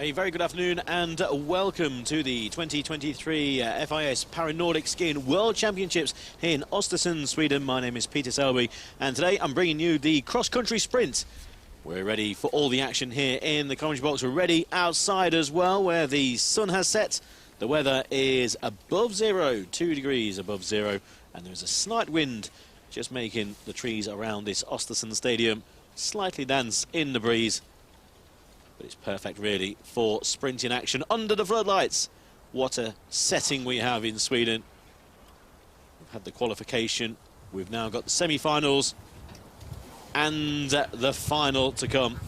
A very good afternoon and welcome to the 2023 FIS Para-Nordic Skiing World Championships in Östersund, Sweden. My name is Peter Selby and today I'm bringing you the cross-country sprint. We're ready for all the action here in the commentary box. We're ready outside as well, where the sun has set. The weather is above zero, 2 degrees above zero, and there's a slight wind just making the trees around this Östersund stadium slightly dance in the breeze. But it's perfect, really, for sprinting action under the floodlights. What a setting we have in Sweden. We've had the qualification. We've now got the semi-finals and the final to come.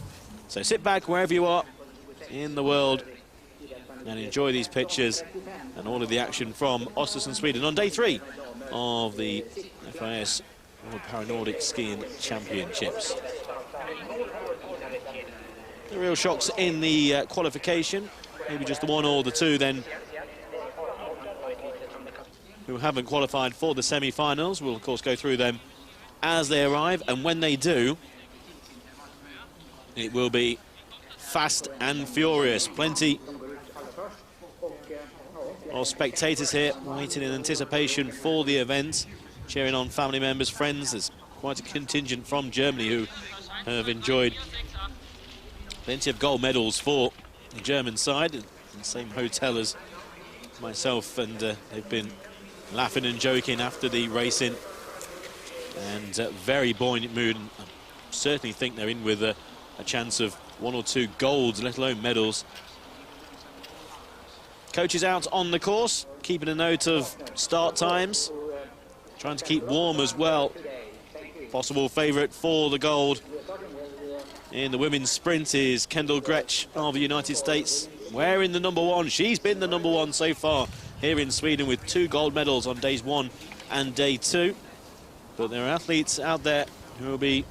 So sit back wherever you are in the world and enjoy these pictures and all of the action from Östersund, Sweden on day 3 of the FIS World Para-Nordic Skiing Championships. The real shocks in the qualification, maybe just the one or the two then, who haven't qualified for the semi-finals. We'll of course go through them as they arrive, and when they do, it will be fast and furious. Plenty of spectators here waiting in anticipation for the event, cheering on family members, friends. There's quite a contingent from Germany who have enjoyed plenty of gold medals for the German side, in the same hotel as myself, and they've been laughing and joking after the racing, and very buoyant mood. And I certainly think they're in with a chance of 1 or 2 golds, let alone medals. Coaches out on the course, keeping a note of start times, trying to keep warm as well. Possible favourite for the gold in the women's sprint is Kendall Gretsch of the United States, wearing the number 1. She's been the number 1 so far here in Sweden with 2 gold medals on days 1 and day 2. But there are athletes out there who will be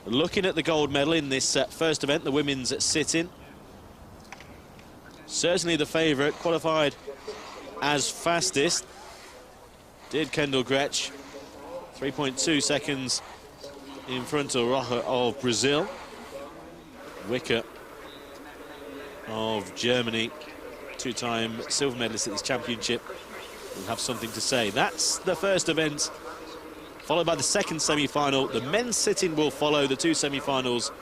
looking at the gold medal in this first event, the women's sit-in. Certainly the favourite, qualified as fastest, did Kendall Gretsch, 3.2 seconds in front of Rocha of Brazil. Wicker of Germany, 2-time silver medalist at this championship, will have something to say. That's the first event, followed by the second semi-final. The men's sit-in will follow the 2 semi-finals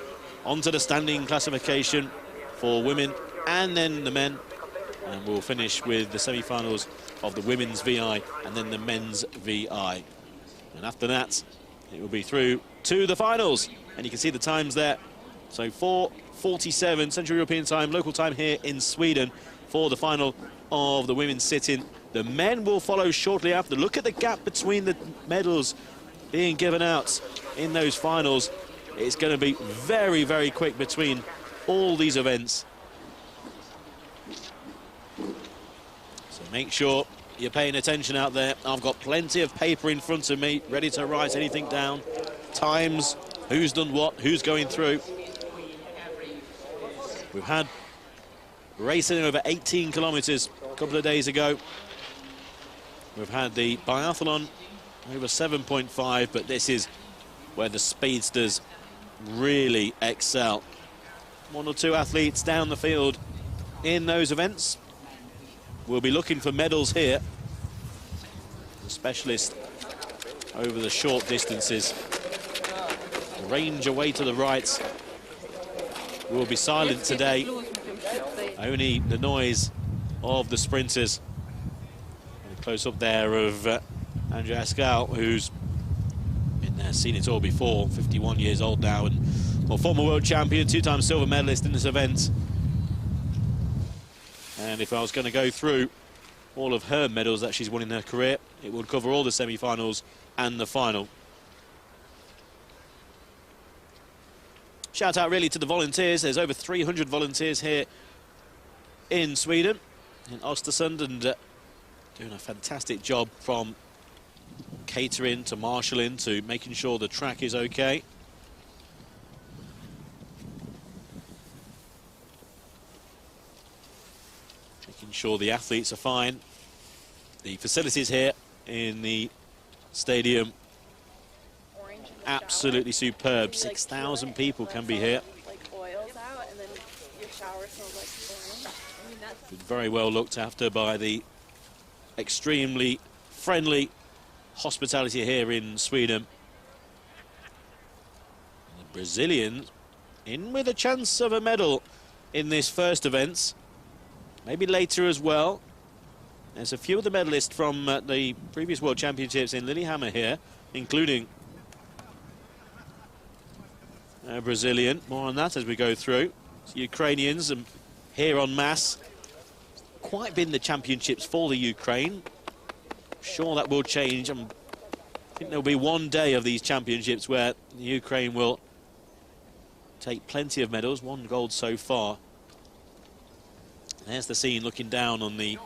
onto the standing classification for women and then the men. And we'll finish with the semi-finals of the women's VI and then the men's VI. And after that, it will be through to the finals, and you can see the times there. So 4:47 Central European time, local time here in Sweden for the final of the women's sit-in. The men will follow shortly after. Look at the gap between the medals being given out in those finals. It's going to be very, very quick between all these events. So make sure you're paying attention out there. I've got plenty of paper in front of me, ready to write anything down. Times, who's done what, who's going through. We've had racing over 18 kilometres a couple of days ago. We've had the biathlon over 7.5, but this is where the speedsters really excel. 1 or 2 athletes down the field in those events. We'll be looking for medals here. The specialist over the short distances. The range away to the right will be silent today. Only the noise of the sprinters. And a close-up there of Andrea Ascal, who's been there, seen it all before, 51 years old now, and former world champion, 2-time silver medalist in this event. And if I was going to go through all of her medals that she's won in her career, it would cover all the semi-finals and the final. Shout out really to the volunteers. There's over 300 volunteers here in Sweden, in Östersund, and doing a fantastic job from catering to marshalling to making sure the track is okay. Making sure the athletes are fine. The facilities here in the stadium, absolutely superb. 6,000 people can be here. Very well looked after by the extremely friendly hospitality here in Sweden. The Brazilians in with a chance of a medal in this first event, maybe later as well. There's a few of the medalists from the previous World Championships in Lillehammer here, including a Brazilian. More on that as we go through. It's Ukrainians here en masse. Quite been the championships for the Ukraine. I'm sure that will change. I think there'll be one day of these championships where the Ukraine will take plenty of medals, 1 gold so far. There's the scene looking down on the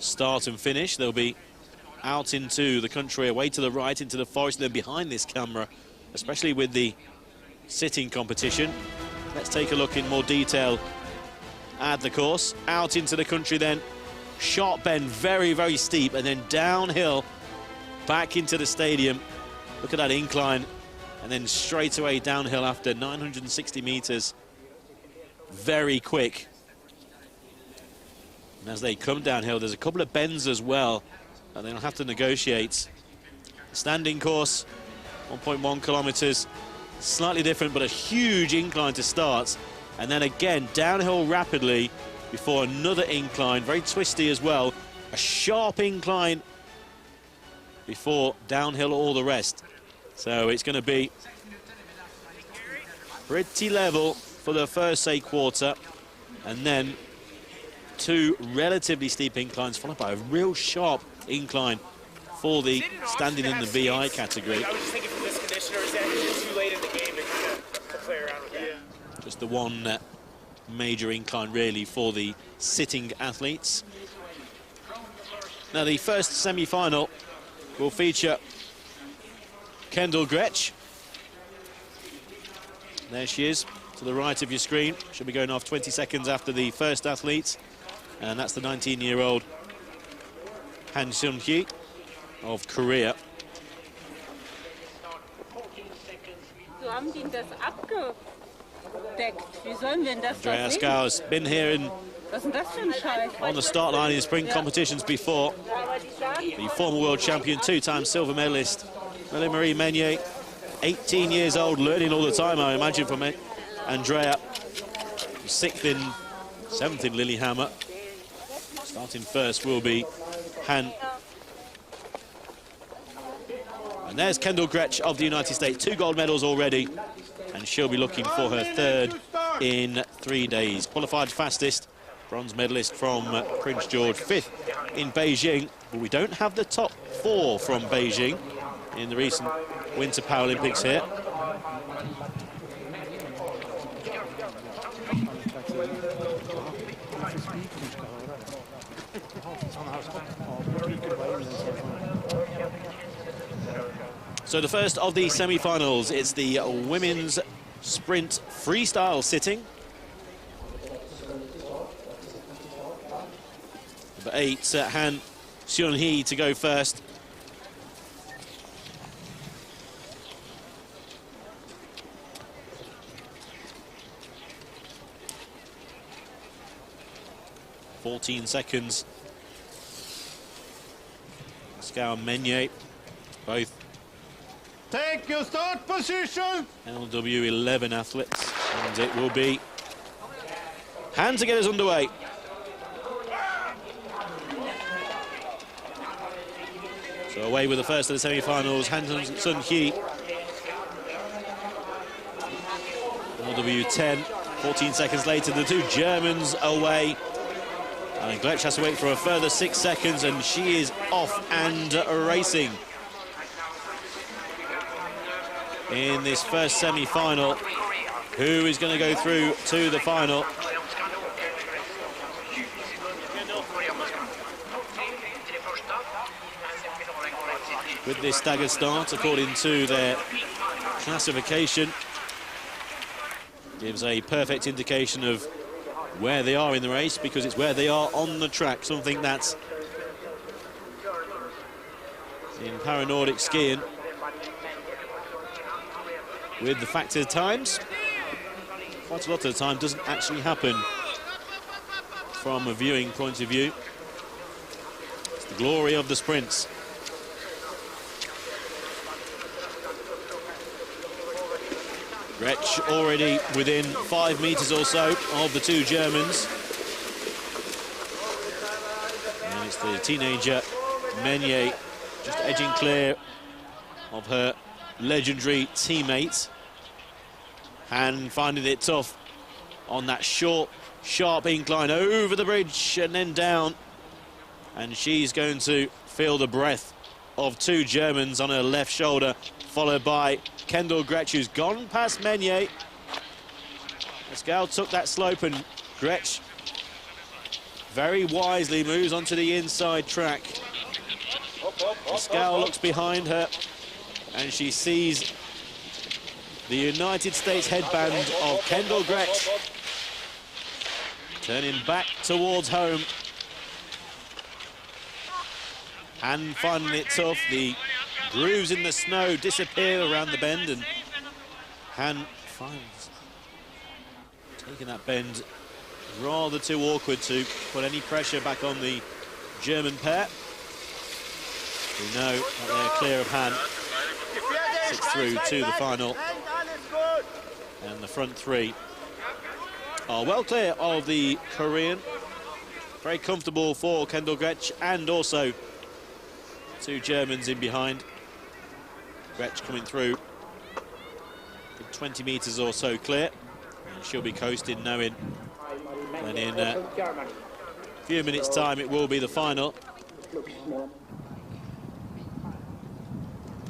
start and finish. They'll be out into the country, away to the right, into the forest, and then behind this camera, especially with the sitting competition. Let's take a look in more detail at the course. Out into the country then, sharp bend, very, very steep, and then downhill back into the stadium. Look at that incline, and then straight away downhill after 960 meters. Very quick. And as they come downhill, there's a couple of bends as well that they'll have to negotiate. Standing course, 1.1 kilometers, slightly different, but a huge incline to start. And then again, downhill rapidly before another incline, very twisty as well. A sharp incline before downhill all the rest. So it's going to be pretty level for the first, say, quarter. And then 2 relatively steep inclines, followed by a real sharp incline for the standing in the VI category. I was just thinking from this conditioner, is that too late in the game to play around with that? Yeah. Just the one major incline really for the sitting athletes. Now the first semi-final will feature Kendall Gretsch. There she is, to the right of your screen. She'll be going off 20 seconds after the first athlete. And that's the 19-year-old Han Seung-hee of Korea. Andrea Skau's been here on the start line in spring competitions before. The former world champion, 2-time silver medalist, Marie Meunier, 18 years old, learning all the time, I imagine, from Andrea. 6th in 7th in Lillehammer. Starting first will be Han. And there's Kendall Gretsch of the United States, 2 gold medals already, and she'll be looking for her 3rd in 3 days. Qualified fastest, bronze medalist from Prince George, 5th in Beijing. But we don't have the top 4 from Beijing in the recent Winter Paralympics here. So the first of the semi-finals, it's the women's sprint freestyle sitting. Number 8, Han Seung-hee to go first. ...14 seconds. Skau and Meunier, both take your start position. LW11 athletes, and it will be Han to get us underway. So away with the first of the semi-finals, Han Seung-hee. LW10, 14 seconds later, the 2 Germans away. And Gretsch has to wait for a further 6 seconds, and she is off and racing. In this first semi-final, who is going to go through to the final? With this staggered start, according to their classification, gives a perfect indication of where they are in the race, because it's where they are on the track, something that's in Para-Nordic skiing with the factor times quite a lot of the time doesn't actually happen from a viewing point of view. It's the glory of the sprints. Gretsch already within 5 meters or so of the two Germans. And it's the teenager Meunier just edging clear of her legendary teammate. And finding it tough on that short, sharp incline over the bridge and then down. And she's going to feel the breath of two Germans on her left shoulder, followed by Kendall Gretsch, who's gone past Meunier. Pascal took that slope, and Gretsch very wisely moves onto the inside track. Pascal looks behind her, and she sees the United States headband of Kendall Gretsch turning back towards home. And finding it tough, the grooves in the snow disappear around the bend, and Han finds taking that bend rather too awkward to put any pressure back on the German pair. We know that they're clear of Han. 6 through to the final. And the front three are well clear of the Korean. Very comfortable for Kendall Gretsch, and also two Germans in behind. Gretsch coming through 20 meters or so clear, and she'll be coasting, knowing that in a few minutes time it will be the final.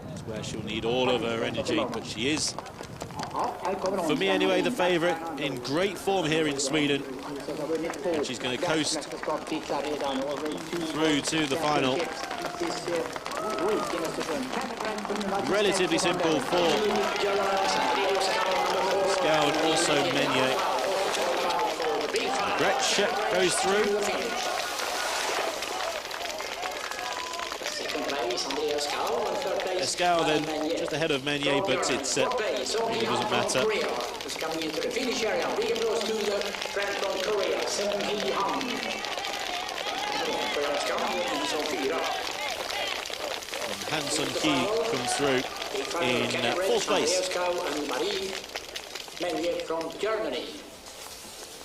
That's where she'll need all of her energy, but she is, for me anyway, the favourite, in great form here in Sweden, and she's going to coast through to the final. Relatively simple for Pascal and also Meunier. Gretsch goes through. Pascal then just ahead of Meunier, but it doesn't matter. And Han Sun-Ki comes through in 4th place. From Germany.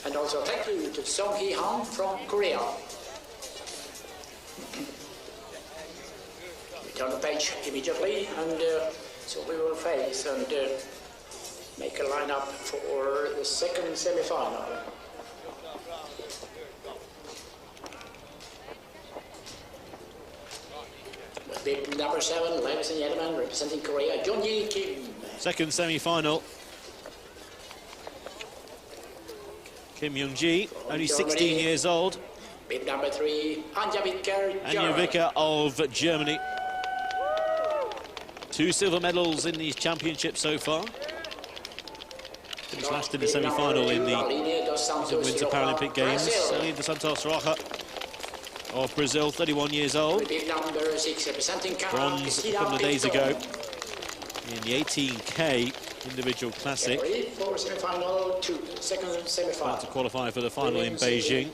And also thank you to Song Hee-han from Korea. We turn the page immediately, and so we will face and make a lineup for the second semi-final. With bib number 7, ladies and gentlemen, representing Korea, Jeonji Kim. Second semi-final. Kim Young-ji, only 16 years old. Bib number 3, Anja Wicker, Anja Wicker of Germany. 2 silver medals in these championships so far. Finished last in the semi-final in the Winter Paralympic Games. Celine dos Santos Rocha of Brazil, 31 years old. Bronze a couple of days ago in the 18K individual classic. About to qualify for the final in Beijing.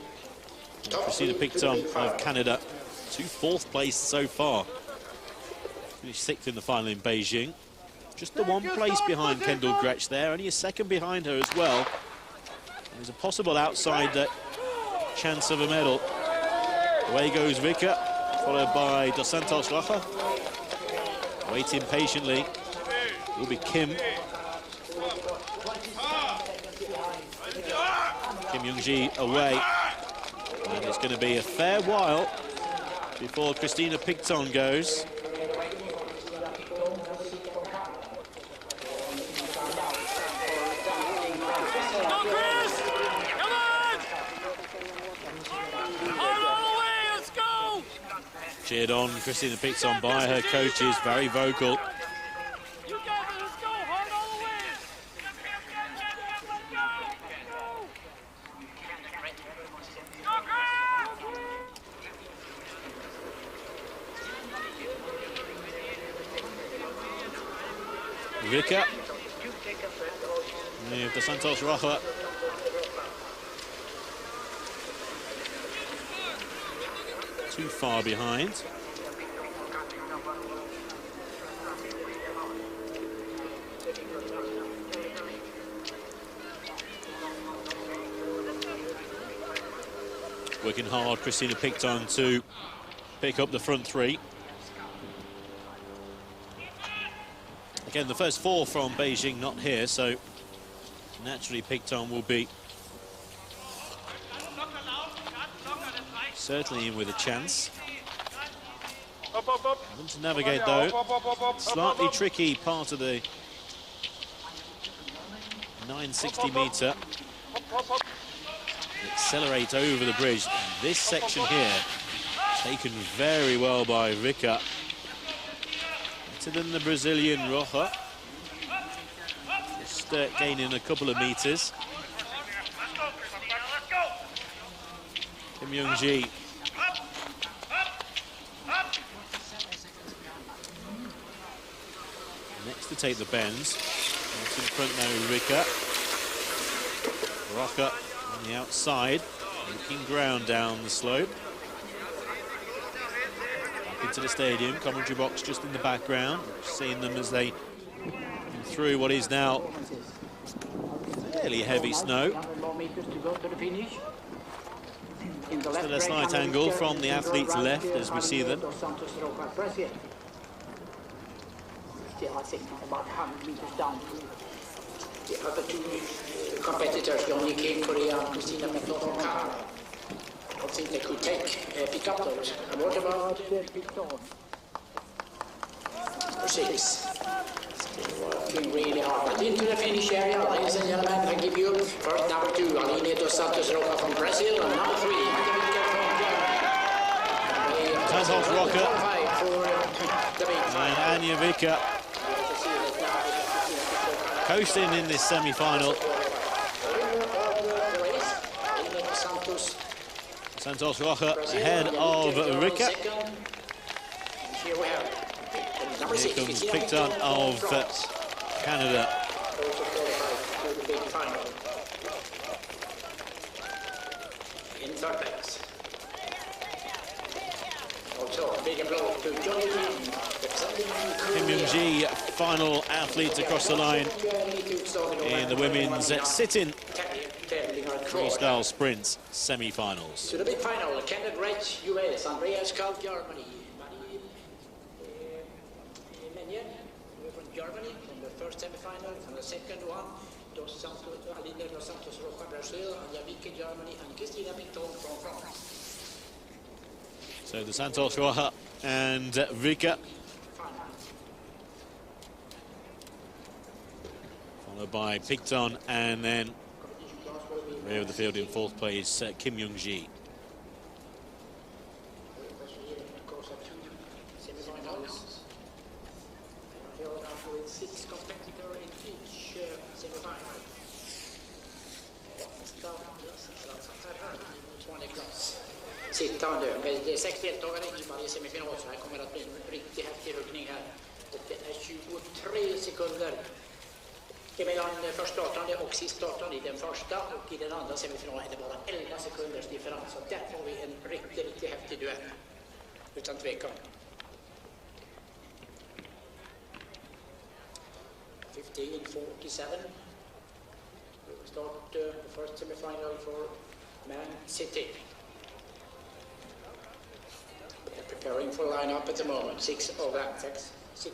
Christina Picton of Canada, to 4th place so far. Finished 6th in the final in Beijing. Just the 1 place behind Kendall Gretsch there, only a second behind her as well. There's a possible outside chance of a medal. Away goes Wicker, followed by dos Santos Rocha. Waiting patiently will be Kim. Kim Young-ji away. And it's going to be a fair while before Christina Picton goes. Cheered on Christina Picton by her coaches, very vocal. Wicker. Dos Santos Rocha. too far behind. Working hard, Christina Picton, to pick up the front three. Again, the first four from Beijing not here, so naturally Picton will be certainly in with a chance. Having to navigate though, slightly tricky part of the 960 metre. Accelerate over the bridge. This section here, taken very well by Vika. Better than the Brazilian Roja. Just gaining a couple of metres. Kim Young-ji. Next to take the bends. That's in front now, Rika. Roca on the outside, making ground down the slope. Back into the stadium, commentary box just in the background. Seeing them as they come through what is now fairly heavy snow. Still a slight angle from the athletes left as we see them. The other two competitors, Johnny King, Korea, and Christina Picton. I think they could pick up those. And what about Picton? Number 6. Still working really hard. But into the finish area, ladies and gentlemen, I give you first number 2, Aline dos Santos Roca from Brazil, and number 3, Santos Roca and Anja Vika coasting in this semi-final. Santos Roca ahead of Rika. Here comes Picton of Canada. In third place. Also, big applause to Johnny King. Kim Young-ji, final athlete across the line in the women's sitting freestyle sprints semi-finals. To the big final, Kenneth Rech, US, Andreas Kalk, Germany, Menjen from Germany, from the first semi-final, and the second one, Aline dos Santos Roca, Brazil, Anja Vika, Germany, and Christina Picton from France. So the Santos Roca and Vika, followed by Picton, and then rear of the field in fourth place, Kim Young-ji. Sittande, det är 6 deltagare i varje semifinal, så här kommer det att bli en riktigt häftig huggning här. Och det är 23 sekunder mellan först startande och sist startande i den första, och i den andra semifinalen är det bara 11 sekunders differens. Så där får vi en riktigt häftig duell, utan tvekan. 15:47. We'll start the first semifinal for Man City. They're preparing for line-up at the moment. 6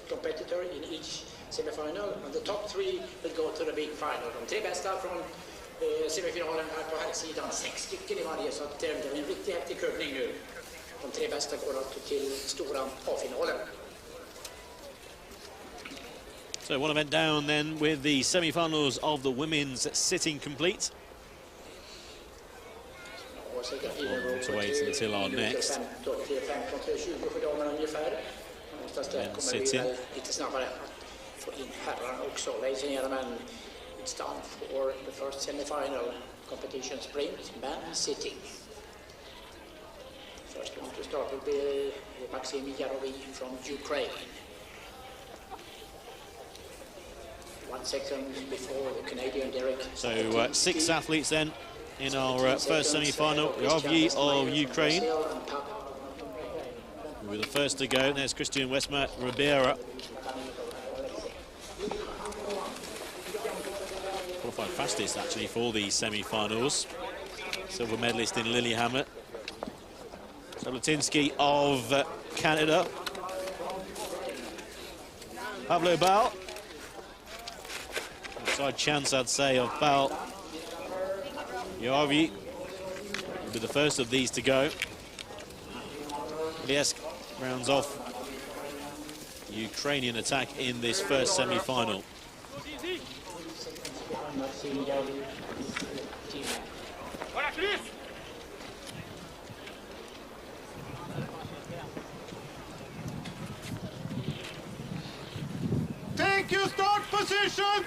competitors in each semifinal, and the top 3 will go to the big final. De 3 bästa från semifinalen här på här sidan, 6 stycken i varje, så att det är en riktigt häftig kuggning nu. De 3 bästa går alltså till stora A-finalen. So one event down then with the semi-finals of the women's sitting complete. We'll to wait until our next. Men sitting. Lite snabbare få in herrarna också. Ladies and gentlemen, it's time for the first semi-final competition sprint, Man Sitting. First one to start will be Maxim Yarovi from Ukraine. 1 second before the Canadian Derek. So 6 athletes then in our first semi-final. Yarovi of Ukraine, We're the first to go. There's Christian Westmar Ribera. Qualified fastest, actually, for the semi-finals. Silver medalist in Lillehammer. Zablatinsky of Canada. Pablo Bal. Outside chance, I'd say, of Bal. Yoavi will be the first of these to go. Liesk rounds off the Ukrainian attack in this first semi-final. Take your start position!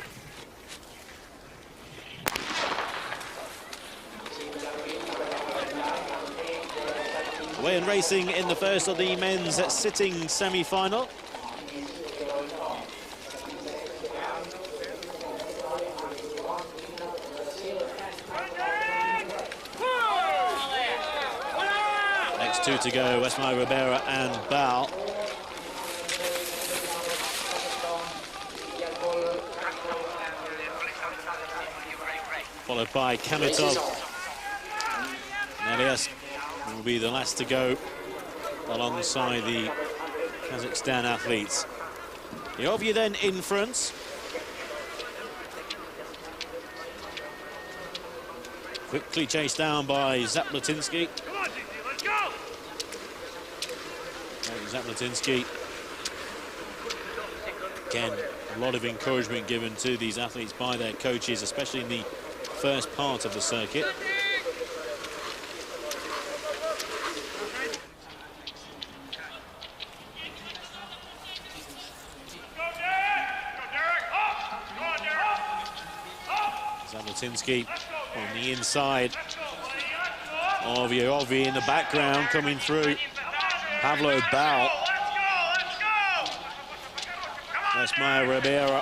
Away and racing in the first of the men's sitting semi-final. Next two to go, Westmar Ribera and Bal. Followed by Kamitov. Elias will be the last to go alongside the Kazakhstan athletes. Yoavi then in front. Quickly chased down by Zablatinsky. Zablatinsky. Again, a lot of encouragement given to these athletes by their coaches, especially in the first part of the circuit. Zablatinsky on the inside of Yoavi in the background coming through. Pablo Bal. Westmar Ribera.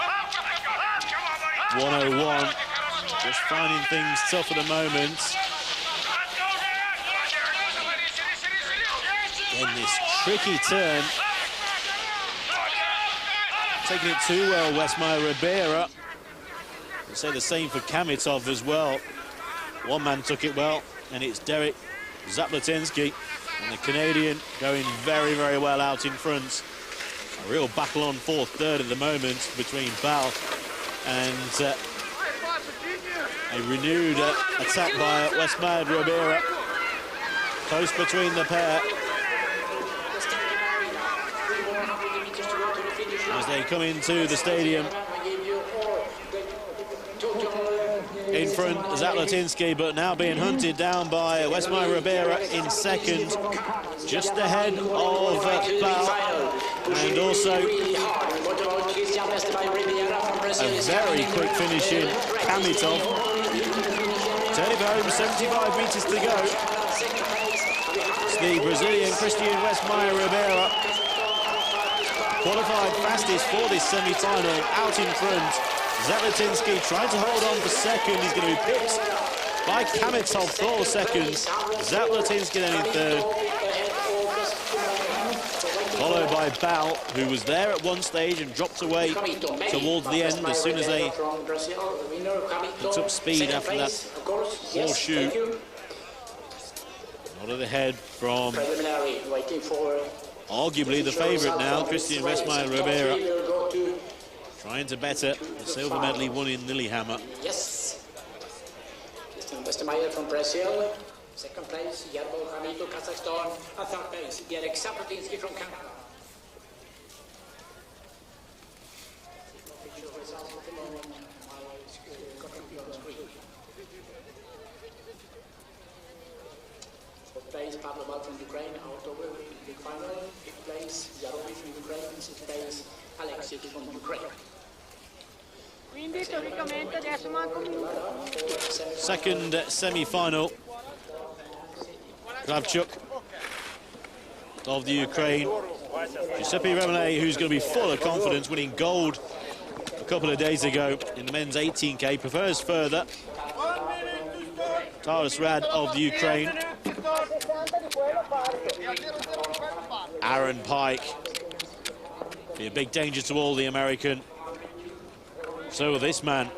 101. Just finding things tough at the moment. Then this tricky turn. Taking it too well, Westmar Ribera. I'd say the same for Kamitov as well. One man took it well, and it's Derek Zablatinsky. And the Canadian going very, very well out in front. A real battle on fourth, third at the moment between Bal and a renewed attack by Westmar Ribera. Close between the pair. As they come into the stadium. In front, Zablatinsky, but now being hunted down by Westmar Ribera in second, just ahead of Bal, and also a very quick finish in Kamitov. Turning home, 75 metres to go. It's the Brazilian Christian Westmar Ribera, qualified fastest for this semi-final, out in front. Zablatinsky trying to hold on for second. He's going to be picked by Kamitov for second. Zablatinsky then in third. Followed by Bal, who was there at one stage and dropped away towards the end as soon as they picked up speed after that horseshoe. Not at the head from arguably the favourite now, Christian Westmar Ribera. Trying to better the silver medal he won in Lillehammer. Yes. Christian Westmar from Brazil. Second place, Yerbo Hamidou, Kazakhstan. And third place, Derek Zablatinsky from Canada. Fourth place, Pablo Bal from Ukraine, out of the big final. Fifth place, Yarovi from Ukraine. Sixth place, Alexei from Ukraine. Second semi-final. Kravchuk of the Ukraine. Giuseppe Remele, who's going to be full of confidence, winning gold a couple of days ago in the men's 18K, prefers further. Taras Rad of the Ukraine. Aaron Pike. Be a big danger to all the American. So will this man.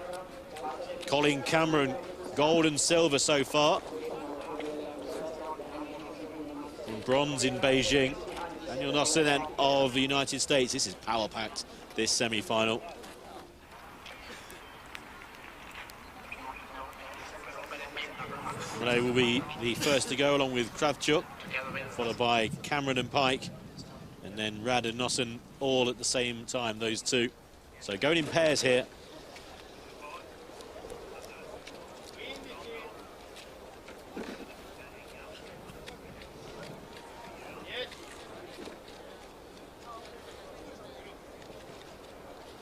Colin Cameron, gold and silver so far. And bronze in Beijing. Daniel Nosson then of the United States. This is power-packed, this semi-final. Romane will be the first to go along with Kravchuk, followed by Cameron and Pike, and then Rad and Nosson all at the same time, those two. So going in pairs here.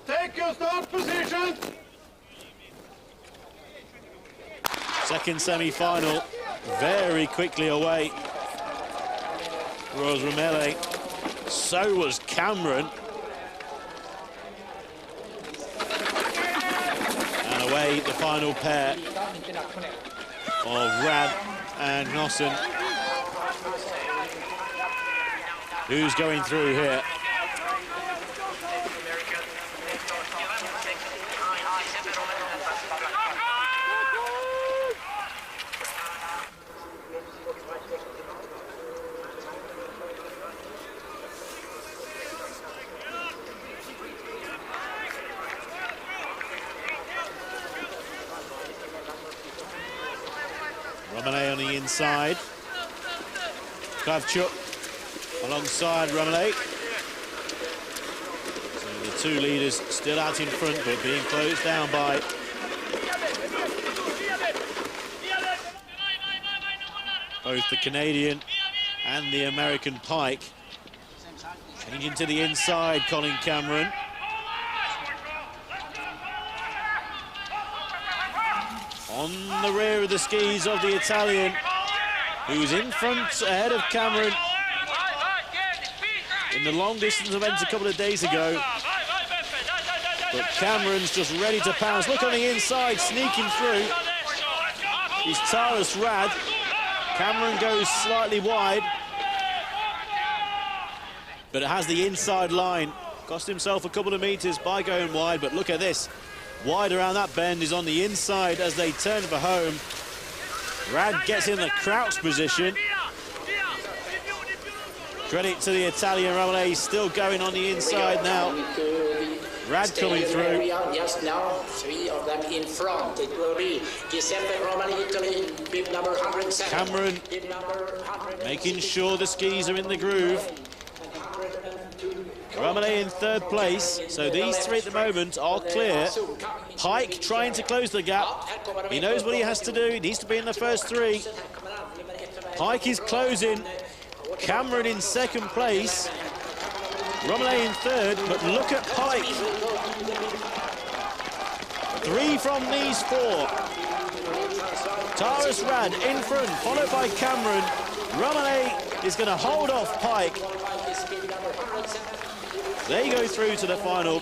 Take your start position. Second semi-final, very quickly away. Was Romane, so was Cameron. And away the final pair of Rad and Nosson. Who's going through here? Romane on the inside. Kravchuk alongside Romane. So the two leaders still out in front, but being closed down by both the Canadian and the American Pike. Changing to the inside, Colin Cameron. On the rear of the skis of the Italian, who's in front ahead of Cameron in the long distance event a couple of days ago. But Cameron's just ready to pounce. Look on the inside, sneaking through. He's Taras Rad. Cameron goes slightly wide, but it has the inside line. Cost himself a couple of meters by going wide, but look at this. Wide around that bend is on the inside as they turn for home. Rad gets in the crouch position. Credit to the Italian. Romane still going on the inside now. Rad coming through. Just now, three of them in front. It will be Giuseppe Romane, Italy, bib number 107. Cameron making sure the skis are in the groove. Romane in third place, so these three at the moment are clear. Pike trying to close the gap. He knows what he has to do. He needs to be in the first three. Pike is closing. Cameron in second place. Romane in third, but look at Pike. Three from these four. Taras Rad in front, followed by Cameron. Romane is going to hold off Pike. They go through to the final.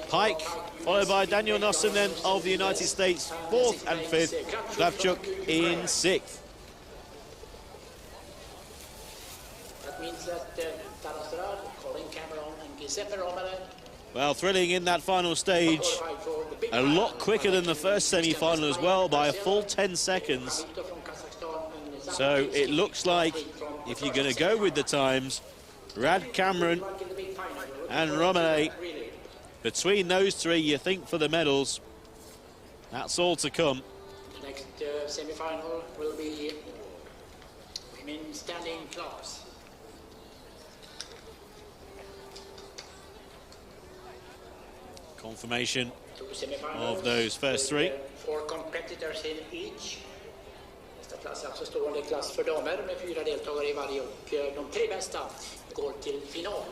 Pike, followed by Daniel Nosson then of the United States, fourth and fifth. Kravchuk in sixth. That means that Taras Rad, Colin Cameron and Giuseppe Romane. Well, thrilling in that final stage. A lot quicker than the first semi-final as well, by a full 10 seconds. So it looks like, if you're going to go with the times, Rad, Cameron and Romane, between those three, you think for the medals. That's all to come. The next semi-final will be women standing class. Confirmation of those first three. 4 competitors in each. Nästa klass är alltså stående klass för damer med 4 deltagare i varje, och de 3 bästa går till final.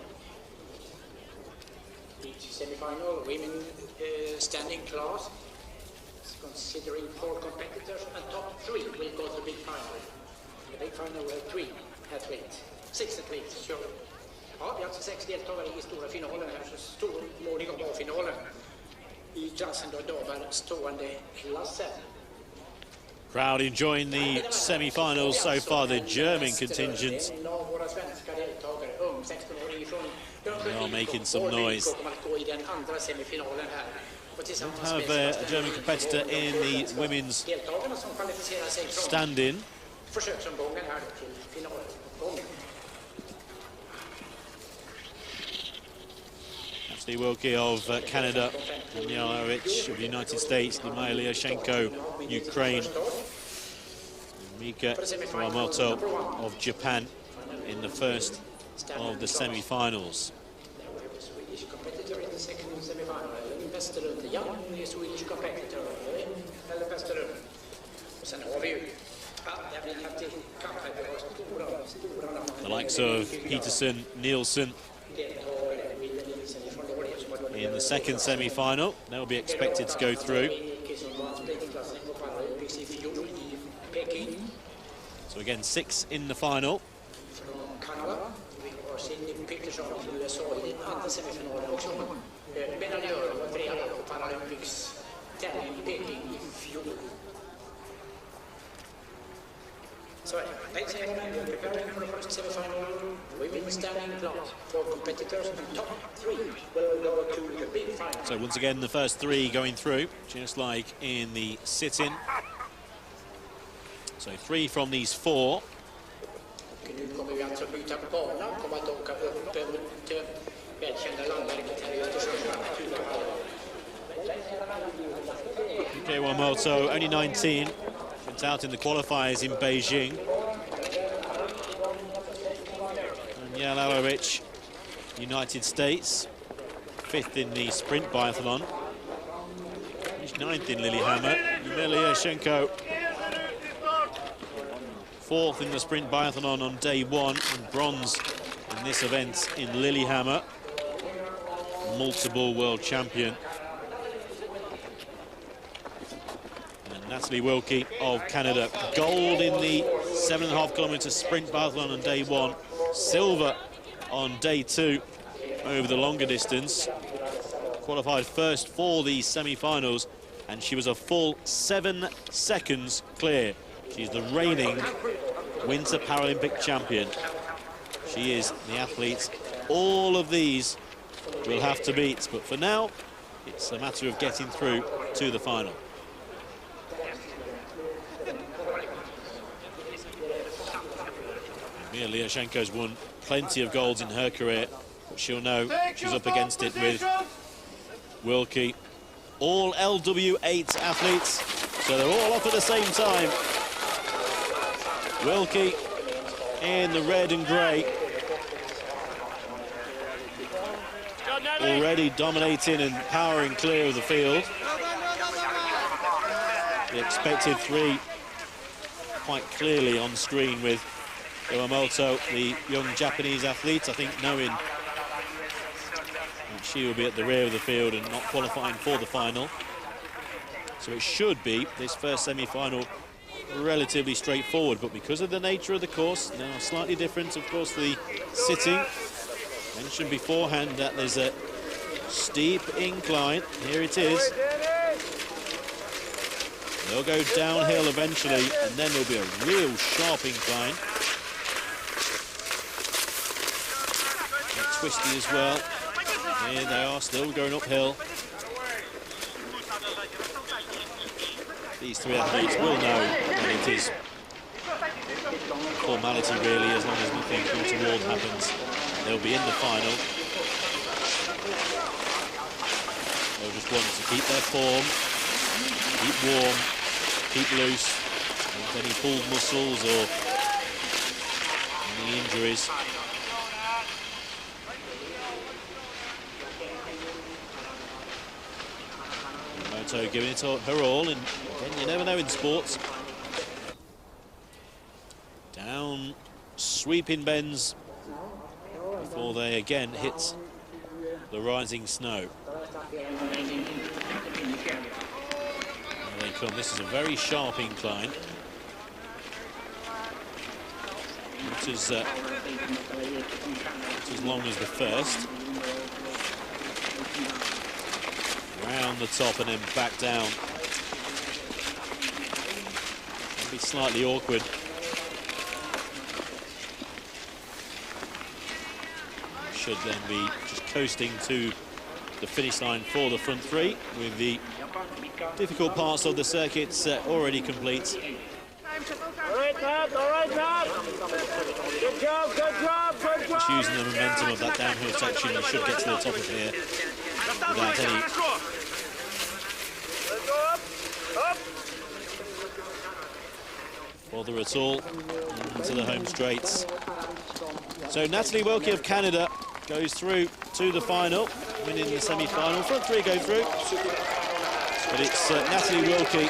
Each semi-final, women standing class, considering 4 competitors, and top 3 will go to big final. In the big final will 3 athletes, 6 athletes, sure. Ja, vi har alltså 6 deltagare i stora finalen här, så stor målning om A-finalen i klassen då damer stående klassen. Crowd enjoying the semi-finals so far, the German contingent. They are making some noise. Don't have a German competitor in the women's stand-in. Ashley Wilkie of Canada, Mialovic of the United States, Limaya Lyashenko, Ukraine, Mika Kawamoto of Japan in the first of the semi-finals. The likes of Peterson, Nielsen in the second semi-final. They'll be expected to go through. So again, 6 in the final. So, ladies and gentlemen, we're preparing for the first semi-final. Women's standing plot for competitors, and top 3 will go to the big final. So once again, the first 3 going through, just like in the sit-in. So 3 from these 4. Nu kommer vi alltså byta bana, kommer att åka upp mot välkända landmärket här i Östersund. Kawamoto, only 19, went out in the qualifiers in Beijing. And Mialovic, United States, 5th in the sprint biathlon. He's 9th in Lillehammer. Lyashenko, 4th in the sprint biathlon on day 1, and bronze in this event in Lillehammer. Multiple world champion. And Natalie Wilkie of Canada, gold in the 7.5 kilometre sprint biathlon on day 1, silver on day 2 over the longer distance. Qualified first for the semi-finals, and she was a full 7 seconds clear. She's the reigning Winter Paralympic champion. She is the athlete all of these will have to beat, but for now, it's a matter of getting through to the final. Mia Lyashenko's won plenty of golds in her career, but she'll know she's up against it with Wilkie. All LW8 athletes, so they're all off at the same time. Wilkie in the red and grey, already dominating and powering clear of the field. The expected 3 quite clearly on screen with Kawamoto, the young Japanese athlete, I think knowing that she will be at the rear of the field and not qualifying for the final. So it should be, this first semi-final, relatively straightforward, but because of the nature of the course, now slightly different, of course, the sitting. Mentioned beforehand that there's a steep incline. Here it is. They'll go downhill eventually, and then there'll be a real sharp incline. And twisty as well. Here they are, still going uphill. These 3 athletes will know that it is formality really, as long as nothing untoward happens. They'll be in the final. They'll just want to keep their form, keep warm, keep loose, not any pulled muscles or any injuries. Moto giving it her all, and you never know in sports. Down, sweeping bends before they again hit the rising snow. There they come. This is a very sharp incline. Not as long as the first. Round the top and then back down. Maybe slightly awkward. Should then be just coasting to the finish line for the front three, with the difficult parts of the circuits already complete. All right, Matt. Good job. Just using the momentum of that downhill section, you should get to the top of here without any. Bother at all into the home straights. So Natalie Wilkie of Canada goes through to the final, winning the semi-final. Front three go through, but it's Natalie Wilkie.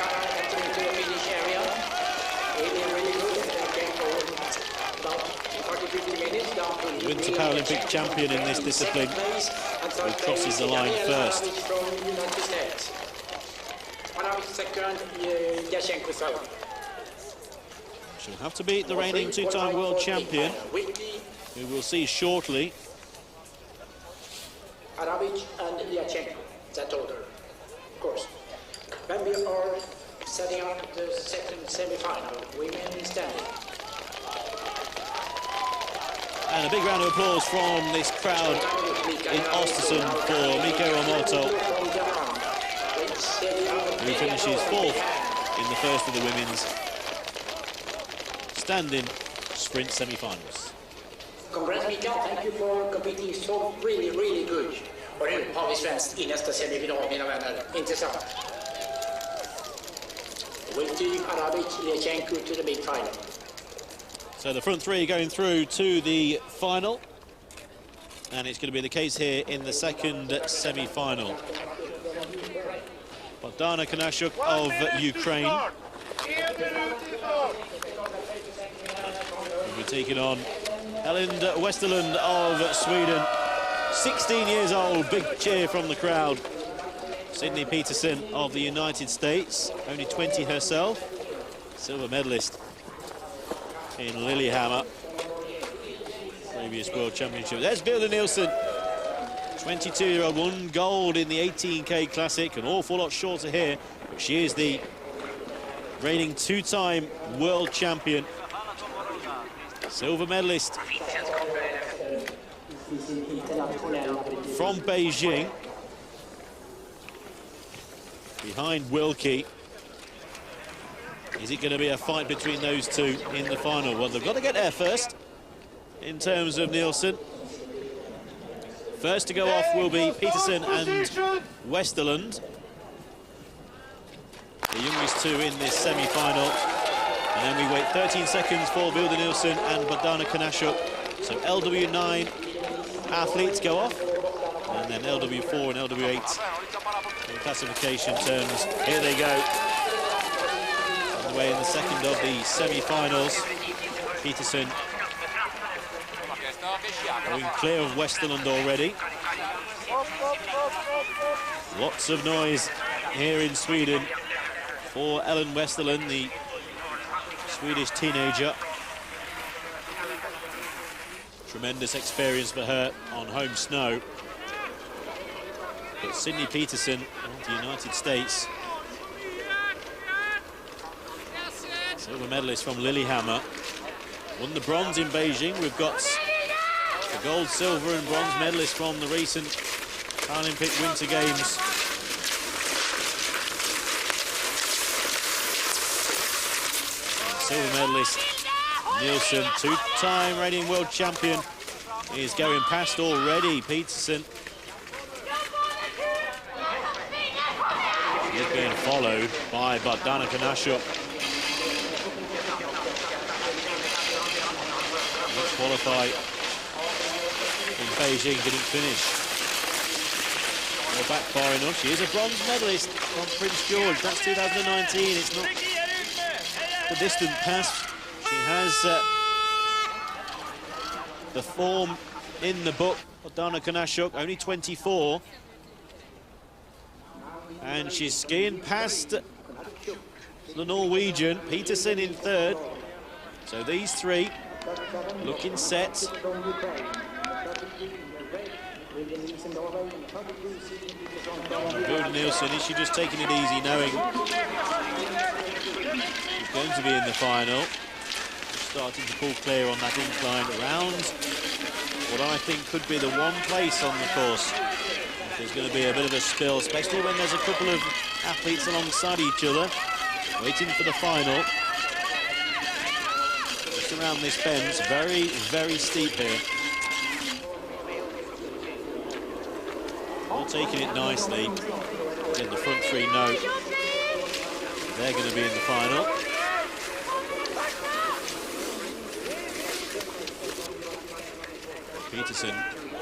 Winter Paralympic champion in this discipline, who crosses the line first. She'll have to beat the reigning two-time world champion, who we'll see shortly. Arabic and Yachenko, that order, of course. Then we are setting up the second semi-final, women standing. And a big round of applause from this crowd in Östersund for Mikko Omoto, who finishes fourth in the first of the women's standing sprint semi-finals. Congrats Mika, thank you for competing so really good. Och nu har vi svenskt i nästa semifinal, mina vänner. Intressant. Wilkie, Arabic, Yachenko to the big final. So the front three going through to the final, and it's going to be the case here in the second semi-final. Bogdana Kanashuk of Ukraine will be taking on Ellen Westerlund of Sweden. 16 years old, big cheer from the crowd. Sydney Peterson of the United States, only 20 herself, silver medalist in Lillehammer, previous World Championship. There's Vilda Nilsson, 22-year-old, won gold in the 18K Classic, an awful lot shorter here, but she is the reigning two-time World Champion, silver medalist from Beijing, behind Wilkie. Is it going to be a fight between those two in the final? Well, they've got to get there first, in terms of Nielsen. First to go off will be Peterson and Westerlund, the youngest two in this semi-final. And then we wait 13 seconds for Vilda Nilsson and Bogdana Kanashuk. So LW9 athletes go off, and then LW4 and LW8 in classification terms. Here they go. Away in the second of the semi-finals. Peterson going clear of Westerlund already. Lots of noise here in Sweden for Ellen Westerlund, the Swedish teenager. Tremendous experience for her on home snow. But Sydney Peterson of the United States, silver medalist from Lillehammer, won the bronze in Beijing. We've got the gold, silver and bronze medalist from the recent Paralympic Winter Games. Silver medalist Nielsen, two-time reigning world champion, is going past already Peterson. He's being followed by Bogdana Kanashuk. Qualify in Beijing, didn't finish. Well, back far enough. She is a bronze medalist from Prince George. That's 2019. It's not the distant past. She has the form in the book. Bogdana Kanashuk, only 24. And she's skiing past the Norwegian. Peterson in third. So these three looking set. Vilda Nilsson, is she just taking it easy, knowing He's going to be in the final. Starting to pull clear on that incline around what I think could be the one place on the course. There's going to be a bit of a spill, especially when there's a couple of athletes alongside each other, waiting for the final. Just around this bend, it's very, very steep here. All taking it nicely. Again, the front three know they're going to be in the final. Peterson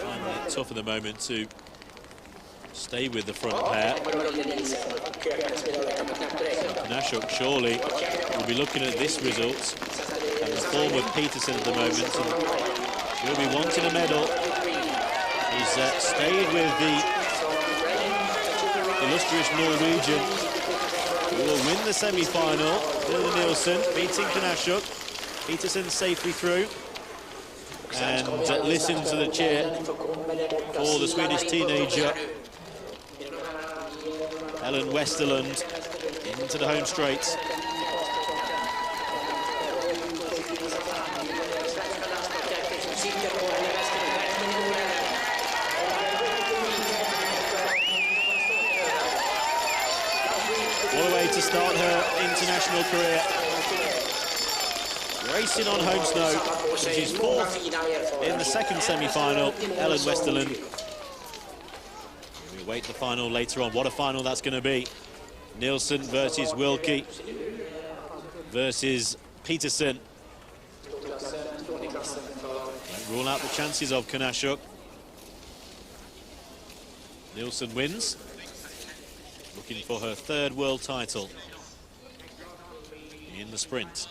finding it tough at the moment to stay with the front pair. Knashuk surely will be looking at this result and the form of Peterson at the moment, and will be wanting a medal. He's stayed with the illustrious Norwegian, who will win the semi-final. Vilde Nielsen beating Knashuk. Peterson safely through. And listen to the cheer for the Swedish teenager, Ellen Westerlund, into the home straight. What a way to start her international career. Racing on home snow. She's fourth in the second semi-final, Ellen Westerlund. We await the final later on. What a final that's going to be. Nielsen versus Wilkie versus Peterson. Don't rule out the chances of Knashuk. Nielsen wins, looking for her third world title in the sprint.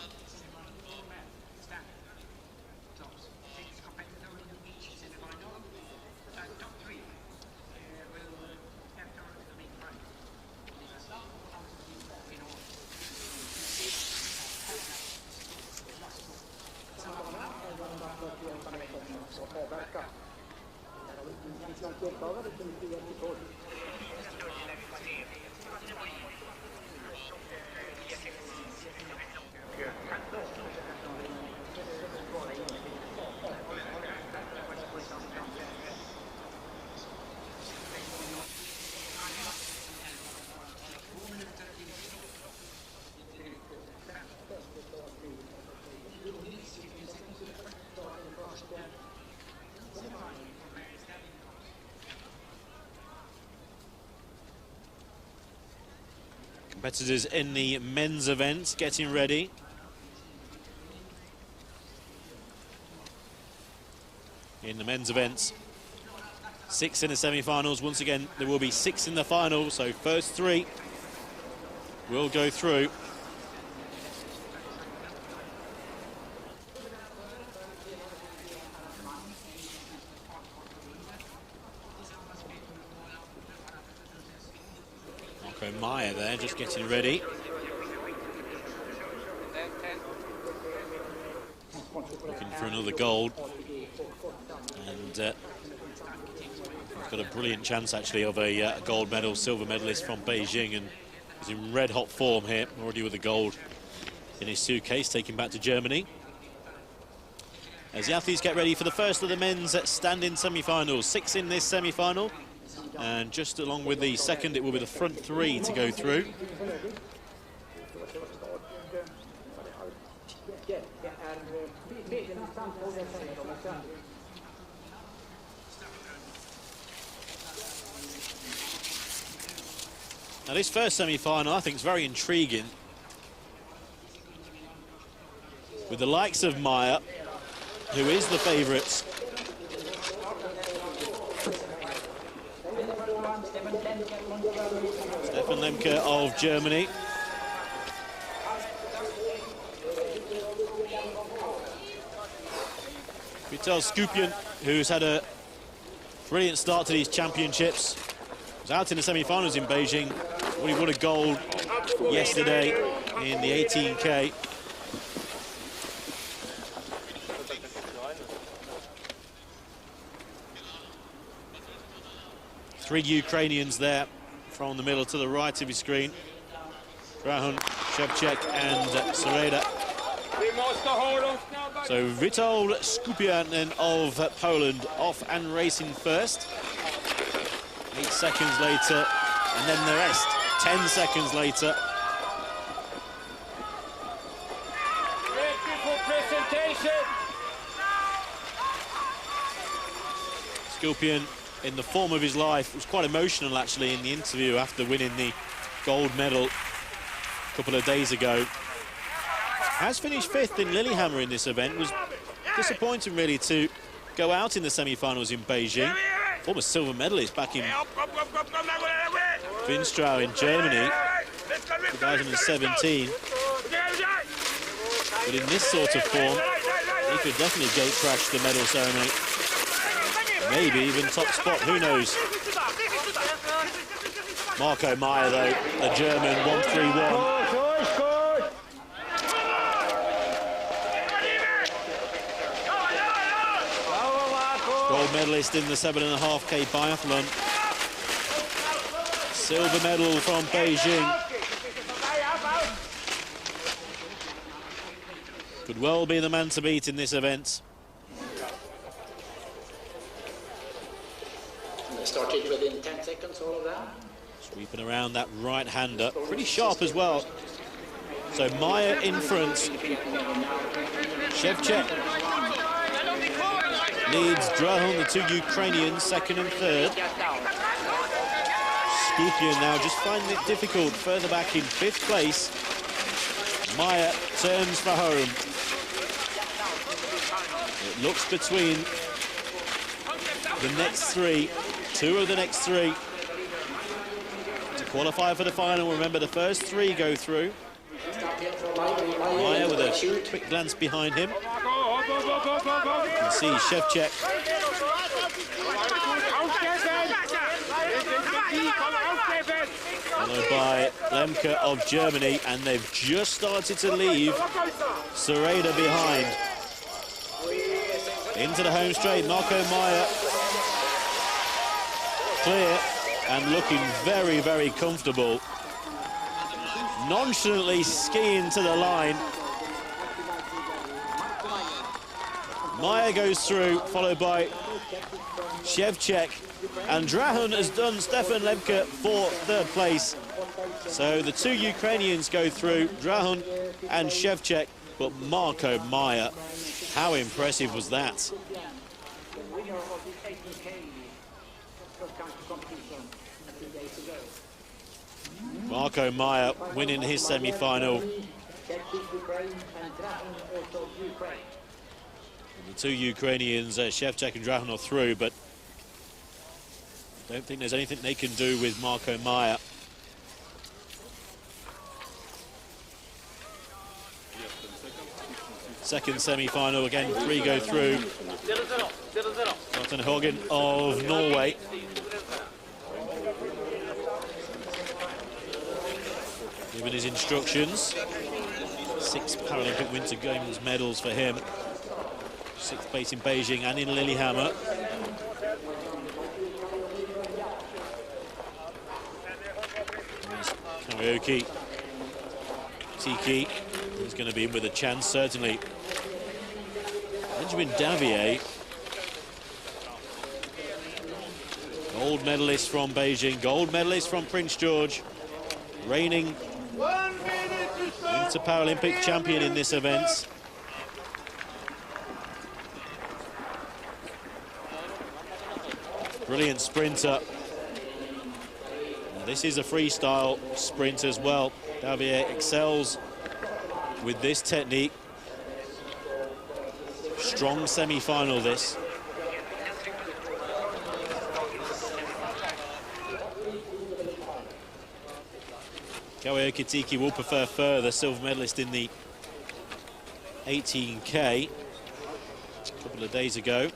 Competitors in the men's event getting ready. In the men's events, 6 in the semi-finals. Once again, there will be 6 in the final, so first 3 will go through. Meyer there, just getting ready. Looking for another gold. And he's got a brilliant chance, actually, of a gold medal, silver medalist from Beijing. And he's in red-hot form here, already with a gold in his suitcase, taken back to Germany. As the athletes get ready for the first of the men's stand-in semi-finals. 6 in this semi-final. And just along with the second, it will be the front 3 to go through. Now this first semi-final, I think, is very intriguing, with the likes of Meyer, who is the favourites. Stefan Lemke of Germany. Vital Skupian, who's had a brilliant start to these championships, was out in the semi-finals in Beijing. He won a gold yesterday in the 18K. Three Ukrainians there from the middle to the right of your screen. Drahun, Ševčík, and Sereda. So Witold Skupianen of Poland off and racing first. 8 seconds later, and then the rest 10 seconds later. Skupian, in the form of his life, was quite emotional actually in the interview after winning the gold medal a couple of days ago. Has finished 5th in Lillehammer in this event. Was disappointing really to go out in the semi-finals in Beijing. Former silver medalist back in Winstrau in Germany, 2017. But in this sort of form, he could definitely gate crash the medal ceremony. Maybe even top spot, who knows? Marco Meyer, though, the German, 1-3-1. Gold medalist in the 7.5K biathlon. Silver medal from Beijing. Could well be the man to beat in this event. Started within 10 seconds, all of that. Sweeping around that right-hander. Pretty sharp as well. So Meyer in front. Ševčík leads Drahun, the 2 Ukrainians, 2nd and 3rd. Skupian now just finding it difficult, further back in 5th place. Meyer turns for home. It looks between the next 3, 2 of the next 3. To qualify for the final, remember the first 3 go through. Meyer with a quick glance behind him. You can see Ševčík. Followed by Lemke of Germany, and they've just started to leave Sereda behind. Into the home straight, Marco Meyer. Clear and looking very, very comfortable. Nonchalantly skiing to the line. Meyer goes through, followed by Ševčík. And Drahun has done Stefan Lemke for 3rd place. So the 2 Ukrainians go through, Drahun and Ševčík, but Marco Meyer, how impressive was that? Marco Meyer winning his semi-final. The 2 Ukrainians, Ševčík and Drahun, are through, but I don't think there's anything they can do with Marco Meyer. Second semi-final, again, 3 go through. Martin Hagen of Norway. Given his instructions. 6 Paralympic Winter Games medals for him. 6th place in Beijing and in Lillehammer. Karaoke. Tiki. He's going to be in with a chance, certainly. Benjamin Davier. Gold medalist from Beijing, gold medalist from Prince George. Reigning Winter Paralympic champion in this event. Brilliant sprinter. This is a freestyle sprint as well. Davier excels with this technique. Strong semi-final this. Karaoke Tiki will prefer further, silver medalist in the 18K a couple of days ago.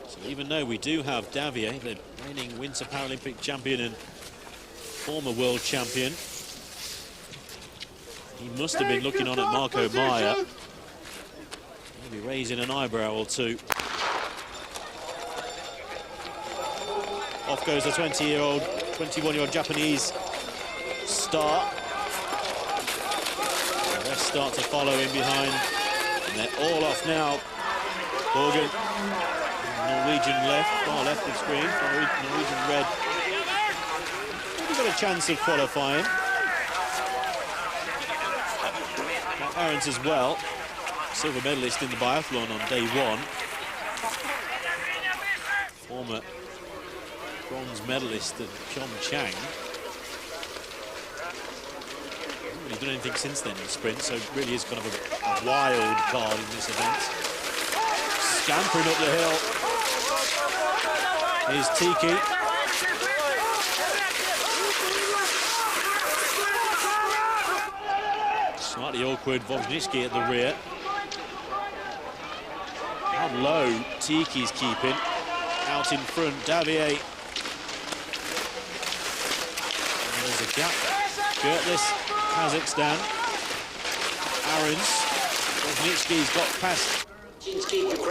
So even though we do have Davier, the reigning Winter Paralympic champion and former world champion, he must have been looking on at Marco Meyer. Maybe raising an eyebrow or two. Off goes the 21-year-old Japanese star. The rest start to follow in behind. And they're all off now. Morgan, Norwegian left, far left of screen, Norwegian red. We've got a chance of qualifying. Ahrens as well, silver medalist in the biathlon on day one. Former bronze medalist at Pyeongchang. Hasn't really done anything since then in sprint, so it really is kind of a wild card in this event. Scampering up the hill. Here's Tiki. Slightly awkward Wozniacki at the rear. How low Tiki's keeping. Out in front, Davier. And there's a gap. Gertless, Kazakhstan. Ahrens. Wozniacki's got past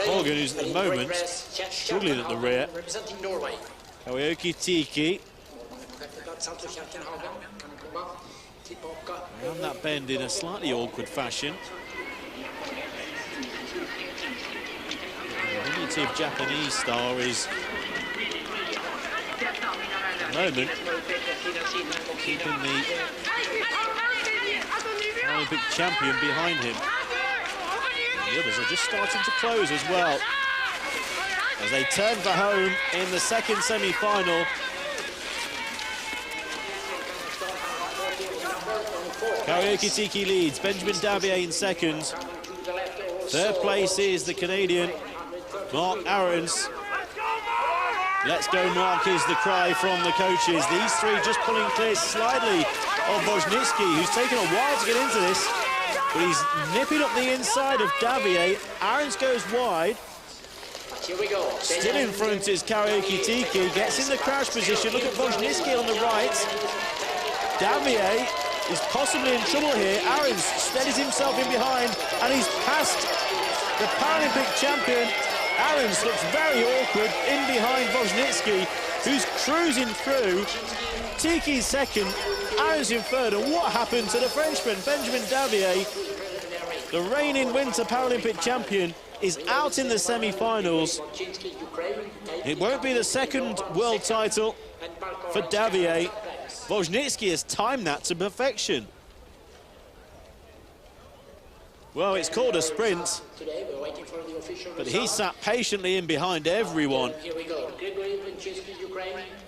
Morgan, who's at the moment struggling at the rear. Karaoke Tiki. Around that bend in a slightly awkward fashion. The diminutive Japanese star is, at the moment, keeping the Olympic champion behind him. And the others are just starting to close as well, as they turn for home in the second semi-final. Karaoke Tiki leads, Benjamin Davier in second. Third place is the Canadian Mark Ahrens. Let's go, Mark, is the cry from the coaches. These three just pulling clear slightly of Wozniacki, who's taken a while to get into this, but he's nipping up the inside of Davier. Ahrens goes wide. Still in front is Karaoke Tiki, gets in the crash position. Look at Wozniacki on the right. Davier is possibly in trouble here. Ahrens steadies himself in behind, and he's past the Paralympic champion. Ahrens looks very awkward in behind Wozniacki, who's cruising through. Tiki's second, Ahrens in third, and what happened to the Frenchman, Benjamin Davier, the reigning Winter Paralympic champion, is out in the semi-finals. It won't be the second world title for Davier. Wozniacki has timed that to perfection. Well, it's called a sprint, but he sat patiently in behind everyone.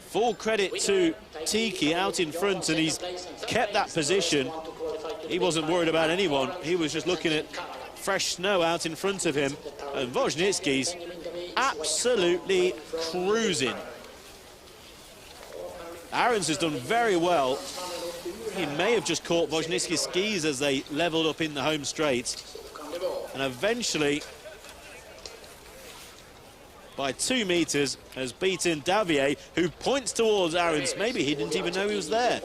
Full credit to Tiki out in front, and he's kept that position. He wasn't worried about anyone. He was just looking at fresh snow out in front of him, and Wozniacki's absolutely cruising. Ahrens has done very well. He may have just caught Wozniacki's skis as they levelled up in the home straight. And eventually, by 2 meters, has beaten Davier, who points towards Ahrens. Maybe he didn't even know he was there.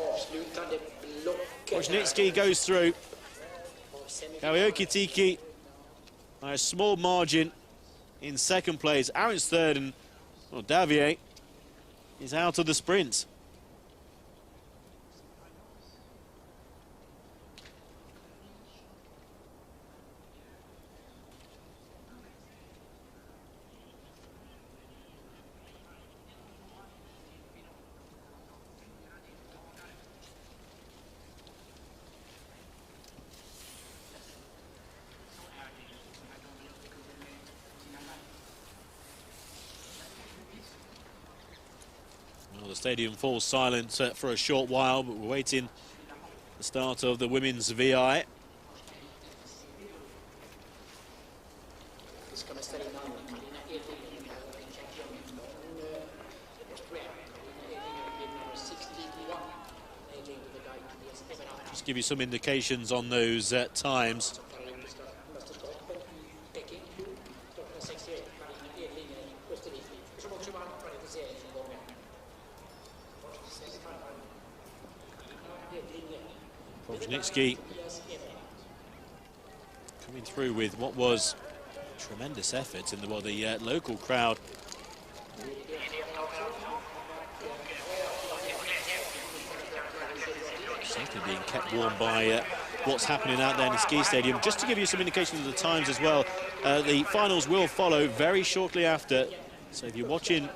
Wozniacki goes through. Karaoke Tiki by a small margin in second place. Ahrens third, and well, Davier is out of the sprint. The stadium falls silent for a short while, but we're waiting the start of the women's VI. Just give you some indications on those times. Wozniacki coming through with what was tremendous effort in the local crowd certainly being kept warm by what's happening out there in the ski stadium. Just to give you some indication of the times as well, the finals will follow very shortly after. So if you're watching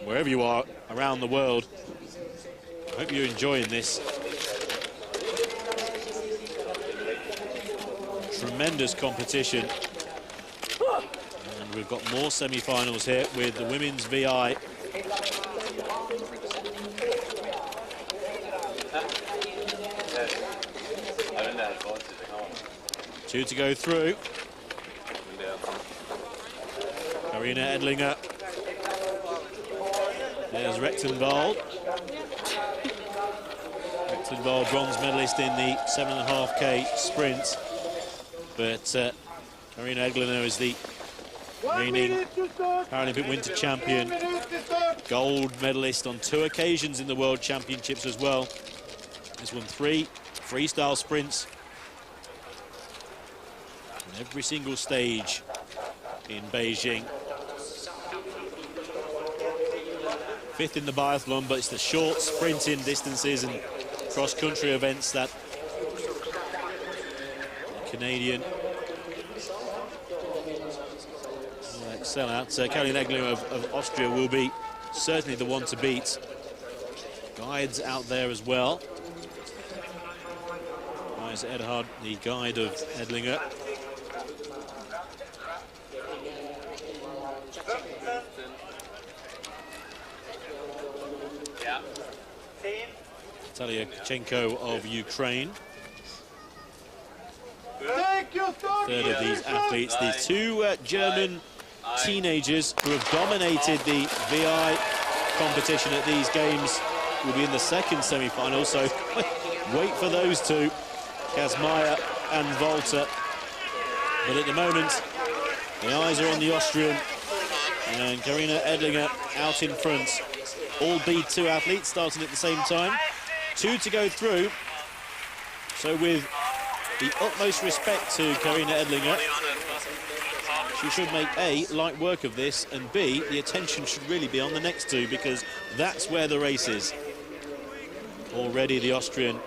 wherever you are around the world, I hope you're enjoying this. Tremendous competition. And we've got more semi-finals here with the women's VI. Two to go through. Karina Edlinger. There's Rechtenwald. Rechtenwald, bronze medalist in the 7.5K sprint. But Karina Edlinger is the reigning Paralympic winter champion. Gold medalist on 2 occasions in the World Championships as well. Has won 3 freestyle sprints on every single stage in Beijing. 5th in the biathlon, but it's the short sprinting distances and cross-country events that the Canadian will excel at. Karina Edlinger of Austria will be certainly the one to beat. Guides out there as well. There's Edhard, the guide of Edlinger. Natalia Kachenko of Ukraine. Third of these athletes, these 2 German teenagers who have dominated the VI competition at these games, will be in the 2nd semi-final, so wait for those 2, Kazmaier and Walter. But at the moment, the eyes are on the Austrian, and Karina Edlinger out in front. All B2 athletes starting at the same time. 2 to go through. So with the utmost respect to Karina Edlinger, she should make A, light work of this, and B, the attention should really be on the next 2, because that's where the race is. Already the Austrian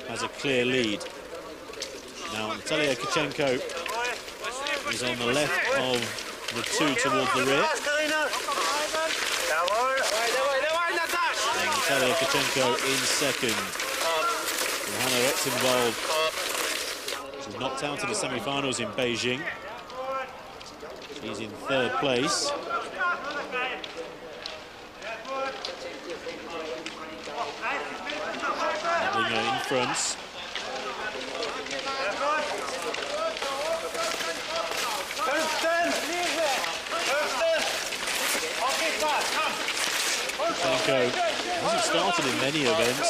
has a clear lead. Now Natalia Kachenko is on the left of the 2 towards the rear. And Natalia Kachenko in 2nd. Johanna Rechtenwald, she's knocked out of the semi-finals in Beijing. She's in 3rd place. Edlinger in front. Kachenko hasn't started in many events.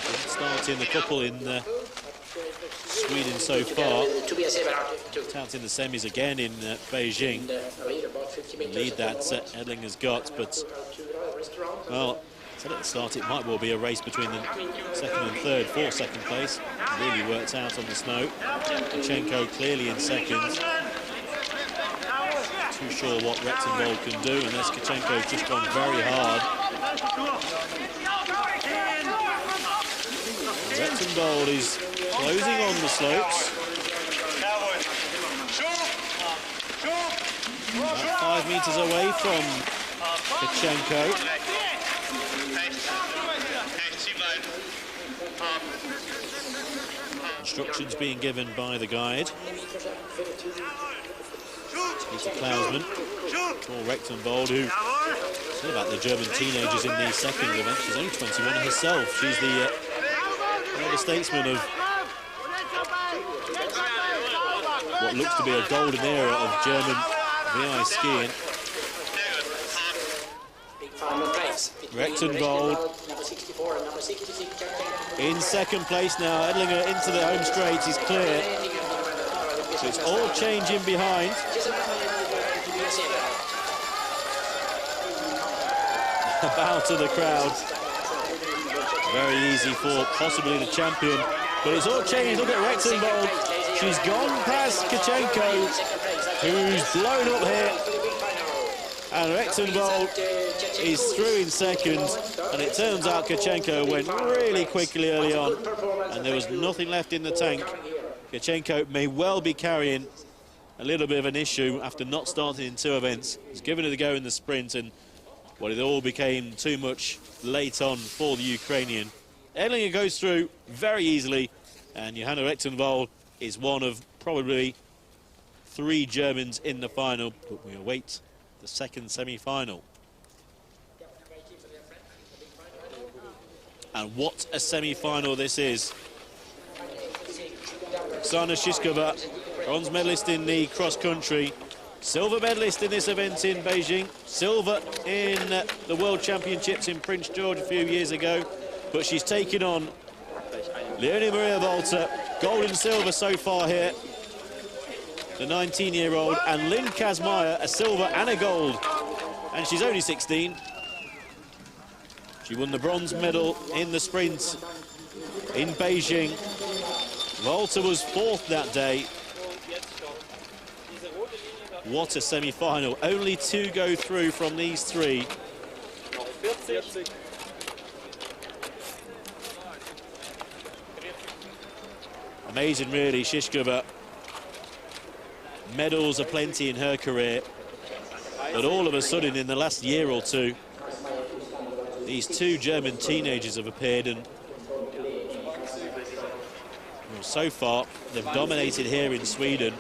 Didn't start in the couple in Sweden so far. Out in the semis again in Beijing. The lead that Edlinger's got, but well, said at the start it might well be a race between the 2nd and 3rd for 2nd place. Really worked out on the snow. Kachenko clearly in 2nd. Too sure what Rechtenwald can do, unless Kachenko's just gone very hard. Rechtenwald is closing on the slopes. About 5 meters away from Kachenko. Instructions being given by the guide. Peter Klausmann, or Rechtenwald, who said about the German teenagers in the 2nd event. She's only 21 herself. She's the statesman of what looks to be a golden era of German VI skiing. Rechtenwald in 2nd place now. Edlinger into the home straight is clear. So it's all changing behind. A bow to the crowd. Very easy for possibly the champion. But it's all changed. Look at Rechtenwald. She's gone past Kachenko, who's blown up here. And Rechtenwald is through in second, and it turns out Kachenko went really quickly early on, and there was nothing left in the tank. Kachenko may well be carrying a little bit of an issue after not starting in 2 events. He's given it a go in the sprint, and well, it all became too much late on for the Ukrainian. Edlinger goes through very easily, and Johanna Rechtenwald is one of probably 3 Germans in the final, but we await the second semi-final. And what a semi-final this is. Oksana Shishkova, bronze medalist in the cross-country, silver medalist in this event in Beijing, silver in the World Championships in Prince George a few years ago, but she's taken on Leonie Maria Walter, gold and silver so far here, the 19-year-old, and Lynn Kazmaier, a silver and a gold, and she's only 16. She won the bronze medal in the sprint in Beijing. Walter was 4th that day. What a semi-final. Only 2 go through from these 3. Amazing, really, Shishkova. Medals aplenty in her career. But all of a sudden, in the last year or 2, these 2 German teenagers have appeared, and well, so far they've dominated here in Sweden.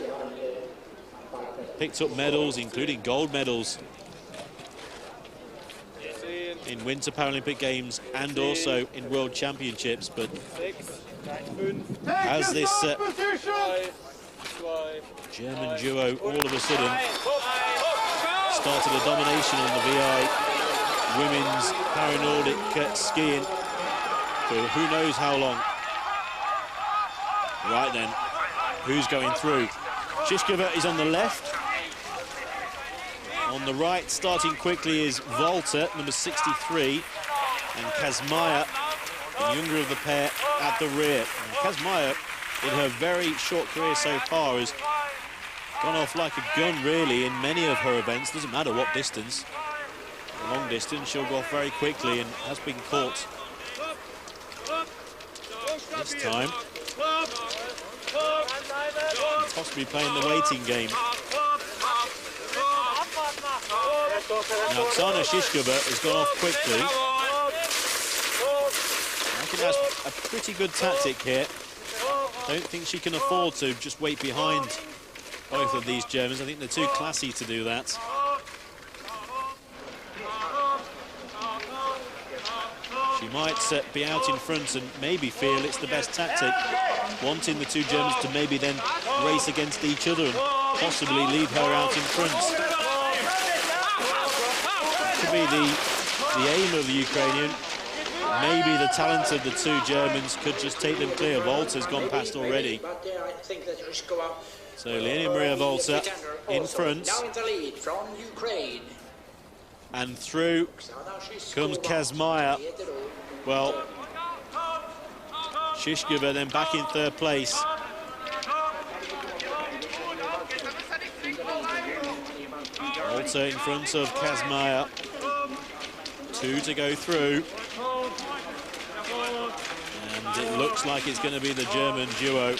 Picked up medals, including gold medals in Winter Paralympic Games and also in World Championships. But as this German duo all of a sudden started a domination on the VI women's Para-Nordic skiing for who knows how long. Right then, who's going through? Shishkova is on the left. On the right, starting quickly, is Walter, number 63, and Kazmaier, the younger of the pair, at the rear. And Kazmaier, in her very short career so far, has gone off like a gun, really, in many of her events. Doesn't matter what distance. Long distance, she'll go off very quickly, and has been caught this time. Possibly playing the waiting game. Now, Oksana Shishkova has gone off quickly. I think that's a pretty good tactic here. Don't think she can afford to just wait behind both of these Germans. I think they're too classy to do that. She might be out in front and maybe feel it's the best tactic, wanting the 2 Germans to maybe then race against each other and possibly leave her out in front. Could be the aim of the Ukrainian. Maybe the talent of the 2 Germans could just take them clear. Walter's gone past already. So Leonie Maria Walter in front. And through comes Kazmaier. Well, Shishkova then back in 3rd place. Walter in front of Kazmaier. 2 to go through. And it looks like it's going to be the German duo. The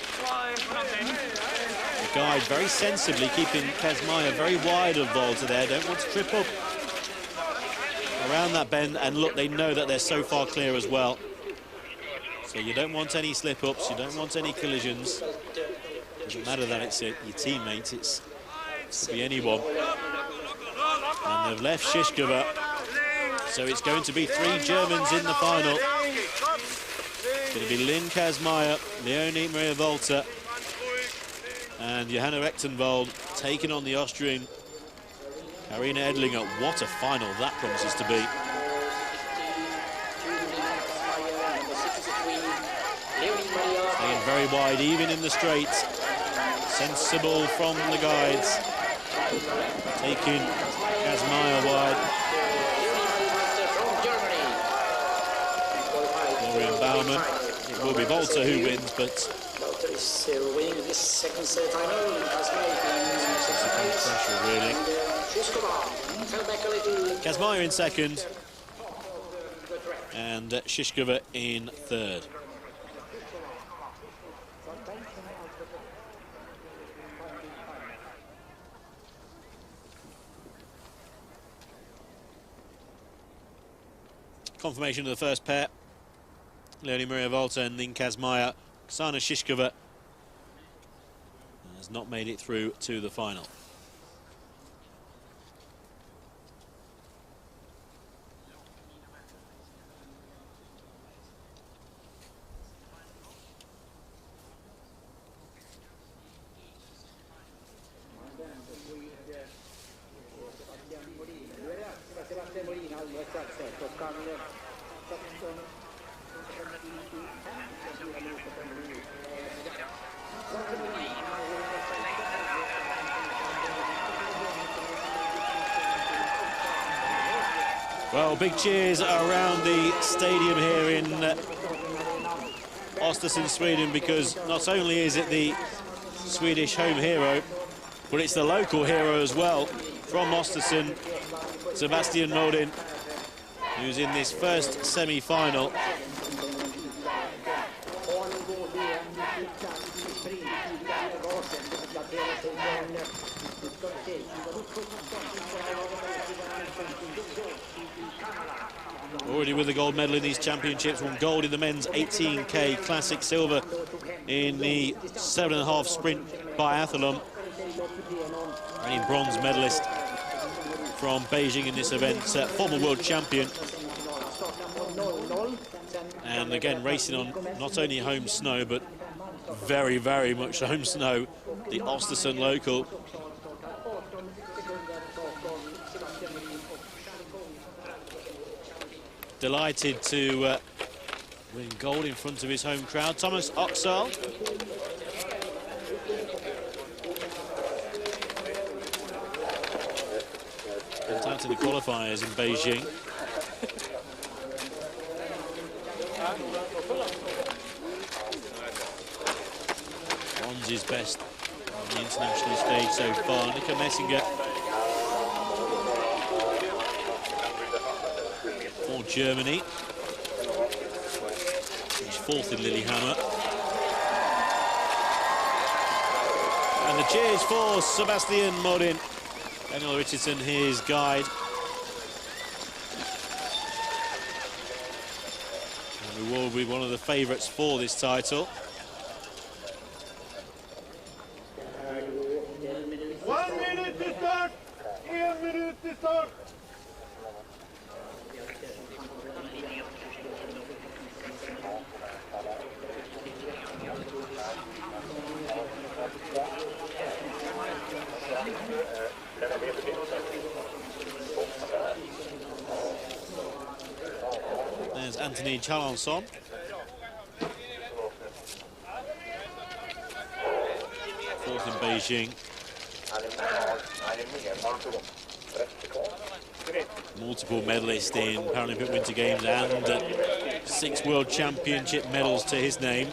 guide very sensibly keeping Kazmaier very wide of Walter there. Don't want to trip up around that bend, and look, they know that they're so far clear as well. So you don't want any slip-ups, you don't want any collisions. Doesn't matter that it's your teammate, it could be anyone. And they've left Shishkova, so it's going to be 3 Germans in the final. It's going to be Lynn Kazmaier, Leonie Maria Walter, and Johanna Rechtenwald taking on the Austrian Karina Edlinger. What a final that promises to be. Staying very wide, even in the straight. Sensible from the guides. Taking Kazmaier wide. Florian Baumann. It will be Walter who wins, but Walter is winning this second semi-final. pressure, really. Shishkova fell back a little. Kazmaier in second, and Shishkova in third. Confirmation of the first pair. Leonie Maria Volta and Nin Kazmaier. Oksana Shishkova has not made it through to the final. Well, big cheers around the stadium here in Östersund, Sweden, because not only is it the Swedish home hero, but it's the local hero as well from Östersund, Sebastian Modin, who's in this first semi-final. Already with the gold medal in these championships, won gold in the men's 18K Classic, silver in the 7.5 sprint biathlon. Reigning bronze medalist from Beijing in this event, former world champion. And again, racing on not only home snow, but very, very much home snow, the Östersund local. Delighted to win gold in front of his home crowd. Thomas Oxal. Went out in the qualifiers in Beijing. Won's his best on the international stage so far. Nico Messinger for Germany. He's fourth in Lillehammer. And the cheers for Sebastian Modin. Daniel Richardson, his guide. And he will be one of the favourites for this title. 1 minute to start. 1 minute to start. There's Anthony Chalençon. Fourth in Beijing. Multiple medalist in Paralympic Winter Games and 6 World Championship medals to his name.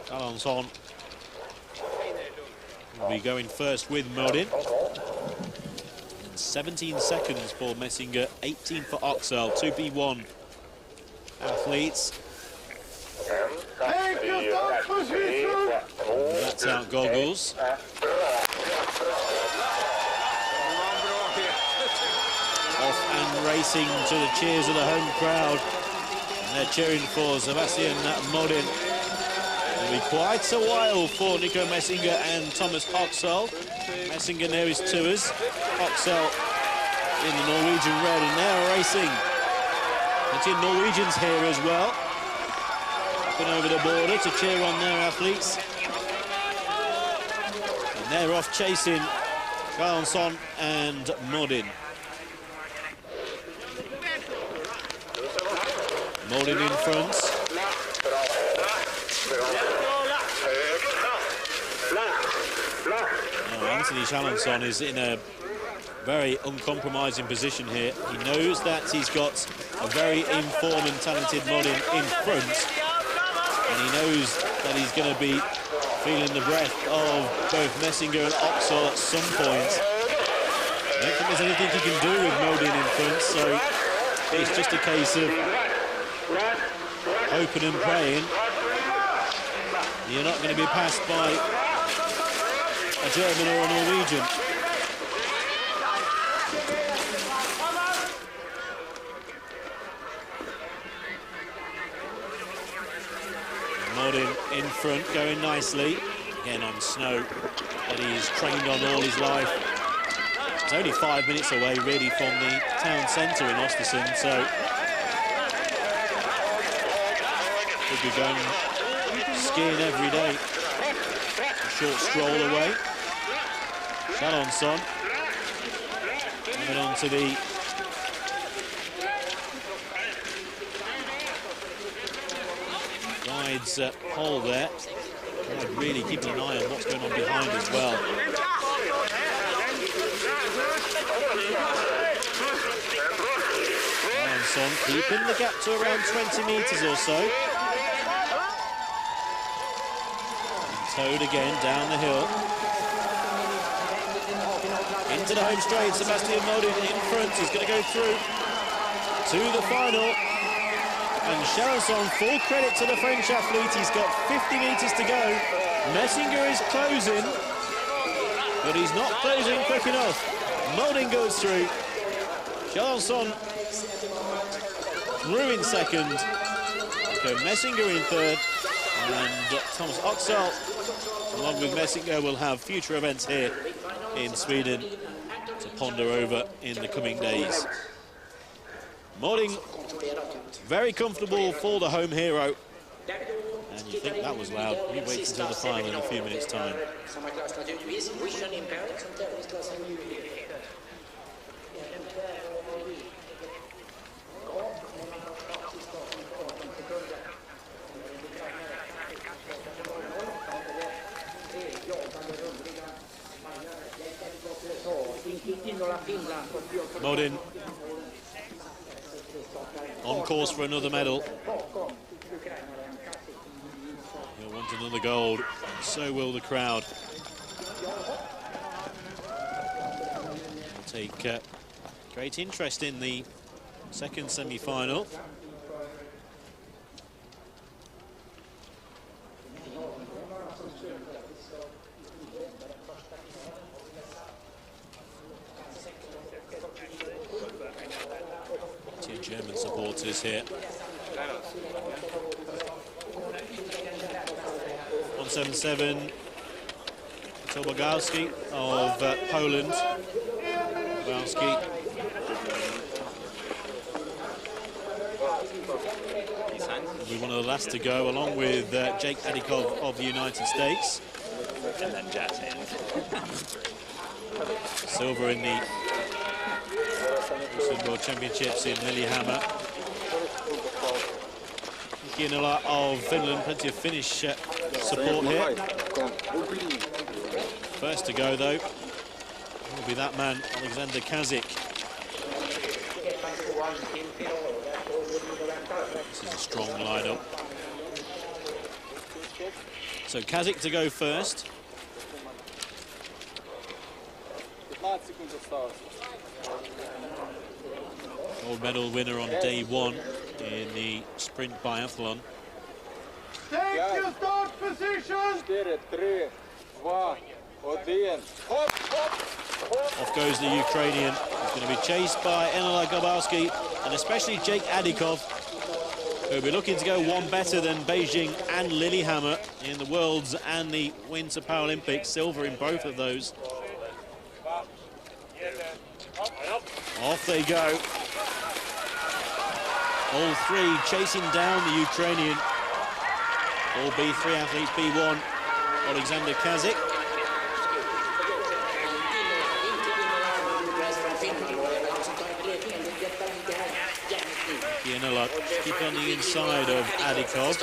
Chalençon will be going first with Modin. 17 seconds for Messinger, 18 for Oxal, 2B1 athletes. Take your start position. That's out goggles. Off and racing to the cheers of the home crowd. And they're cheering for Sebastian Modin. It'll be quite a while for Nico Messinger and Thomas Oxal. Messinger near his tours. Oxal in the Norwegian red, and they're racing. Plenty of Norwegians here as well. Been over the border to cheer on their athletes. And they're off chasing Chalençon and Modin. Modin in front. Anthony Chalençon is in a very uncompromising position here. He knows that he's got a very informed and talented Modin in front, and he knows that he's going to be feeling the breath of both Messinger and Oxal at some point. don't think there's anything he can do with Modin in front, so it's just a case of hoping and praying you're not going to be passed by a German or a Norwegian. Modin in front, going nicely. Again on snow that he's trained on all his life. It's only 5 minutes away really from the town centre in Östersund, so could be going skiing every day. A short stroll away. Shalonsson coming on to the guide's pole there. Really keeping an eye on what's going on behind as well. Shalonsson keeping the gap to around 20 metres or so. Towed again down the hill. Into the home straight, Sebastian Modin in front. He's going to go through to the final. And Shalonsson, full credit to the French athlete. He's got 50 metres to go. Messinger is closing, but he's not closing quick enough. Modin goes through. Shalonsson through in second. So Messinger in third. And Thomas Oxel, along with Messinger, will have future events here in Sweden to ponder over in the coming days. Modin, very comfortable for the home hero. And you think that was loud. You wait until the final in a few minutes' time. Modin on course for another medal. He'll want another gold, and so will the crowd. We'll take great interest in the second semi-final. German supporters here. 177, Tobogalski of Poland. Tobogalski. Will be one of the last to go, along with Jake Adikov of the United States. And then Jazz in. Silver in the World Championships in Lillehammer. Kiinala of Finland, plenty of Finnish support here. First to go though will be that man, Alexander Kazik. This is a strong lineup. So Kazik to go first. Gold medal winner on day one in the sprint biathlon. Take your start position! 4, 3, 2, 1. Off goes the Ukrainian. He's going to be chased by Enela Gabowski and especially Jake Adikov, who will be looking to go one better than Beijing and Lillehammer in the Worlds and the Winter Paralympics. Silver in both of those. Off they go. All three chasing down the Ukrainian. All B3 athletes, B1, Alexander Kazik. Kiinala keep on the inside of Adikov.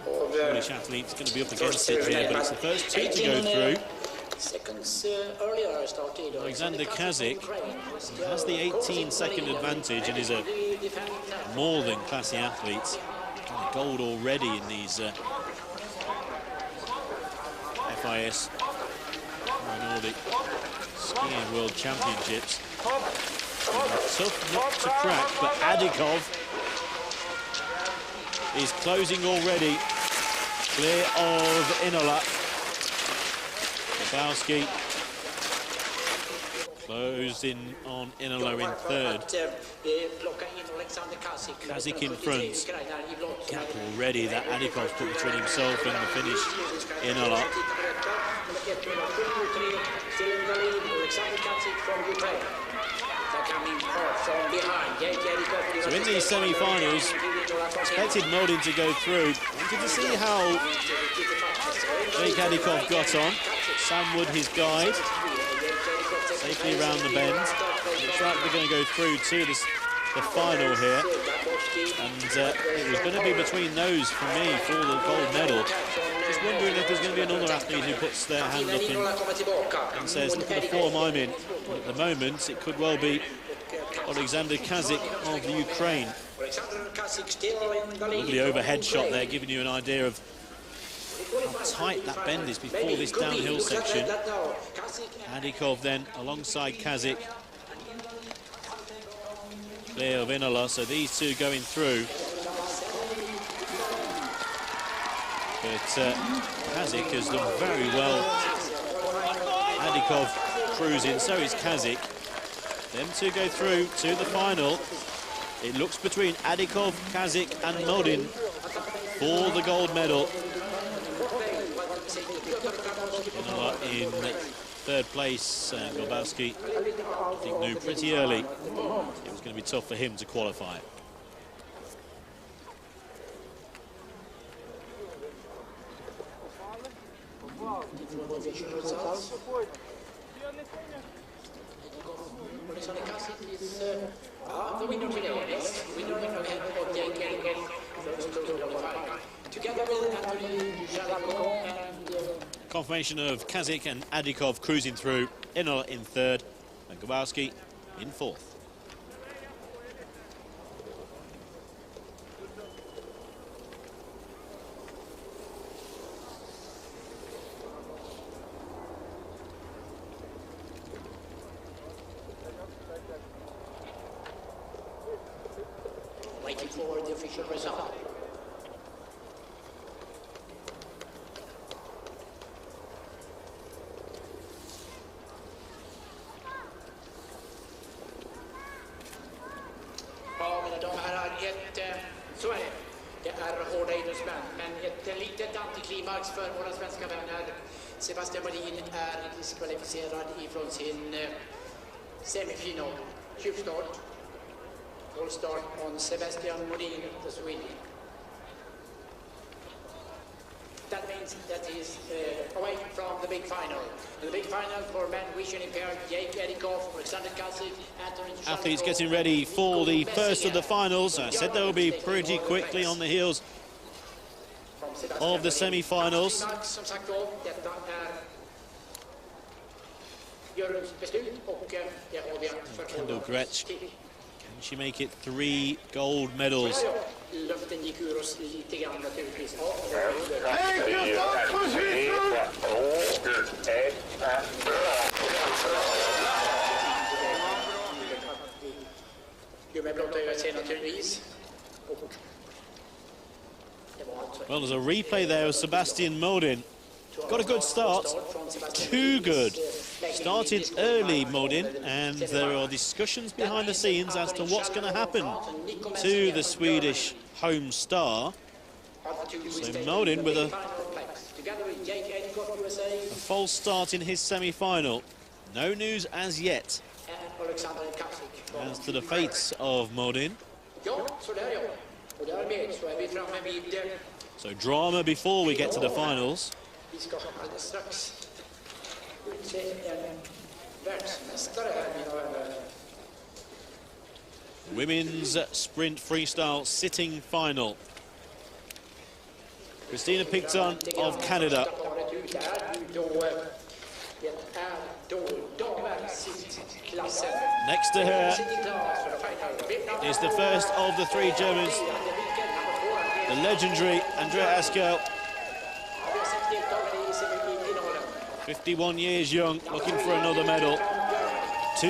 Polish athlete's going to be up against it here, but it's the first two to go through. Alexander Kazik has the 18-second advantage and is a more than classy athlete. Gold already in these FIS Nordic Skiing World Championships. Tough nut to crack, but Adikov is closing already. Clear of Inola. Lebowski closed in on Inola in third. Kazik in front. Gap already that Adikov's put between himself and the finish. Inola. So in these semi-finals, expected Modin to go through. Wanted to see how Jake Adikov got on. Sam Wood, his guide, safely around the bend. Looks like they're going to go through to the final here. And it was going to be between those for me for the gold medal. Just wondering if there's going to be another athlete who puts their hand up and says, look at the form I'm in. And at the moment, it could well be Alexander Kazik of the Ukraine. Lovely overhead shot there, giving you an idea of how tight that bend is before this downhill section. Adikov then alongside Kazik. Clear of Inola, so these two going through. But Kazik has done very well. Adikov cruising, so is Kazik. Them two go through to the final. It looks between Adikov, Kazik and Modin for the gold medal. Inola in third place. Lebowski, I think, knew pretty early it was going to be tough for him to qualify. Confirmation of Kazik and Adikov cruising through. Inola in third and Grabowski in fourth. Waiting for the official result. Ja, mina damer och herrar, så är det. Det är hårda idrottsmän, men ett litet antiklimax för våra svenska vänner. Sebastian Modin är diskvalificerad ifrån sin semifinal. Tjuvstart. Full start on Sebastian Modin, the Swede. That means that he's away from the big final. In the big final for men vision impaired, Jake Adikov, Alexander Kazik, Anthony. Athletes getting ready for the first of the finals. I said they'll be pretty quickly on the heels of the semi-finals. Kendall Gretsch, can she make it 3 gold medals? Well, there's a replay there of Sebastian Modin. Got a good start, too good. Started early, Modin, and there are discussions behind the scenes as to what's going to happen to the Swedish home star. So Modin with a false start in his semi-final. No news as yet as to the fates of Modin. So drama before we get to the finals. Women's sprint freestyle sitting final. Christina Picton of Canada. Next to her is the first of the 3 Germans, the legendary Andrea Askell. 51 years young, looking for another medal. 2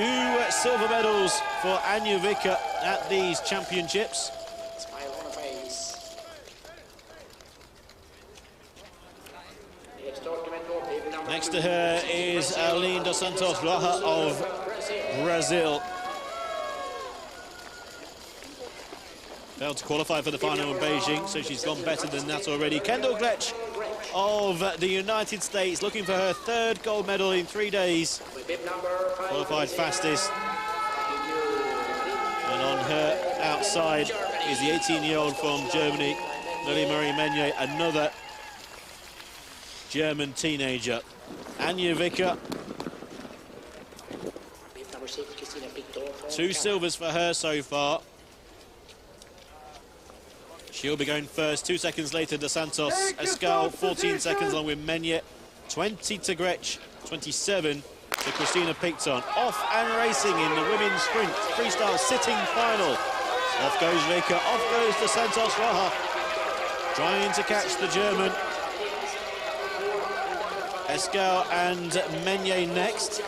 silver medals for Anja Vicker at these championships. Smile on the face. Next to her is Aline dos Santos Roja of Brazil. Failed to qualify for the final in Beijing, so she's gone better than that already. Kendall Gretsch of the United States, looking for her 3rd gold medal in 3 days. Qualified fastest. And on her outside is the 18-year-old from Germany, Lily-Marie Meunier, another German teenager. Anja Vicker. 2 silvers for her so far. She'll be going first. 2 seconds later, dos Santos Escal, 14 seconds along with Meunier. 20 to Gretsch, 27 to Christina Picton. Off and racing in the women's sprint freestyle sitting final. Off goes Vicker, off goes dos Santos Roja. Trying to catch the German. Escal and Meunier next.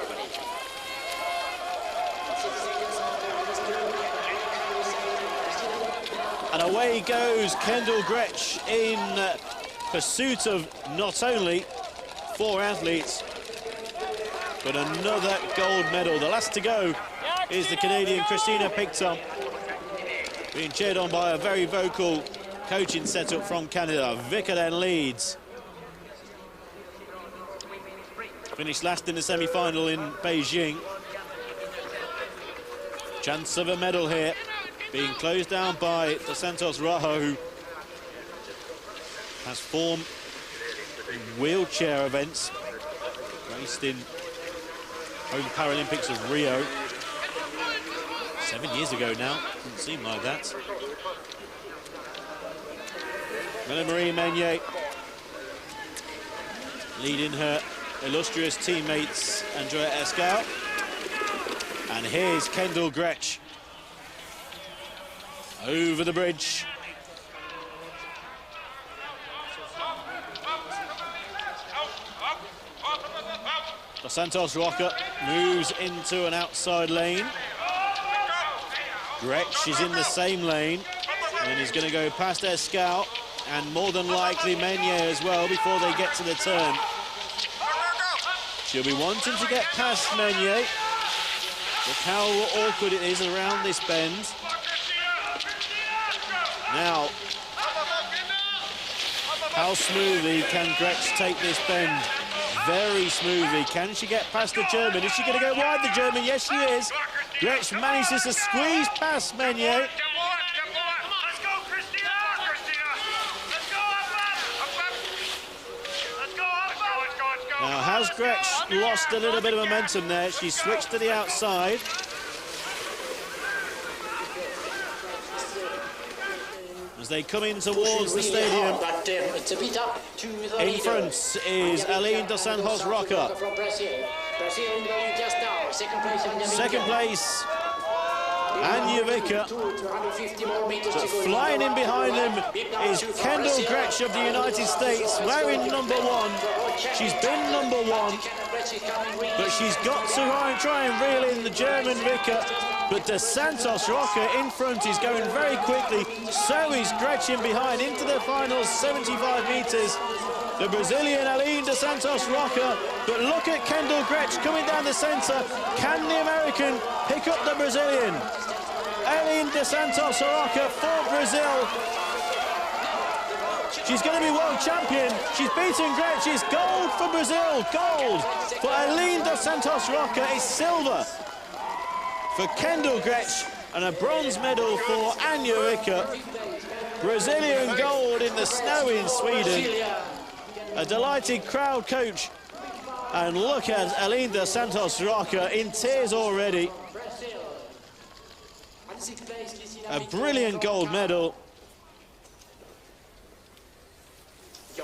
And away goes Kendall Gretsch in pursuit of not only 4 athletes, but another gold medal. The last to go is the Canadian Christina Picton, being cheered on by a very vocal coaching setup from Canada. Vicker then leads. Finished last in the semi-final in Beijing. Chance of a medal here. Being closed down by dos Santos Roja, who has formed wheelchair events. Raced in home Paralympics of Rio 7 years ago now. Doesn't seem like that. Lily-Marie Meunier leading her illustrious teammates Andrea Escal. And here's Kendall Gretsch over the bridge. Dos Santos Roja moves into an outside lane. Gretsch is in the same lane and he's going to go past Escal and more than likely Meunier as well before they get to the turn. She'll be wanting to get past Meunier. Look how awkward it is around this bend. Now, how smoothly can Gretsch take this bend? Very smoothly. Can she get past the German? Is she going to go wide, the German? Yes, she is. Gretsch manages to squeeze past Meunier. Now, has Gretsch lost a little bit of momentum there? She switched to the outside. As they come in towards the stadium. In front is Aline dos Santos Roja. Second place, Anja Vicker. But flying in behind them is Kendall Gretsch of the United States, wearing number 1. She's been number 1, but she's got to try and reel in the German Vicker. But dos Santos Roja in front is going very quickly. So is Gretsch in behind into the finals, 75 metres. The Brazilian Aline dos Santos Roja. But look at Kendall Gretsch coming down the centre. Can the American pick up the Brazilian? Aline dos Santos Roja for Brazil. She's going to be world champion. She's beaten Gretsch. It's gold for Brazil. Gold for Aline dos Santos Roja. It's silver for Kendall Gretsch and a bronze medal for Anja Vicker. Brazilian gold in the snow in Sweden. A delighted crowd coach. And look at Aline dos Santos Roja in tears already. A brilliant gold medal.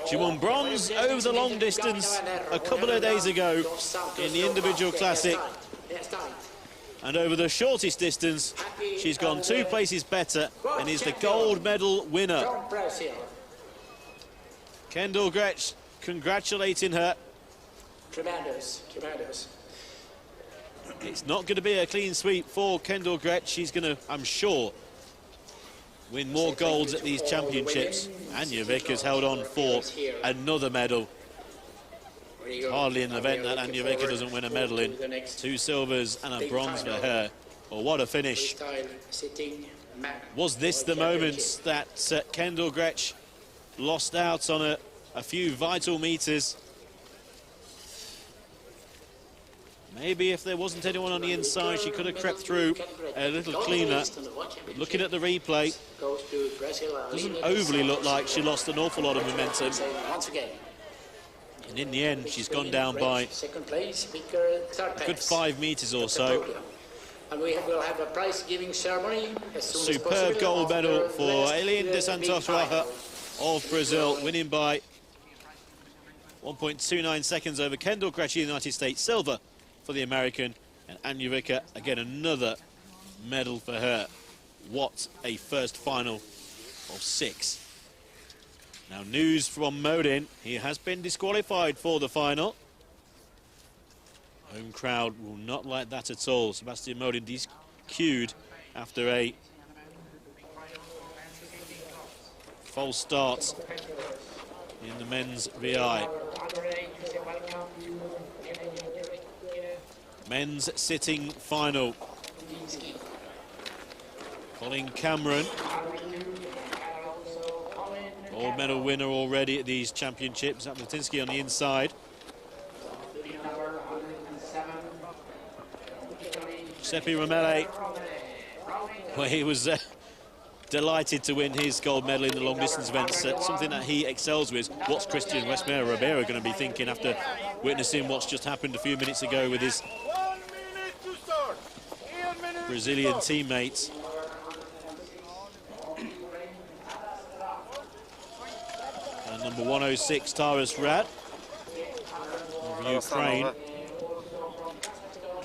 She won bronze over the long distance a couple of days ago in the individual classic. And over the shortest distance, she's gone 2 places better and is the gold medal winner. Kendall Gretsch congratulating her Tremendous, tremendous. It's not going to be a clean sweep for Kendall Gretsch. She's going to, I'm sure, win more golds at these championships. Anja Vicker's held on for another medal. Hardly an event that Anja Vicker doesn't win a medal in. 2 silvers and a bronze for her. Well, what a finish. Was this the moment that Kendall Gretsch lost out on a few vital meters? Maybe if there wasn't anyone on the inside, she could have crept through a little cleaner. But looking at the replay, doesn't overly look like she lost an awful lot of momentum. And in the end, she's gone down by a good 5 meters or so. And we will have a prize giving ceremony as soon as possible. Superb gold medal for Eileen de Santos Raja of Brazil, winning by 1.29 seconds over Kendall Gretsch of the United States. Silver for the American, and Anja Vicker, again, another medal for her. What a first final of 6. Now, news from Modin. He has been disqualified for the final. Home crowd will not like that at all. Sebastian Modin DQ'd after a false start in the men's VI. Men's sitting final. Colin Cameron, gold medal winner already at these championships. Zaplatinsky on the inside. Giuseppe Romele, well, he was delighted to win his gold medal in the long distance events, something that he excels with. What's Christian Westmere Ribeiro going to be thinking after witnessing what's just happened a few minutes ago with his Brazilian teammates? And number 106, Taras Rad of Ukraine.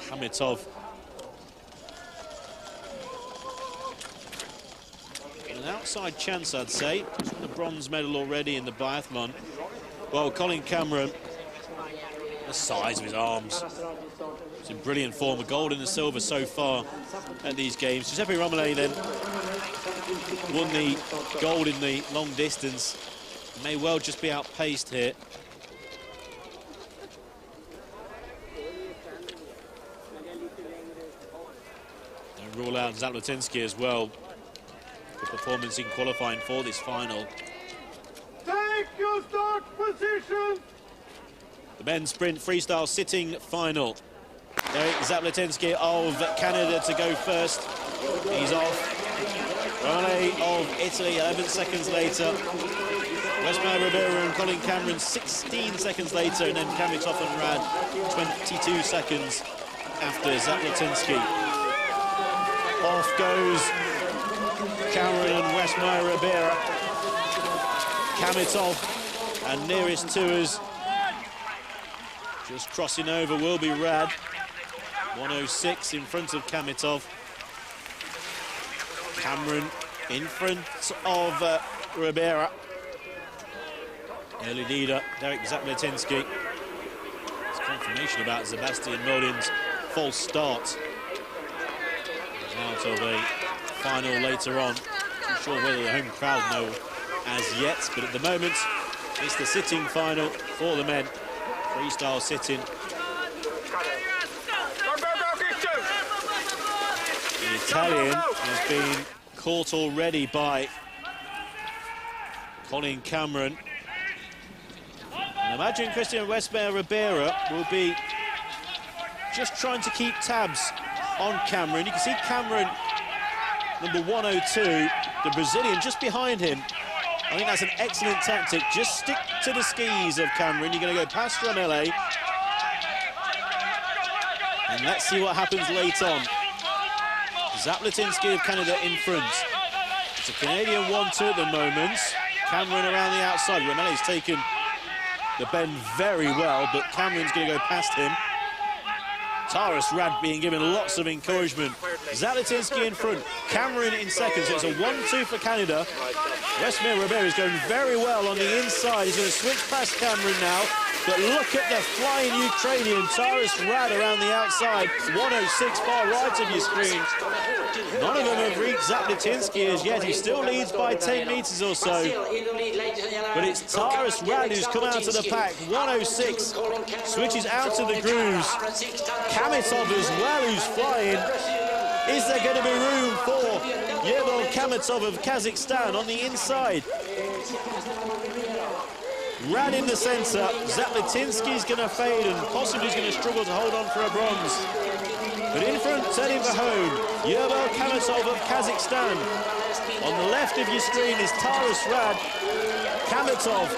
Hamitov. An outside chance, I'd say. The bronze medal already in the biathlon. Well, Colin Cameron, the size of his arms. He's in brilliant form, a gold and a silver so far at these games. Giuseppe Romele then won the gold in the long distance. May well just be outpaced here. And rule out Zaplatinsky as well. Good performance in qualifying for this final. Take your start position. The men's sprint freestyle sitting final. Derek Zaplatinsky of Canada to go first. He's off. Rane of Italy 11 seconds later. Westmere Ribeiro and Colin Cameron 16 seconds later, and then Kamitov and Rad 22 seconds after Zaplatinsky. Off goes Cameron and Westmere Ribeiro. Kamitov and nearest to us, just crossing over, will be Rad. 106 in front of Kamitov. Cameron in front of Ribeiro. Early leader, Derek Zaplatinsky. It's confirmation about Sebastian Modin's false start. He's out of a final later on. Not sure whether the home crowd know as yet, but at the moment, it's the sitting final for the men. Freestyle sitting. The Italian has been caught already by Colin Cameron. And imagine Christian Westmere Ribeiro will be just trying to keep tabs on Cameron. You can see Cameron, number 102, the Brazilian, just behind him. I think that's an excellent tactic. Just stick to the skis of Cameron. You're going to go past Romele. And let's see what happens late on. Zaplatinsky of Canada in front. It's a Canadian 1-2 at the moment. Cameron around the outside. Romele's taken the bend very well, but Cameron's going to go past him. Taras Rad being given lots of encouragement. Zaplatinsky in front, Cameron in second, so it's a 1-2 for Canada. Westmere Ribeiro is going very well on the inside. He's going to switch past Cameron now. But look at the flying Ukrainian, Taras Rad around the outside. 106 far right of your screen. None of them have reached Zaplatinsky as yet. He still leads by 10 metres or so. But it's Taras Rad who's come out of the pack. 106. Switches out to the grooves. Kamitov as well, who's flying. Is there going to be room for Yevgeny Kamitov of Kazakhstan on the inside? Rad in the centre. Zaplatinsky's going to fade and possibly is going to struggle to hold on for a bronze. But in front, turning for home, Yevgeny Kamitov of Kazakhstan. On the left of your screen is Taras Rad. Kamitov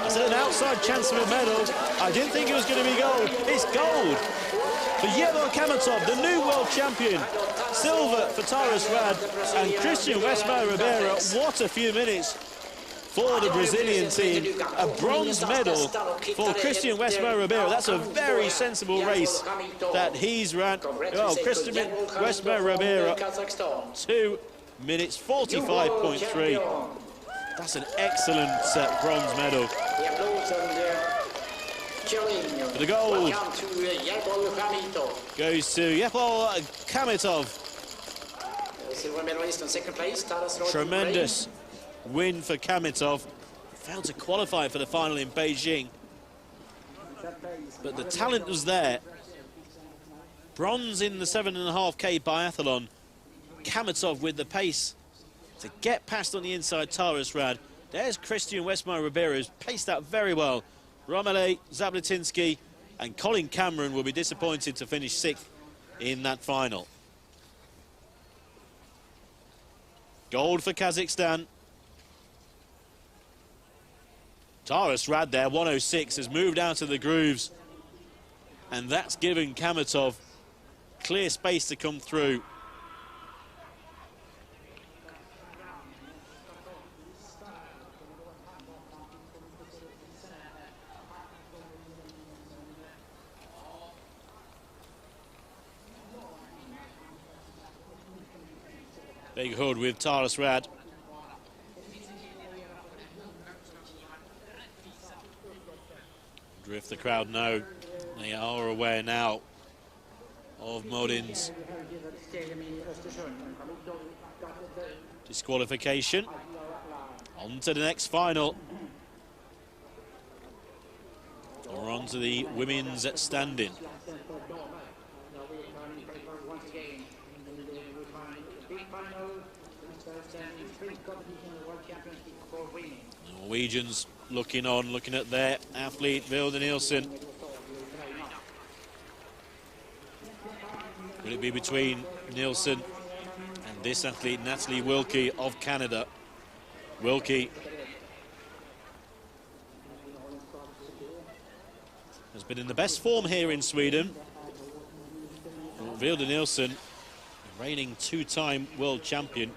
has an outside chance of a medal. I didn't think it was going to be gold. It's gold for Yevgeny Kamitov, the new world champion. Silver for Taras Rad and Christian Westmeyer Ribeiro. What a few minutes for the Brazilian team. A bronze medal for Christian Westmeyer Ribeiro. That's a very sensible race that he's ran. Well, Christian Westmeyer Ribeiro, 2 minutes 45.3. That's an excellent bronze medal. The gold goes to Yevgeny Kamitov. Silver medalist in second place. Tremendous win for Kamitov. Failed to qualify for the final in Beijing, but the talent was there. Bronze in the 7.5K biathlon. Kamitov with the pace to get past on the inside Taras Rad. There's Christian Westmeyer Ribeiro, who's paced out very well. Romele Zaplatinsky and Colin Cameron will be disappointed to finish 6th in that final. Gold for Kazakhstan. Taras Rad there, 106, has moved out of the grooves. And that's given Kamitov clear space to come through. Big hood with Taras Rad. Drift the crowd know. They are aware now of Modin's disqualification. On to the next final. Or on to the women's standing. Norwegians looking on, looking at their athlete, Vilde Nielsen. Will it be between Nielsen and this athlete, Natalie Wilkie of Canada? Wilkie has been in the best form here in Sweden. Vilde Nielsen, reigning two-time world champion.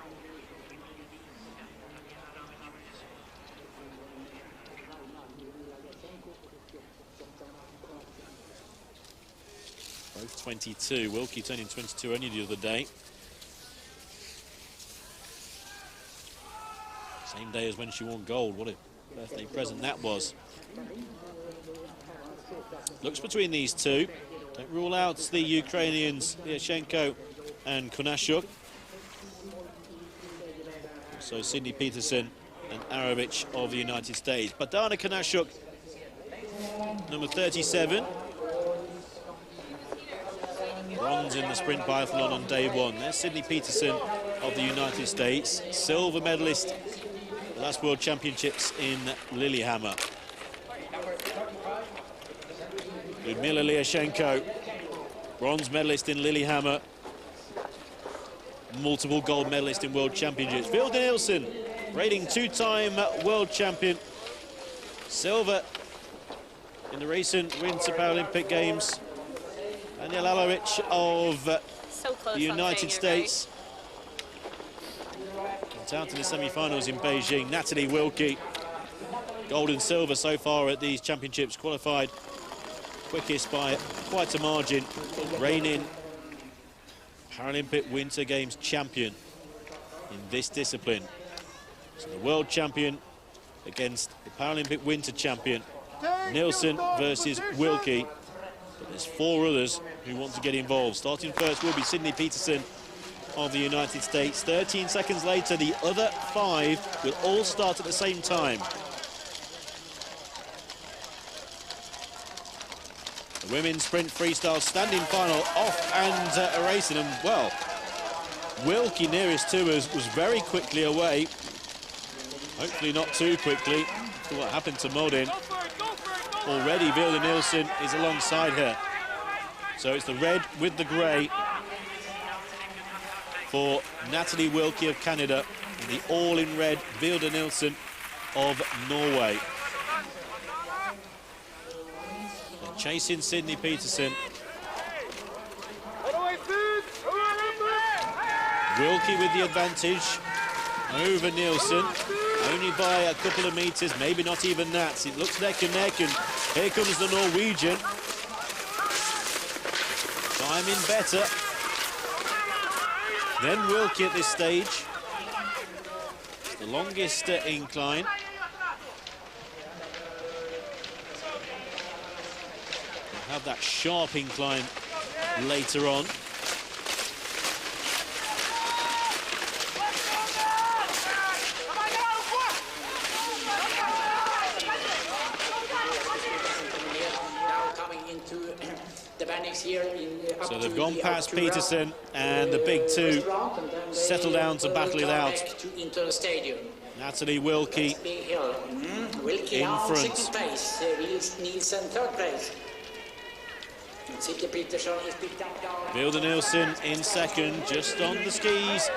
Both 22. Wilkie turning 22 only the other day. Same day as when she won gold. What a birthday present that was. Looks between these two. Don't rule out the Ukrainians, Lyashenko and Konashuk. So Sydney Peterson and Arovich of the United States. Badana Konashuk, number 37. Bronze in the sprint biathlon on day one. There's Sydney Peterson of the United States, silver medalist at the last World Championships in Lillehammer. Ludmila Lyashenko, bronze medalist in Lillehammer, multiple gold medalist in World Championships. Vilde Nielsen, reigning two-time world champion, silver in the recent Winter Paralympic Games. Daniel Alovich of the United States. Down to the semi-finals in Beijing. Natalie Wilkie, gold and silver so far at these championships, qualified quickest by quite a margin. Reigning Paralympic Winter Games champion in this discipline. So the world champion against the Paralympic Winter champion. Nielsen versus Wilkie. But there's 4 others who want to get involved. Starting first will be Sydney Peterson of the United States. 13 seconds later, the other 5 will all start at the same time. The women's sprint freestyle standing final off and racing, and well, Wilkie nearest to us was very quickly away. Hopefully not too quickly for what happened to Modin. Already Vilda Nielsen is alongside her. So it's the red with the grey for Natalie Wilkie of Canada, and the all in red Vilda Nielsen of Norway. And chasing Sydney Peterson. Wilkie with the advantage over Nielsen, only by a couple of metres, maybe not even that. It looks neck and neck, and here comes the Norwegian. Timing better than Wilkie at this stage. It's the longest incline. We'll have that sharp incline later on. So they've gone past Peterson, and the big 2 settle down to battle it out. Natalie Wilkie in front. Vilda Nielsen in second, just on the skis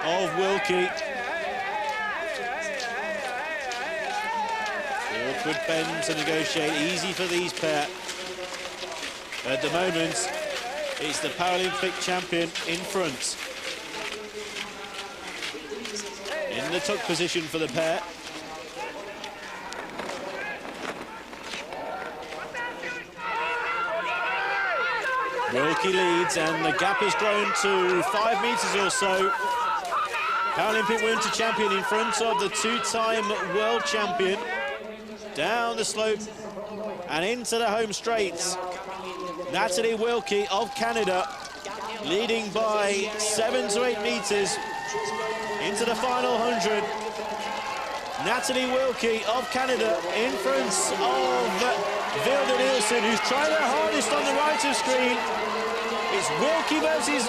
of Wilkie. Awkward bend to negotiate, easy for these pair. At the moment, it's the Paralympic champion in front. In the tuck position for the pair. Wilkie leads, and the gap has grown to 5 metres or so. Paralympic winter champion in front of the 2-time world champion. Down the slope and into the home straights. Natalie Wilkie of Canada leading by 7 to 8 metres into the final 100. Natalie Wilkie of Canada in front of Vilda Nielsen, who's trying her hardest on the right of screen. It's Wilkie versus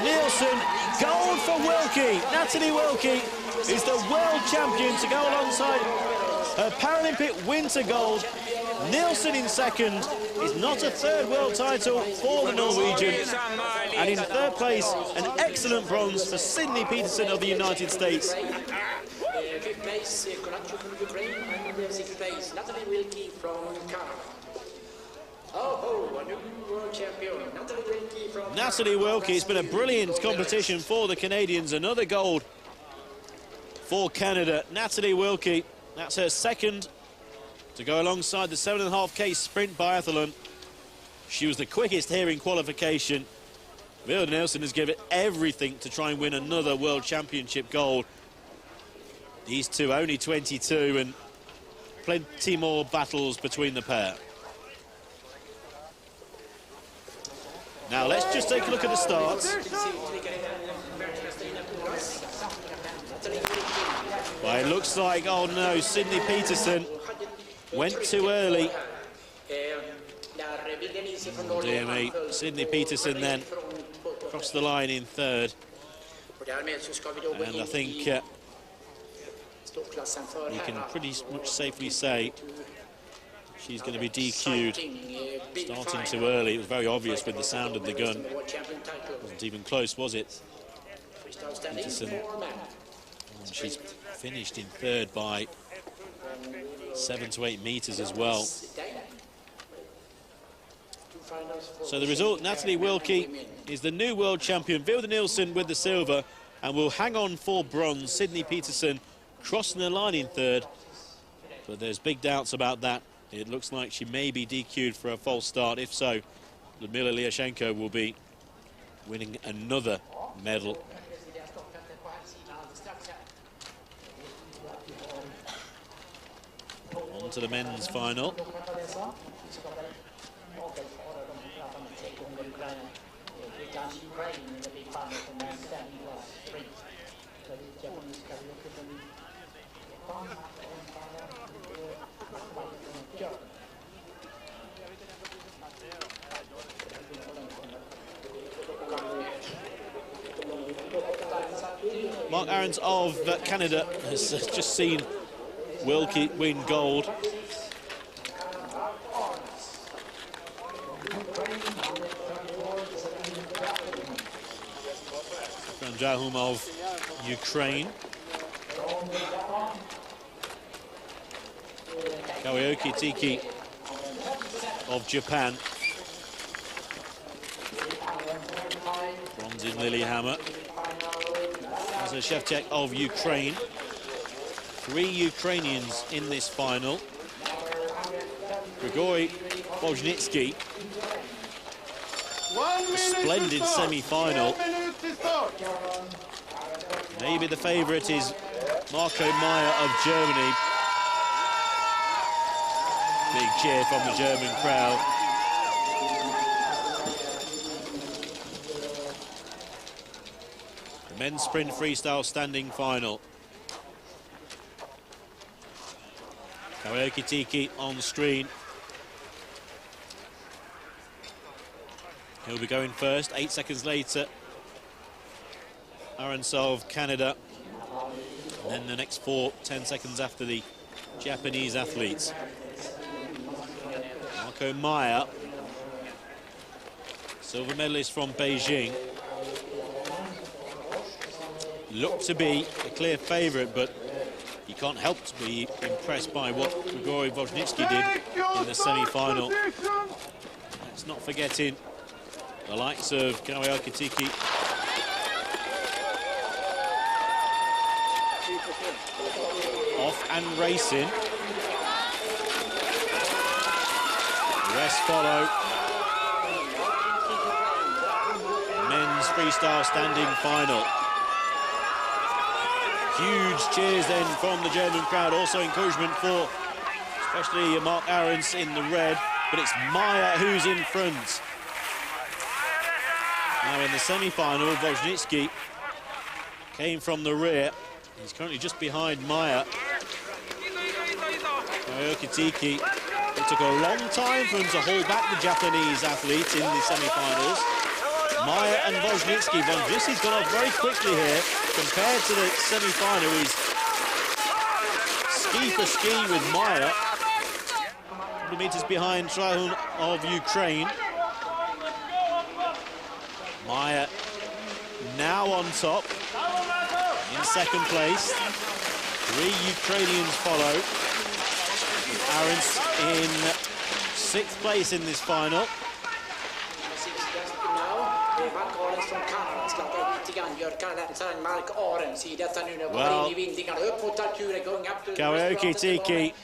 Nielsen. Gold for Wilkie. Natalie Wilkie is the world champion to go alongside her Paralympic winter gold. Nielsen in second is not a 3rd world title for the Norwegian. And in 3rd place, an excellent bronze for Sydney Peterson of the United States. 5th place, Konacho from Ukraine, and 6th place, Natalie Wilkie from Canada. A new world champion, Natalie Wilkie from Natalie Wilkie, it's been a brilliant competition for the Canadians. Another gold for Canada. Natalie Wilkie, that's her 2nd to go alongside the 7.5K sprint biathlon. She was the quickest here in qualification. Vilda Nielsen has given everything to try and win another World Championship gold. These two only 22, and plenty more battles between the pair. Now let's just take a look at the starts. Well, it looks like, oh no, Sydney Peterson went too early. Oh dear me, Sydney Peterson then crossed the line in 3rd. And I think you can pretty much safely say she's going to be DQ'd. Starting too early, it was very obvious with the sound of the gun. Wasn't even close, was it? Peterson. And she's finished in 3rd by 7 to 8 metres as well. So the result, Natalie Wilkie is the new world champion. Vilda Nielsen with the silver, and will hang on for bronze. Sydney Peterson crossing the line in 3rd, but there's big doubts about that. It looks like she may be DQ'd for a false start. If so, Ludmila Lyashenko will be winning another medal. On to the men's final. Mark Aarons of Canada has just seen Wilkie win gold. Jahum of Ukraine. Kawaoki Tiki of Japan. Bronze in Lillehammer. There's a Shevchuk of Ukraine. 3 Ukrainians in this final. Grigory Wozniacki. A splendid semi-final. Maybe the favourite is Marco Meyer of Germany. Big cheer from the German crowd. The men's sprint freestyle standing final. Kawaoki Tiki on screen. He'll be going first. 8 seconds later, Aronsov, Canada. And then the next 4, 10 seconds after the Japanese athletes. Marco Meyer, silver medalist from Beijing. Looked to be a clear favourite, but you can't help to be impressed by what Grigory Wozniacki did in the semi-final. Let's not forgetting the likes of Kawaoki Tiki. Off and racing. The rest follow. Men's freestyle standing final. Huge cheers then from the German crowd. Also encouragement for especially Mark Aarons in the red, but it's Meyer who's in front. Now in the semi-final, Wozniacki came from the rear. He's currently just behind Meyer. Kawaoki Tiki, it took a long time for him to hold back the Japanese athlete in the semi-finals. Meyer and Wozniacki. Wozniacki's gone off very quickly here compared to the semi-final. He's ski for ski with Meyer. 100 meters behind Trahun of Ukraine. Meyer now on top, in second place. 3 Ukrainians follow. Aarons in 6th place in this final. Well, Kawaoki Tiki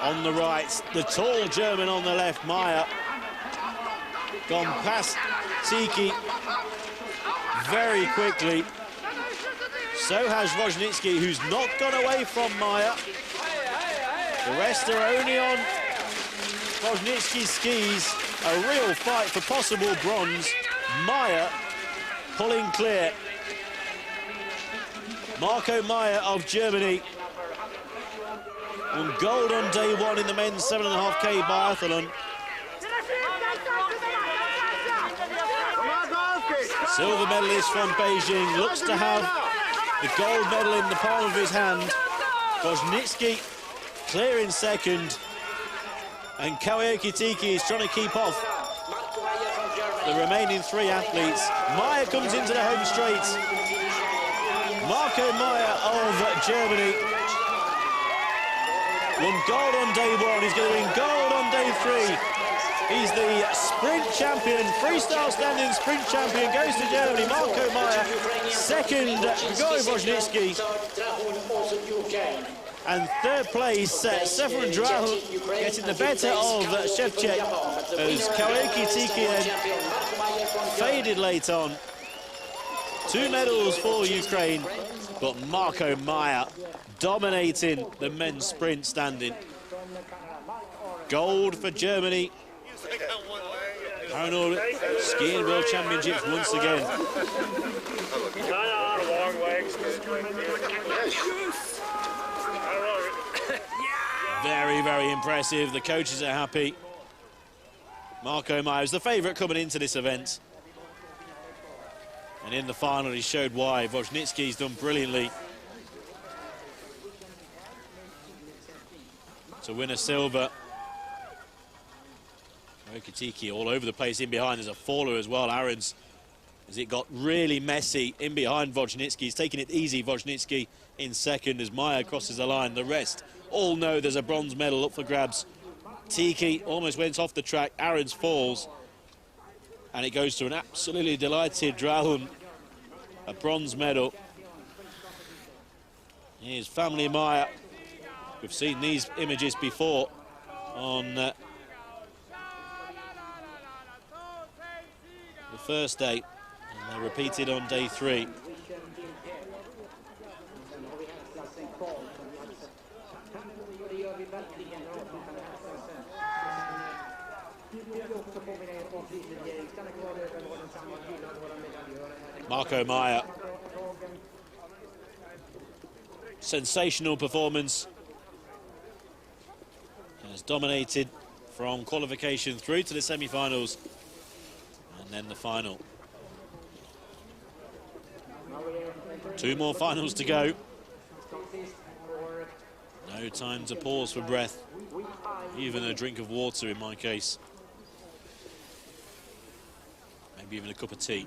on the right, the tall German on the left, Meyer. Gone past Tiki very quickly. So has Wozniacki, who's not gone away from Meyer. The rest are only on Wozniacki's skis. A real fight for possible bronze. Meyer pulling clear. Marco Meyer of Germany won gold on day 1 in the men's 7.5K biathlon. Silver medalist from Beijing looks to have the gold medal in the palm of his hand. Wozniacki clear in second, and Kawaoki Tiki is trying to keep off the remaining 3 athletes. Meyer comes into the home straight. Marco Meyer of Germany won gold on day 1. He's going to win gold on day 3. He's the sprint champion, freestyle standing sprint champion, goes to Germany. Marco Meyer, second, Grigory Wozniacki. And third place, Severin Drahun getting the better of Shevchuk, as Kawaoki Tiki faded late on. 2 medals for Ukraine. But Marco Meyer dominating the men's sprint standing. Gold for Germany. Paranordic Skiing World Championships once again. Long legs. Very, very impressive. The coaches are happy. Marco Meyer is the favourite coming into this event. And in the final, he showed why. Wojnicki's done brilliantly to win a silver. Okitiki all over the place in behind. There's a faller as well, Ahrens, as it got really messy in behind Wojnicki. He's taking it easy, Wojnicki in second as Meyer crosses the line. The rest all know there's a bronze medal up for grabs. Tiki almost went off the track. Ahrens falls. And it goes to an absolutely delighted Drahun. A bronze medal. Here's family Meyer. We've seen these images before on the first day. And they're repeated on day 3. Marco Meyer. Sensational performance. Has dominated from qualification through to the semi-finals and then the final. 2 more finals to go. No time to pause for breath. Even a drink of water in my case. Maybe even a cup of tea.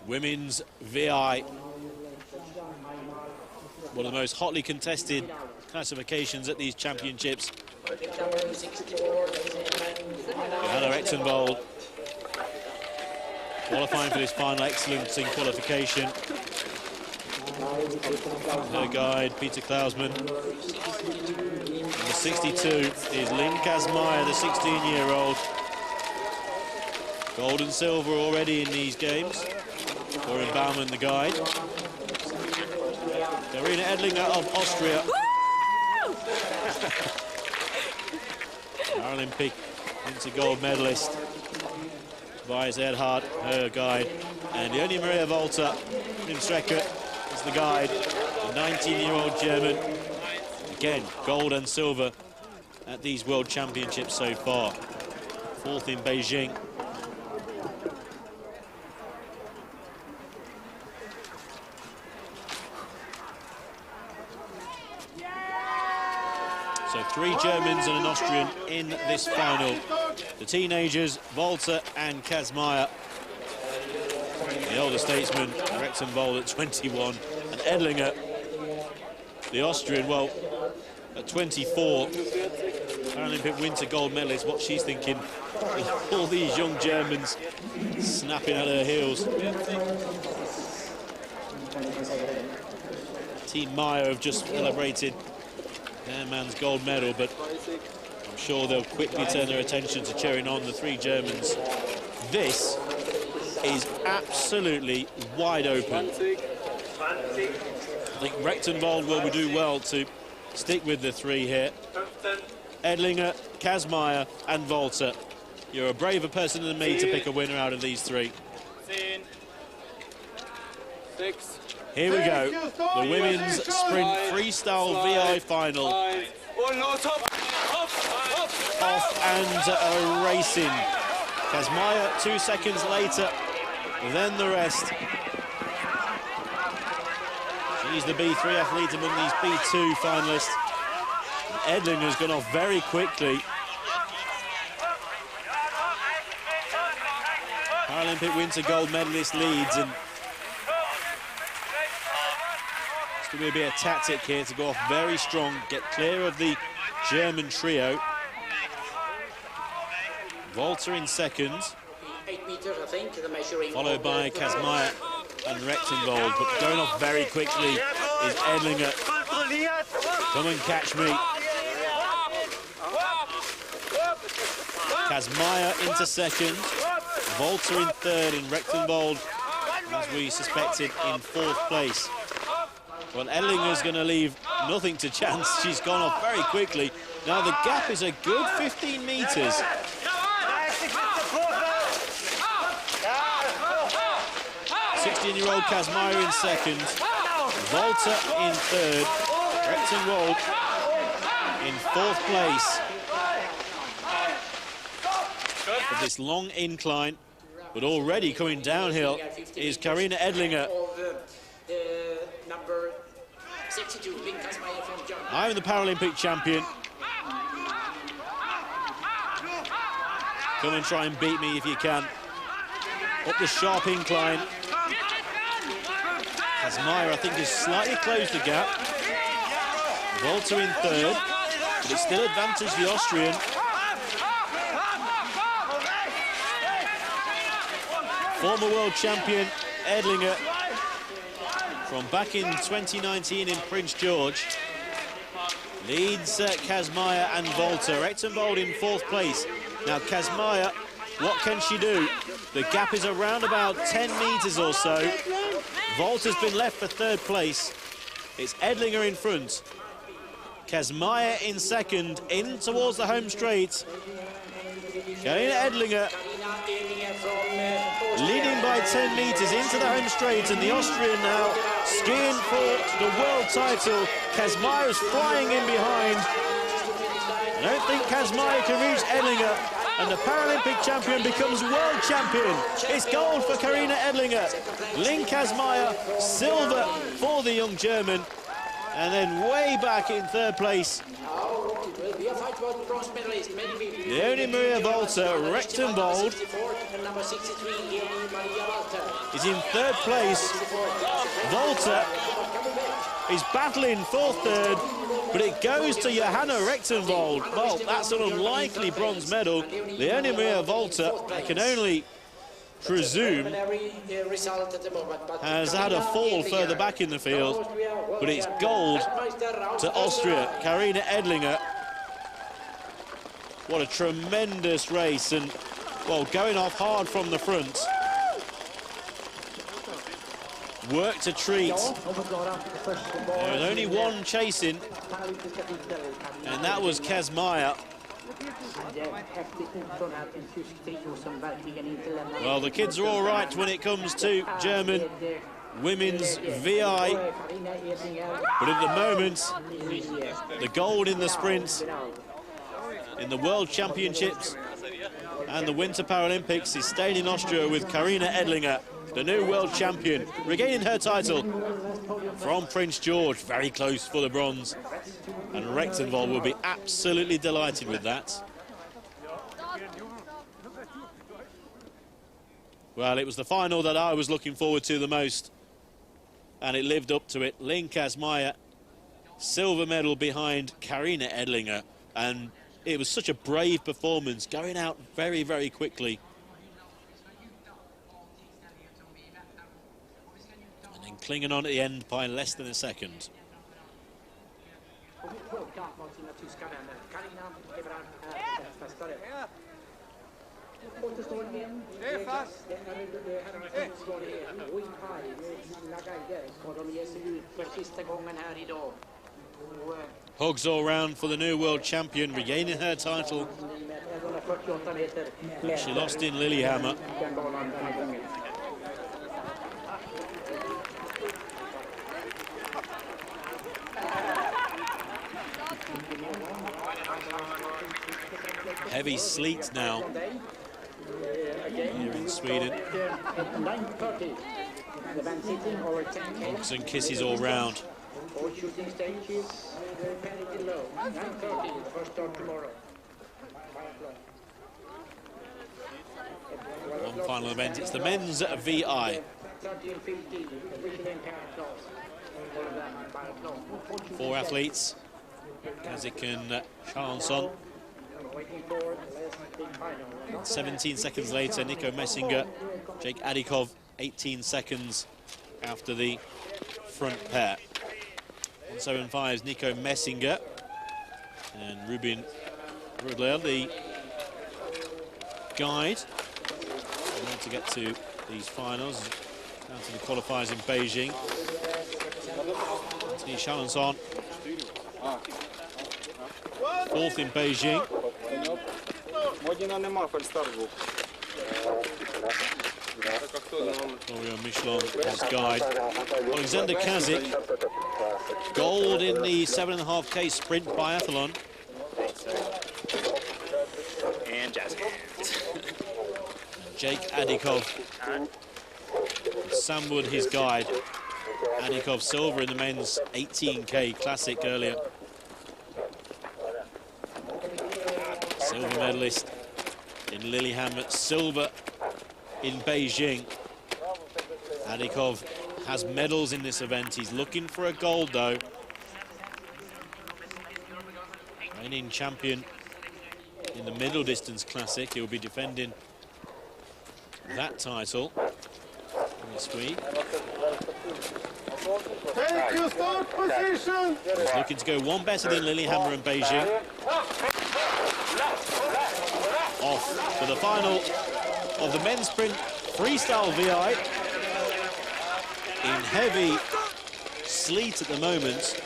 Women's VI. One of the most hotly contested classifications at these championships. Johanna Exenvold qualifying for this final excellence in qualification. Her guide, Peter Klausman. Number 62 is Lynn Kazmaier, the 16-year-old. Gold and silver already in these games. Corinne Baumann, the guide. Karina Edlinger of Austria. Paralympic winter gold medalist. Tobias Erhard, her guide. And Leonie Maria Volter in Strecker is the guide. The 19-year-old German. Again, gold and silver at these World Championships so far. 4th in Beijing. So 3 Germans and an Austrian in this final. The teenagers, Volter and Kazmaier. The older statesman, Rexenvold at 21. And Edlinger, the Austrian, well, at 24. Paralympic winter gold medalist, what she's thinking. All these young Germans snapping at her heels. Team Meyer have just celebrated their man's gold medal, but I'm sure they'll quickly turn their attention to cheering on the 3 Germans. This is absolutely wide open. I think Rechtenwald will do well to stick with the 3 here. Edlinger, Kazmaier and Volter. You're a braver person than me to pick a winner out of these 3. 6. Here we go, the women's sprint freestyle VI final. Off and racing. Kazmaier 2 seconds later than the rest. She's the B3 athlete among these B2 finalists. Edlinger's gone off very quickly. Paralympic winter gold medalist leads, and it's going to be a bit of tactic here to go off very strong, get clear of the German trio. Volter in second, 8 meters, I think, the measuring. followed by Kazmaier and Rechtenwald, but going off very quickly is Edlinger. Come and catch me. Kazmaier into second, Volta in third and Rechtenwald, as we suspected, in fourth place. Well, Edlinger's going to leave nothing to chance. She's gone off very quickly. Now the gap is a good 15 metres. 16-year-old Kazmaier in second, Volta in third, Rechtenwald in fourth place. But this long incline, but already coming downhill, is Karina Edlinger. Number 62, from Germany. I'm the Paralympic champion. Come and try and beat me if you can. Up the sharp incline. Kazmaier, I think, has slightly closed the gap. Volta in third, but it's still advantaged the Austrian. Former world champion Edlinger from back in 2019 in Prince George leads Kazmaier and Volta. Rechtenwald in fourth place. Now Kazmaier, what can she do? The gap is around about 10 metres or so. Volta's been left for third place. It's Edlinger in front. Kazmaier in second, in towards the home straight. Karina Edlinger leading by 10 metres into the home straight, and the Austrian now skiing for the world title. Kazmaier's flying in behind. I don't think Kazmaier can reach Edlinger, and the Paralympic champion becomes world champion. It's gold for Karina Edlinger. Lynn Kazmaier, silver for the young German. And then way back in third place, the only Maria Volta, Rechtenwald, is in third place. Volta is battling for third, but it goes to Johanna Rechtenwald. Well, that's an unlikely bronze medal. The only Maria Volta, I can only presume, has had a fall further back in the field, but it's gold to Austria. Karina Edlinger. What a tremendous race, and, well, going off hard from the front. Work to treat. There was only one chasing, and that was Kazmaier. Well, the kids are all right when it comes to German women's VI, but at the moment, the gold in the sprint, in the World Championships and the Winter Paralympics is staying in Austria with Karina Edlinger, the new world champion, regaining her title from Prince George. Very close for the bronze, and Rechtenwald will be absolutely delighted with that. Well, it was the final that I was looking forward to the most, and it lived up to it. Lynn Kazmaier, silver medal behind Karina Edlinger, and it was such a brave performance, going out very, very quickly. And then clinging on at the end by less than a second. Hugs all round for the new world champion, regaining her title. She lost in Lillehammer. Heavy sleet now here in Sweden. Hugs and kisses all round. One final event, it's the men's VI. 4 athletes, Kazik and Charlson. 17 seconds later, Nico Messinger, Jake Adikov, 18 seconds after the front pair. 175 is Nico Messinger, and Rubin Rudler, the guide, want to get to these finals, down to the qualifiers in Beijing. Anthony Chalençon, fourth in Beijing. Florian Michelon, his guide. Alexander Kazik, gold in the 7.5K sprint biathlon. And jazz hands. Jake Adikov, Sam Wood, his guide. Adikov silver in the men's 18K classic earlier. Silver medalist in Lillehammer, silver in Beijing. Adikov has medals in this event. He's looking for a gold though. Reigning champion in the middle distance classic. He'll be defending that title this week. Take your start position. He's looking to go one better than Lillehammer and Beijing. Off for the final of the men's sprint freestyle VI in heavy sleet at the moment.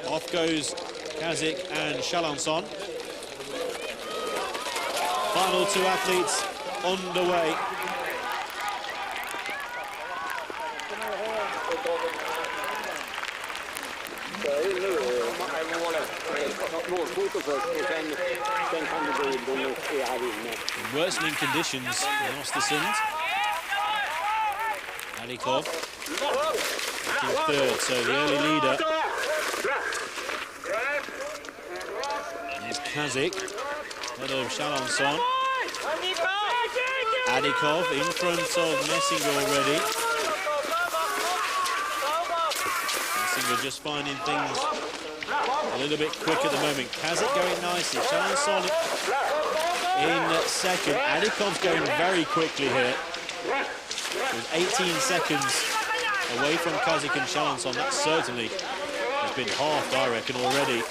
Off goes Kazik and Chalençon. Final two athletes underway. Worsening conditions in Östersund. Adikov in third, so the early leader is Kazik, ahead of Chalençon. Adikov in front of Messinger already. Messinger just finding things a little bit quick at the moment. Kazik going nicely. Chalençon in second. Adikov's going very quickly here. With 18 seconds away from Kazik and Chalençon. That certainly has been halved, I reckon, already.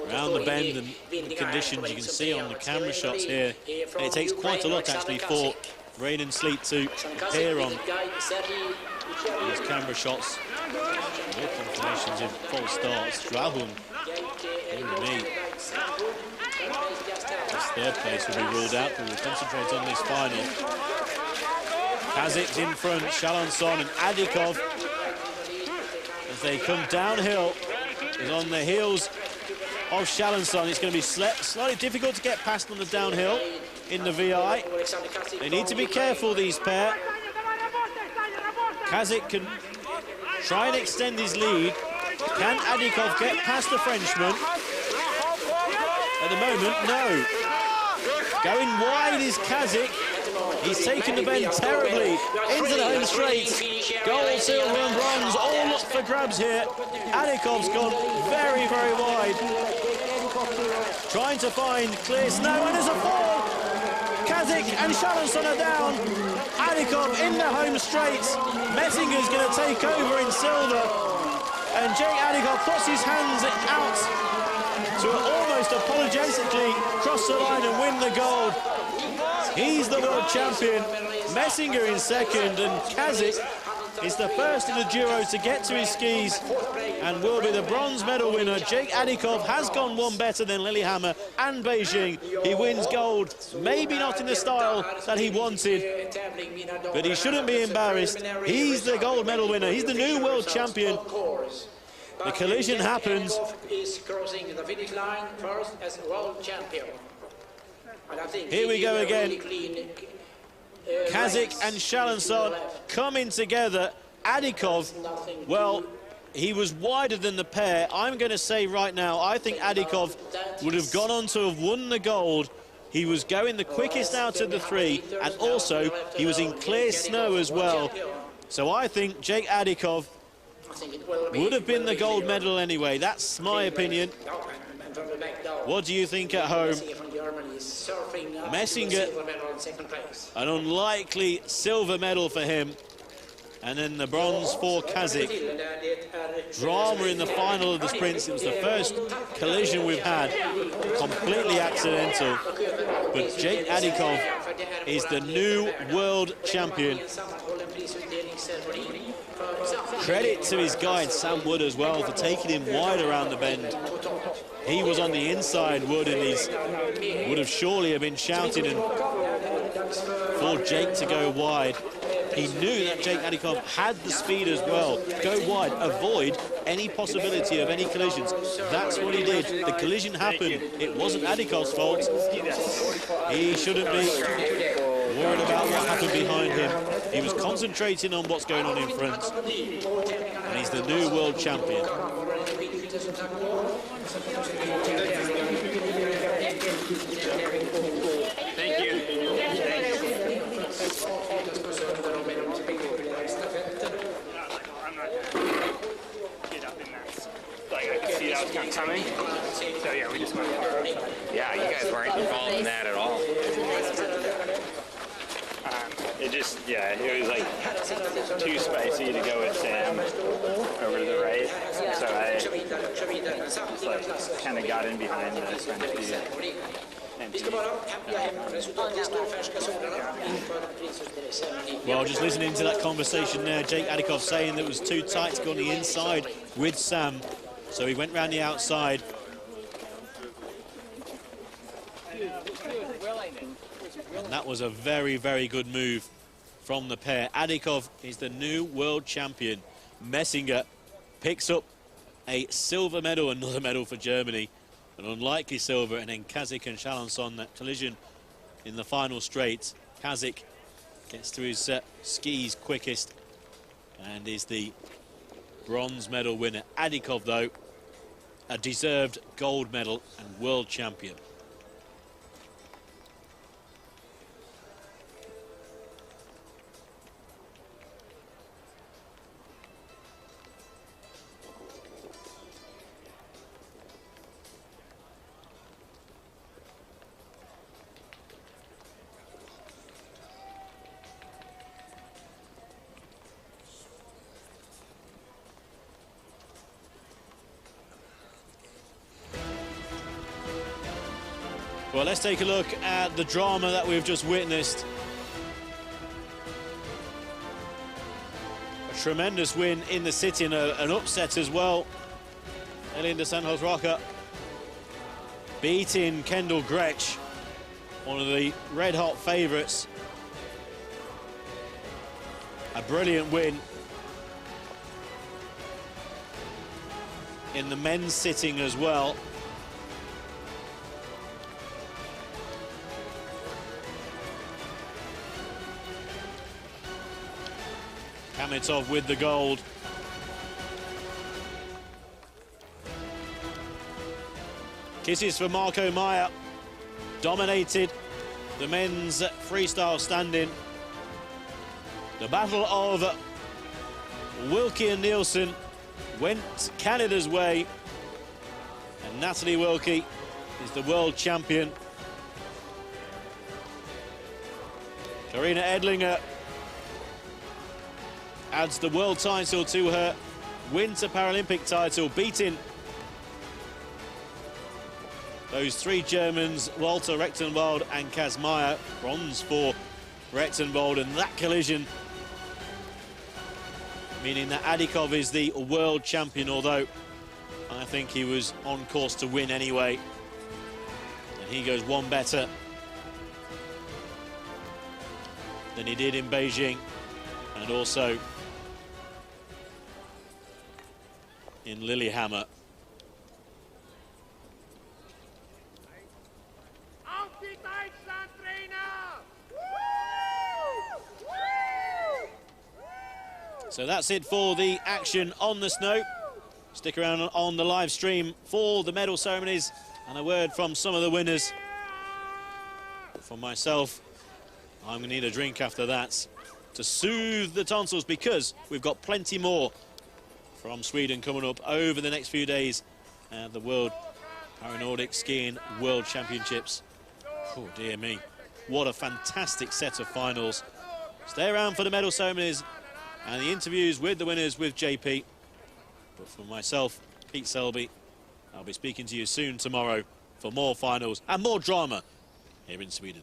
Around the bend and the conditions you can see on the camera shots here. It takes quite a lot actually for rain and sleet to appear on these camera shots. No confirmations in false starts. Drahun in the lead. This third place will be ruled out, but we'll concentrate on this final. Kazik's in front, Chalençon and Adikov, as they come downhill, is on the heels of Chalençon. It's going to be slightly difficult to get past on the downhill in the VI. They need to be careful, these pair. Kazik can try and extend his lead. Can Adikov get past the Frenchman? At the moment, no. Going wide is Kazik. He's taken the bend terribly into the home straight. Gold, silver and bronze all up for grabs here. Adikov's gone very, very wide. Trying to find clear snow, and there's a fall. Kazik and Chalençon are down. Adikov in the home straight. Messinger's going to take over in silver. And Jake Adikov puts his hands out to almost apologetically cross the line and win the gold. He's the world champion. Messinger in second, and Kazik is the first in the duo to get to his skis and will be the bronze medal winner. Jake Adikov has gone one better than Lillehammer and Beijing. He wins gold, maybe not in the style that he wanted, but he shouldn't be embarrassed. He's the gold medal winner. He's the new world champion. The collision happens. Here we go again. Kazik and Chalençon coming together. Adikov, well, he was wider than the pair. I'm going to say right now, I think Adikov would have gone on to have won the gold. He was going the quickest out of the three, and also he was in clear snow as well. So I think Jake Adikov would have been the gold medal anyway. That's my opinion. What do you think at home? Messinger, an unlikely silver medal for him. And then the bronze for Kazik. Drama in the final of the sprints. It was the first collision we've had. Completely accidental. But Jake Adikov is the new world champion. Credit to his guide, Sam Wood, as well, for taking him wide around the bend. He was on the inside, Wood, and he would have surely have been shouting and for Jake to go wide. He knew that Jake Adikov had the speed as well. Go wide, avoid any possibility of any collisions. That's what he did. The collision happened. It wasn't Adikov's fault. He shouldn't be worried about what happened behind him. He was concentrating on what's going on in front. And he's the new world champion. Thank you. That was kind of coming. So yeah, we just went. Yeah, you guys weren't involved in that at all. It just, yeah, it was like too spicy to go with Sam over to the right. So I just like kind of got in behind this empty. Well, just listening to that conversation there, Jake Adikov saying that it was too tight to go on the inside with Sam. So he went round the outside. And that was a very, very good move from the pair. Adikov is the new world champion. Messinger picks up a silver medal, another medal for Germany. An unlikely silver, and then Kazik and Chalençon, that collision in the final straight. Kazik gets to his skis quickest and is the bronze medal winner. Adikov, though, a deserved gold medal and world champion. Well, let's take a look at the drama that we've just witnessed. A tremendous win in the city and an upset as well. Elinda Santos Roca beating Kendall Gretsch, one of the red-hot favourites. A brilliant win in the men's sitting as well. Kamitov with the gold. Kisses for Marco Meyer. Dominated the men's freestyle stand-in. The battle of Wilkie and Nielsen went Canada's way. And Natalie Wilkie is the world champion. Karina Edlinger adds the world title to her Winter Paralympic title, beating those three Germans, Walter Rechtenwald and Kaz Meyer. Bronze for Rechtenwald, and that collision meaning that Adikov is the world champion, although I think he was on course to win anyway. And he goes one better than he did in Beijing, and also in Lillehammer. So that's it for the action on the snow. Stick around on the live stream for the medal ceremonies and a word from some of the winners. For myself, I'm going to need a drink after that to soothe the tonsils, because we've got plenty more from Sweden coming up over the next few days at the World Para-Nordic Skiing World Championships. Oh, dear me. What a fantastic set of finals. Stay around for the medal ceremonies and the interviews with the winners with JP. But for myself, Pete Selby, I'll be speaking to you soon tomorrow for more finals and more drama here in Sweden.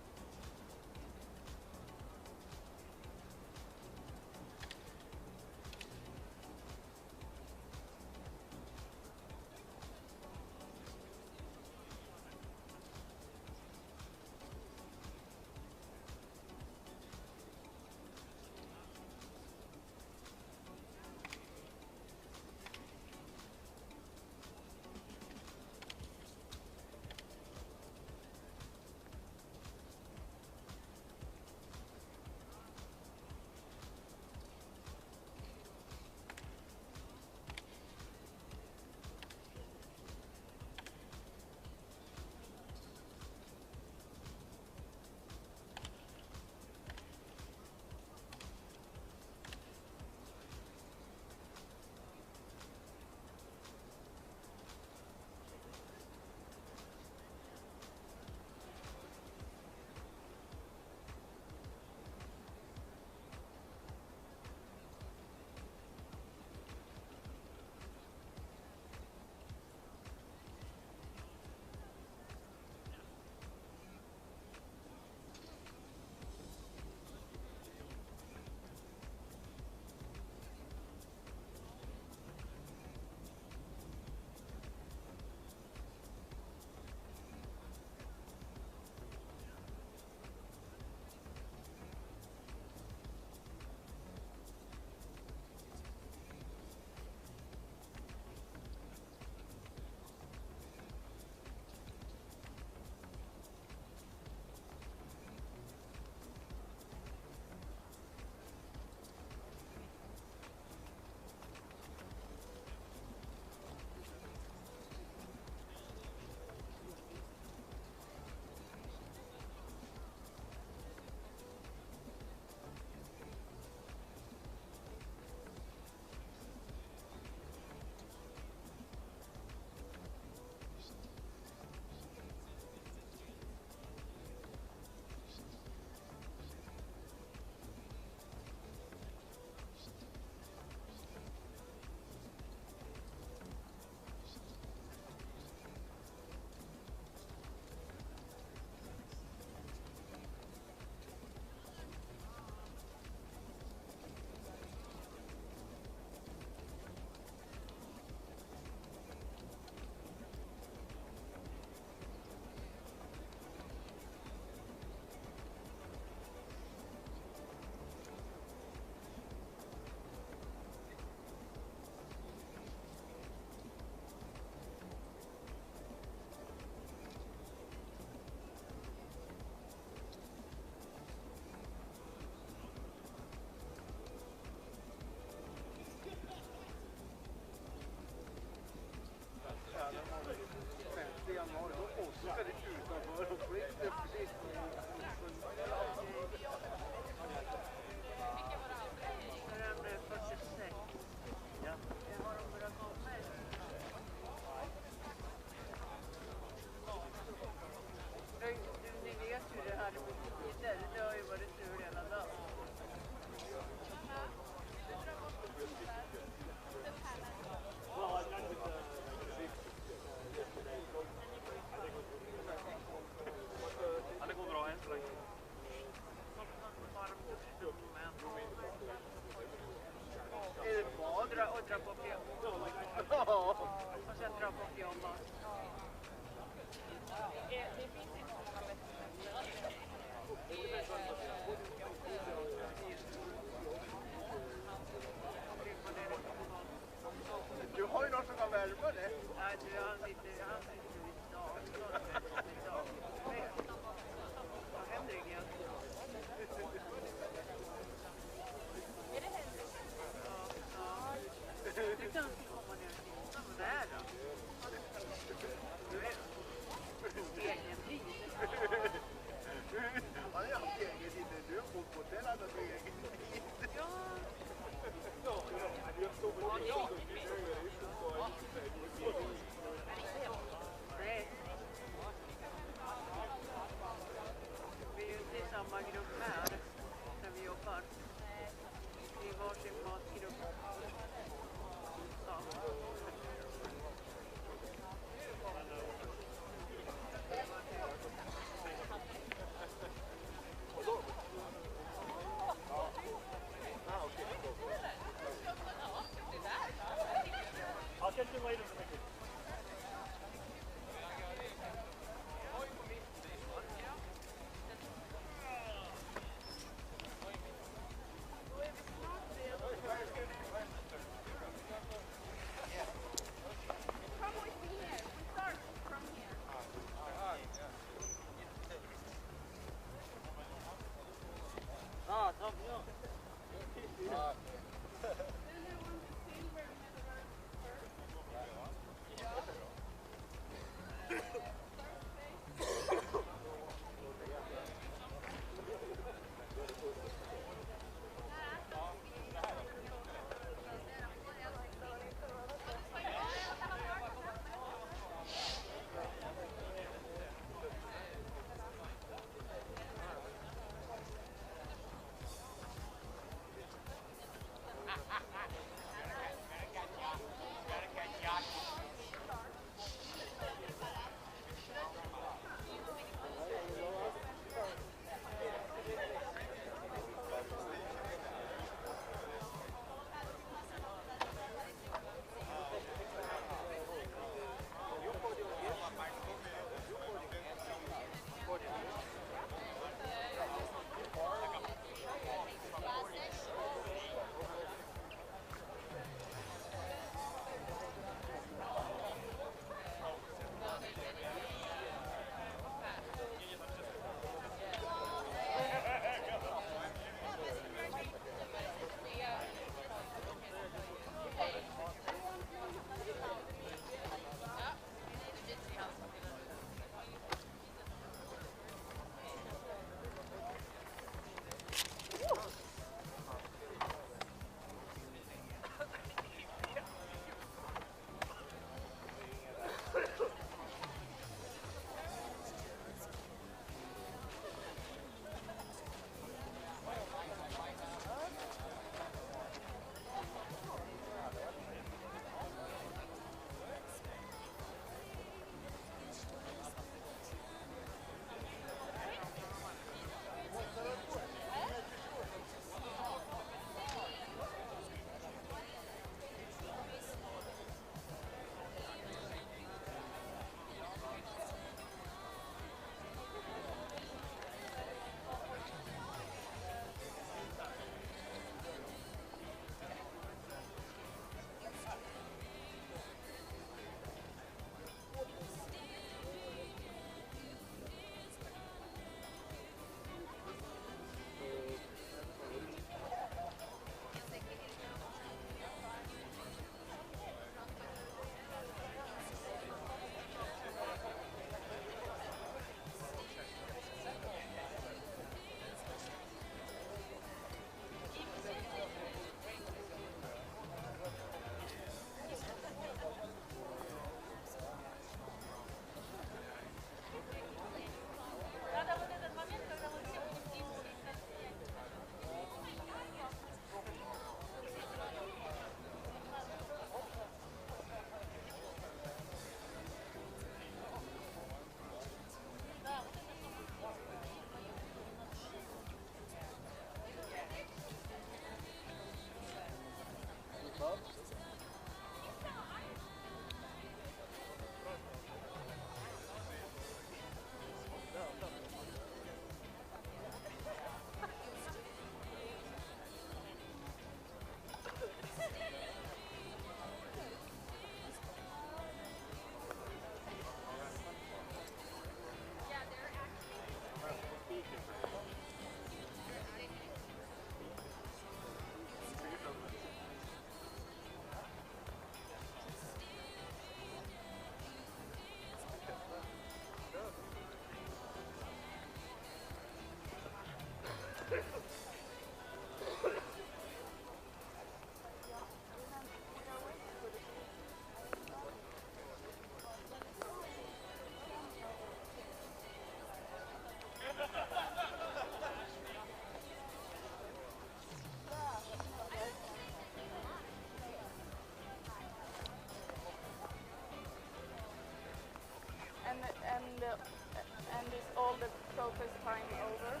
And is all the process time over?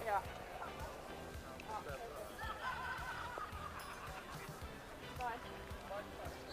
Yeah. Bye.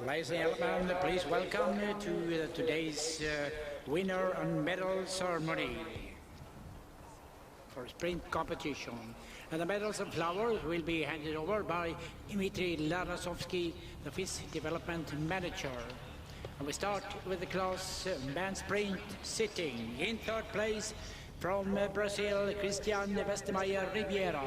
Ladies and gentlemen, please welcome to today's winner and medal ceremony for sprint competition. And the medals and flowers will be handed over by Dmitry Larasovsky, the FIS development manager. And we start with the class man sprint sitting. In third place from Brazil, Christian Westermeyer Riviera.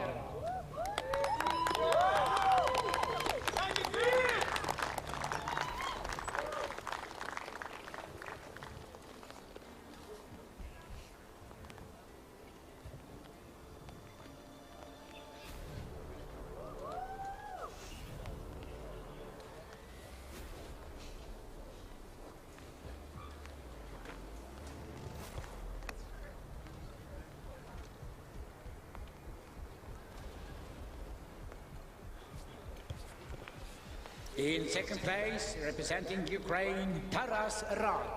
In second place, representing Ukraine, Taras Rad.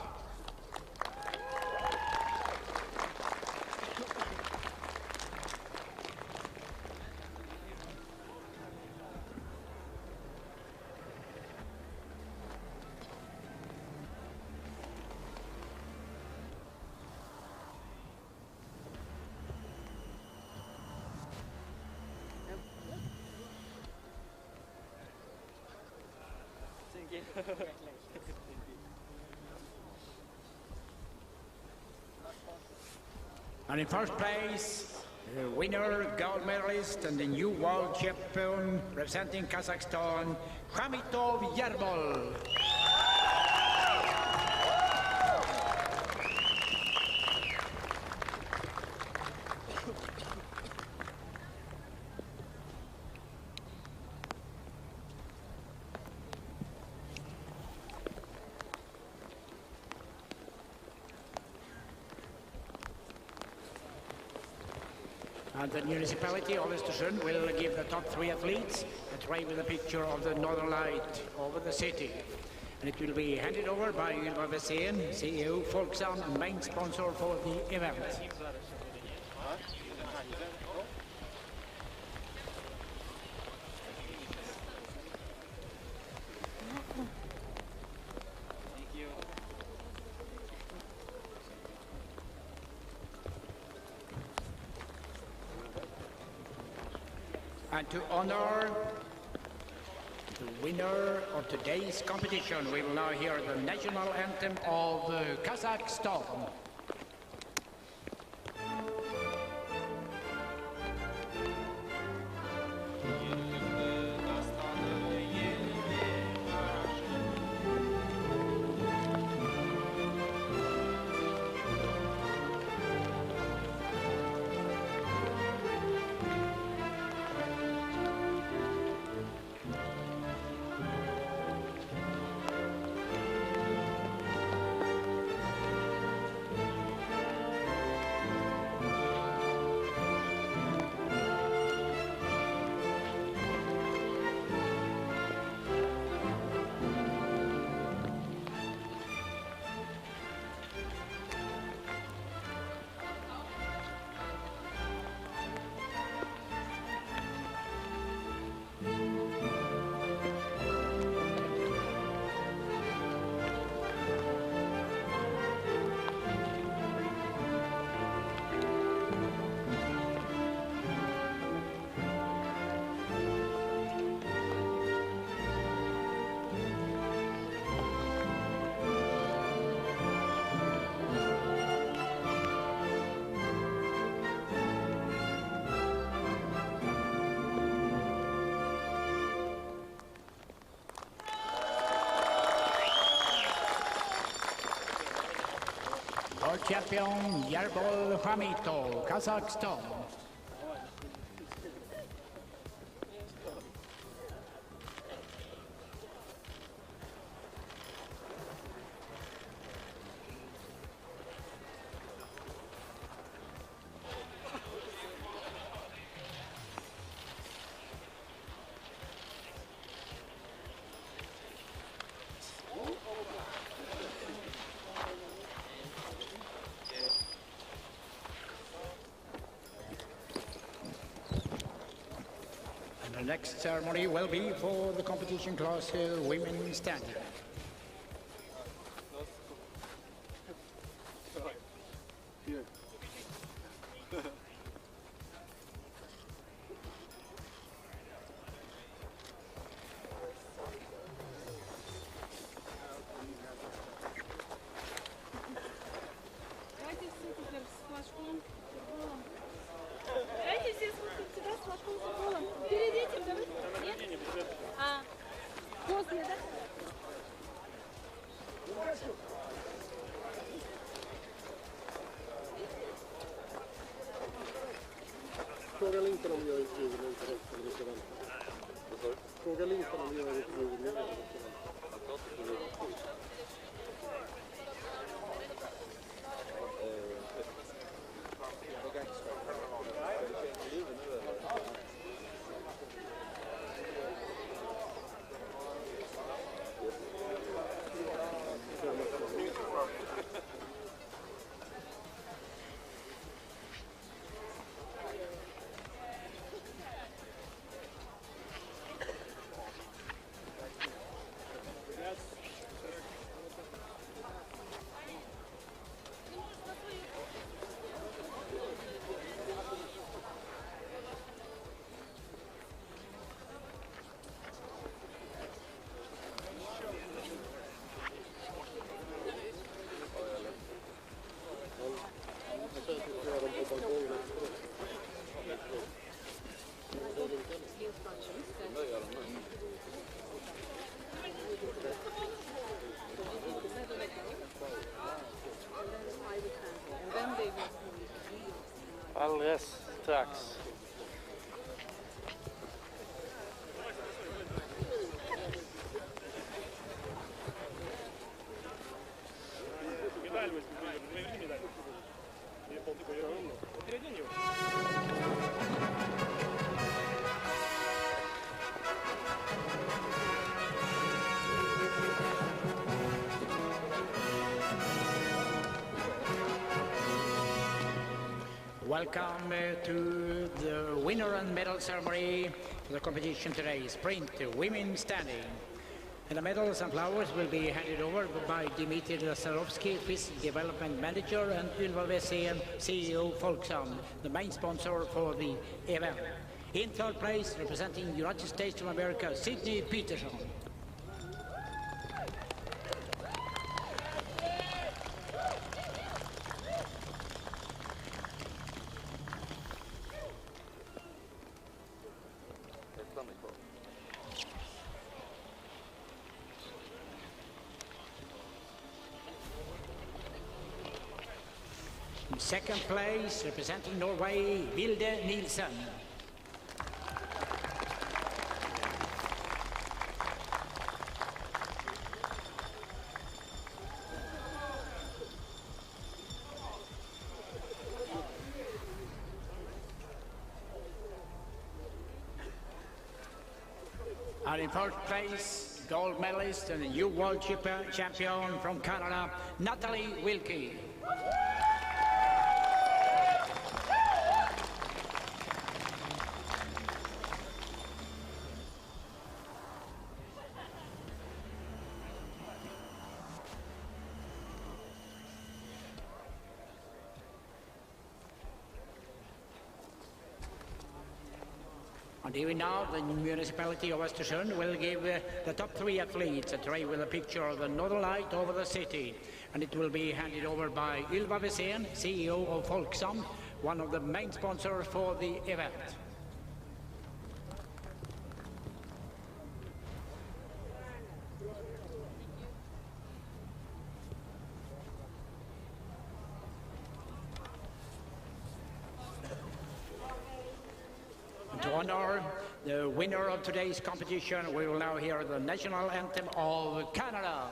And in first place, the winner, gold medalist, and the new world champion representing Kazakhstan, Hamitov Yerbol. And the municipality of Östersund will give the top 3 athletes a tray with a picture of the Northern Light over the city. And it will be handed over by Ylva Wessén, CEO, Folksam, and main sponsor for the event. And to honor the winner of today's competition, we will now hear the national anthem of Kazakhstan. World champion Yerbol Hamitov, Kazakhstan. The next ceremony will be for the competition class women standing. Давайте все смотрим сюда с флажком с футболом. Перед этим, давайте. Нет? А, после, да? Fråga Linkan om jag är fru eller inte rätt eller ska vänta. Fråga Linkan om jag är fru eller inte rätt. Alldeles strax. Welcome to the winner and medal ceremony for the competition today, Sprint Women Standing. And the medals and flowers will be handed over by Dmitry Lazarovsky, FIS Development Manager, and Ylva Wessén, CEO Folksam, the main sponsor for the event. In third place, representing United States of America, Sidney Peterson. In second place, representing Norway, Vilde Nielsen. And in fourth place, gold medalist and the new world champion from Canada, Natalie Wilkie. And even now, the municipality of Östersund will give the top 3 athletes a tray with a picture of the northern light over the city. And it will be handed over by Ylva Wessén, CEO of Folksam, one of the main sponsors for the event. To honor the winner of today's competition, we will now hear the national anthem of Canada.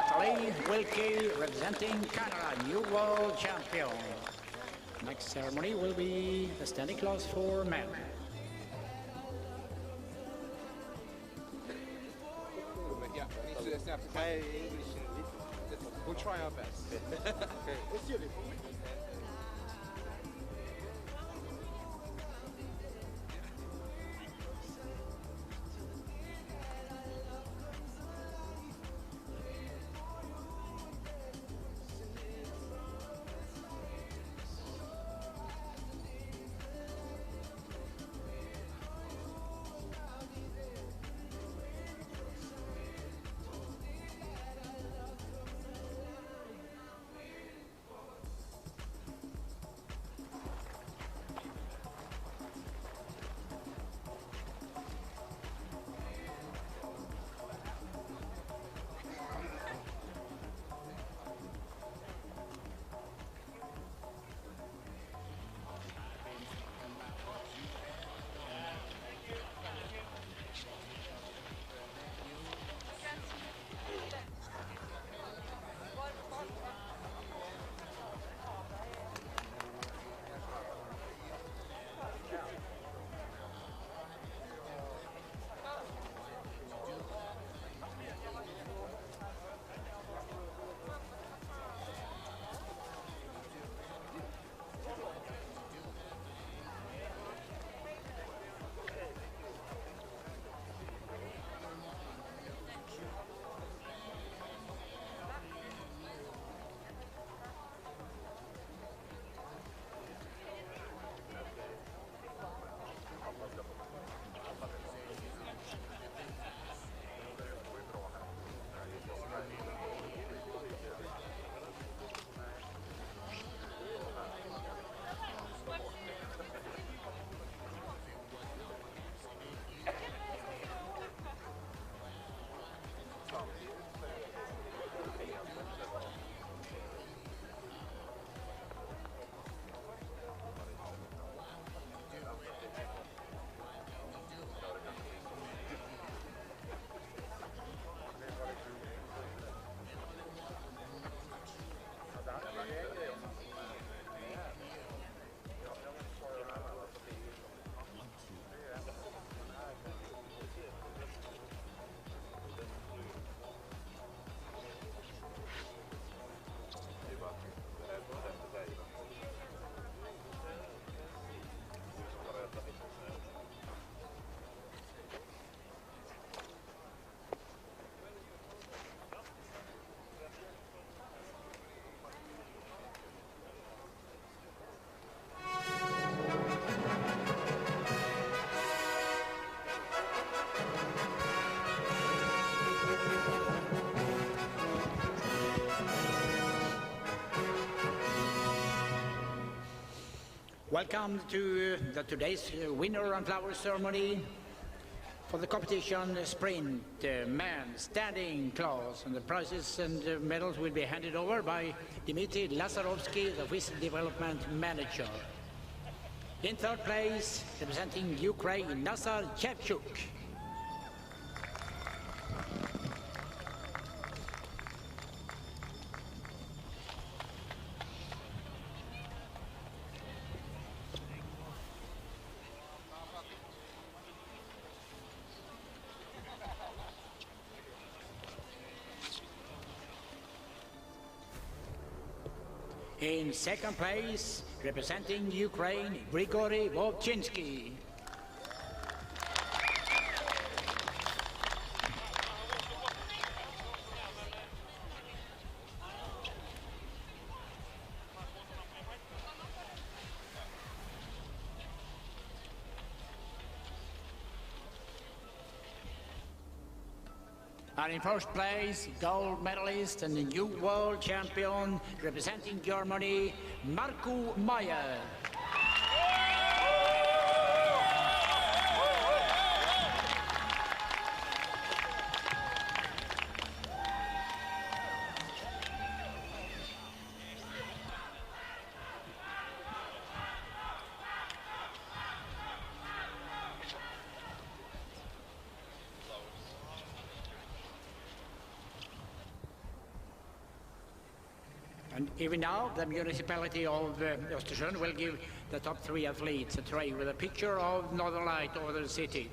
Natalie Wilkie representing Canada, new world champion. Next ceremony will be the standing class for men. Yeah, my English is little. We'll try our best. Okay. Welcome to today's winner and flower ceremony for the competition sprint man standing class, and the prizes and medals will be handed over by Dmitry Lazarovsky, the FIS development manager. In third place, representing Ukraine, Nazar Chevchuk. In second place, representing Ukraine, Grigory Vovchinsky. And in first place, gold medalist and the new world champion representing Germany, Marco Meyer. And even now, the municipality of Östersund will give the top 3 athletes a tray with a picture of Northern Light over the city.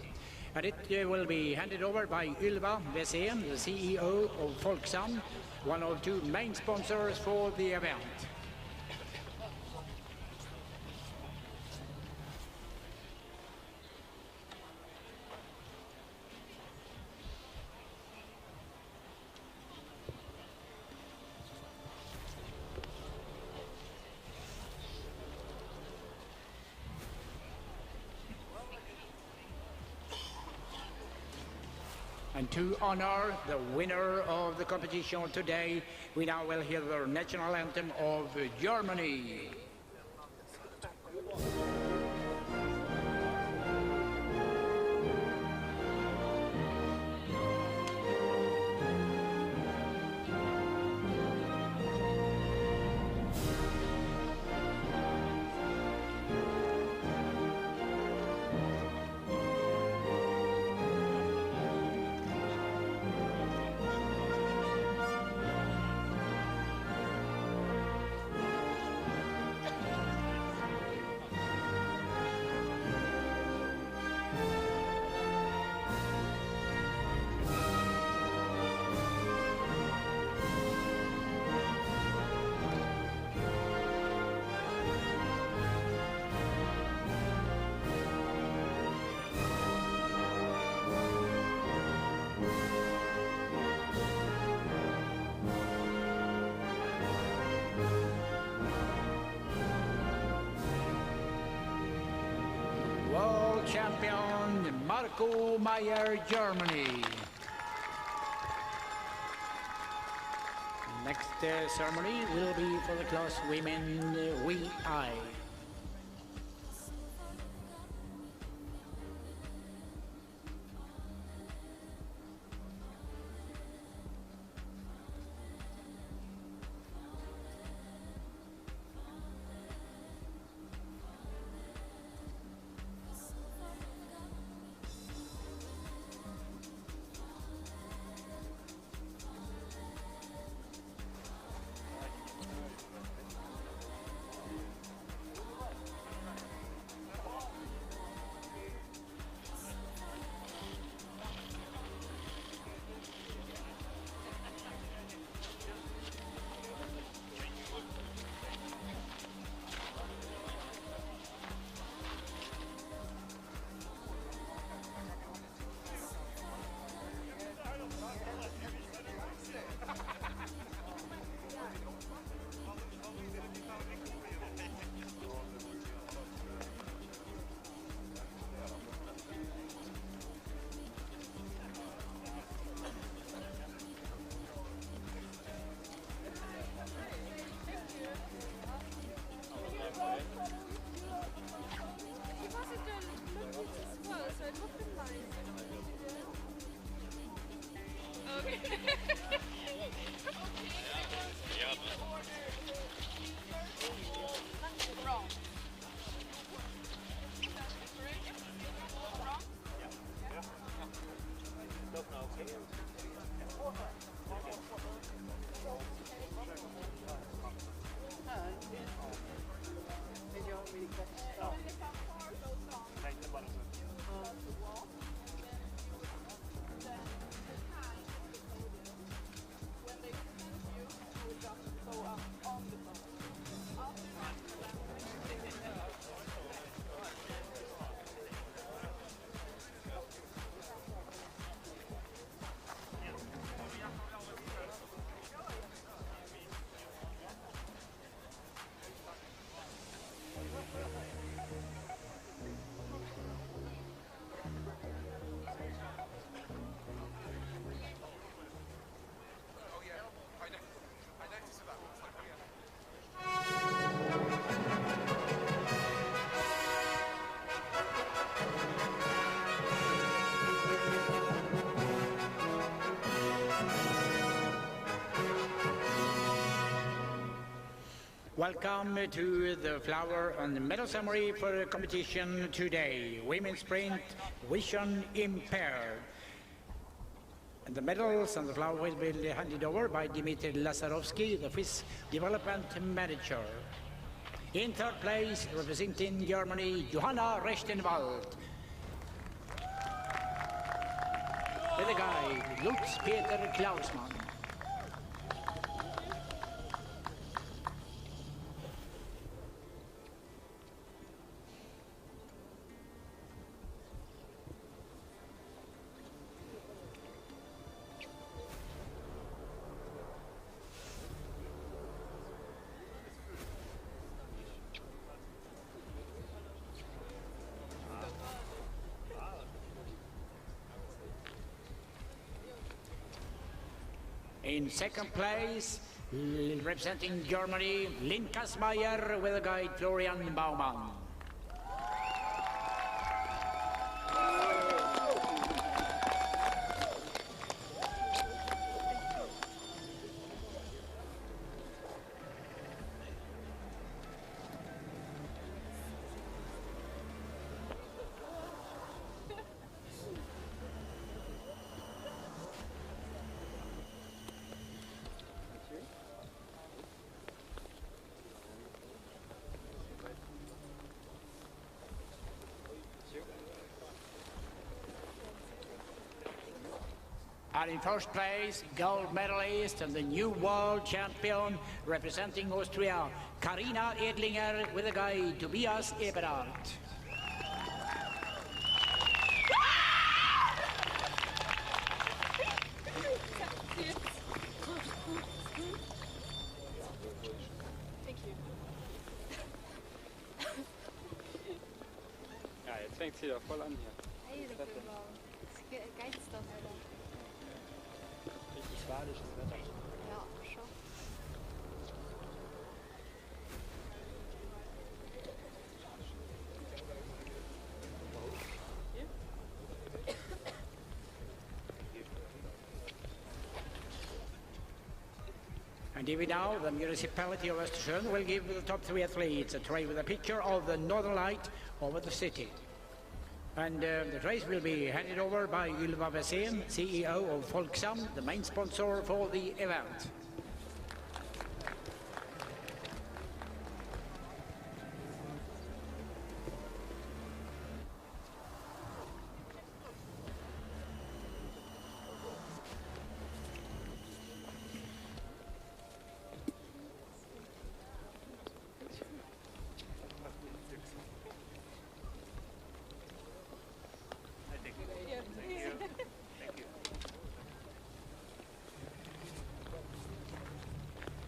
And it will be handed over by Ylva Wessén, the CEO of Folksam, one of 2 main sponsors for the event. And to honor the winner of the competition today, we now will hear the national anthem of Germany. World champion Marco Meyer, Germany. Next ceremony will be for the class women VI. Welcome to the flower and medal ceremony for the competition today. Women's sprint, vision impaired. And the medals and the flowers will be handed over by Dmitry Lazarovsky, the FIS Development Manager. In third place, representing Germany, Johanna Rechtenwald. With the guide, Lutz Peter Klausmann. In second place, representing Germany, Linkas Meyer with the guide Florian Baumann. And in first place, gold medalist and the new world champion representing Austria, Karina Edlinger with the guide Tobias Eberhardt. Thank you. Ja, jetzt fängt es wieder voll an hier. Hey, das ist geilst doch, Alter. Richtig badisches Wetter. Ja, schon. And even now, the municipality of Östersund will give the top 3 athletes a tray with a picture of the Northern Light over the city. And the trays will be handed over by Ylva Wessén, CEO of Folksam, the main sponsor for the event.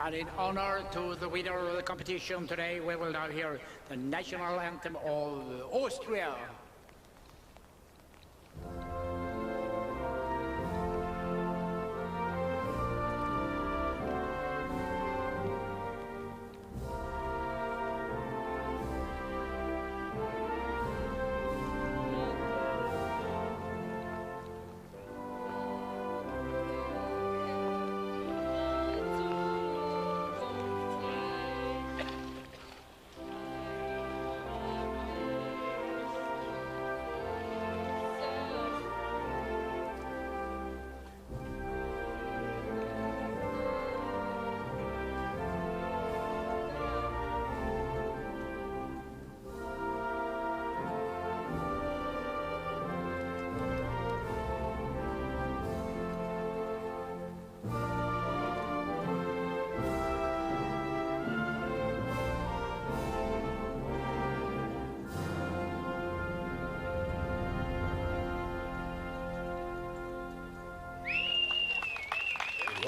And in honor to the winner of the competition today, we will now hear the national anthem of Austria.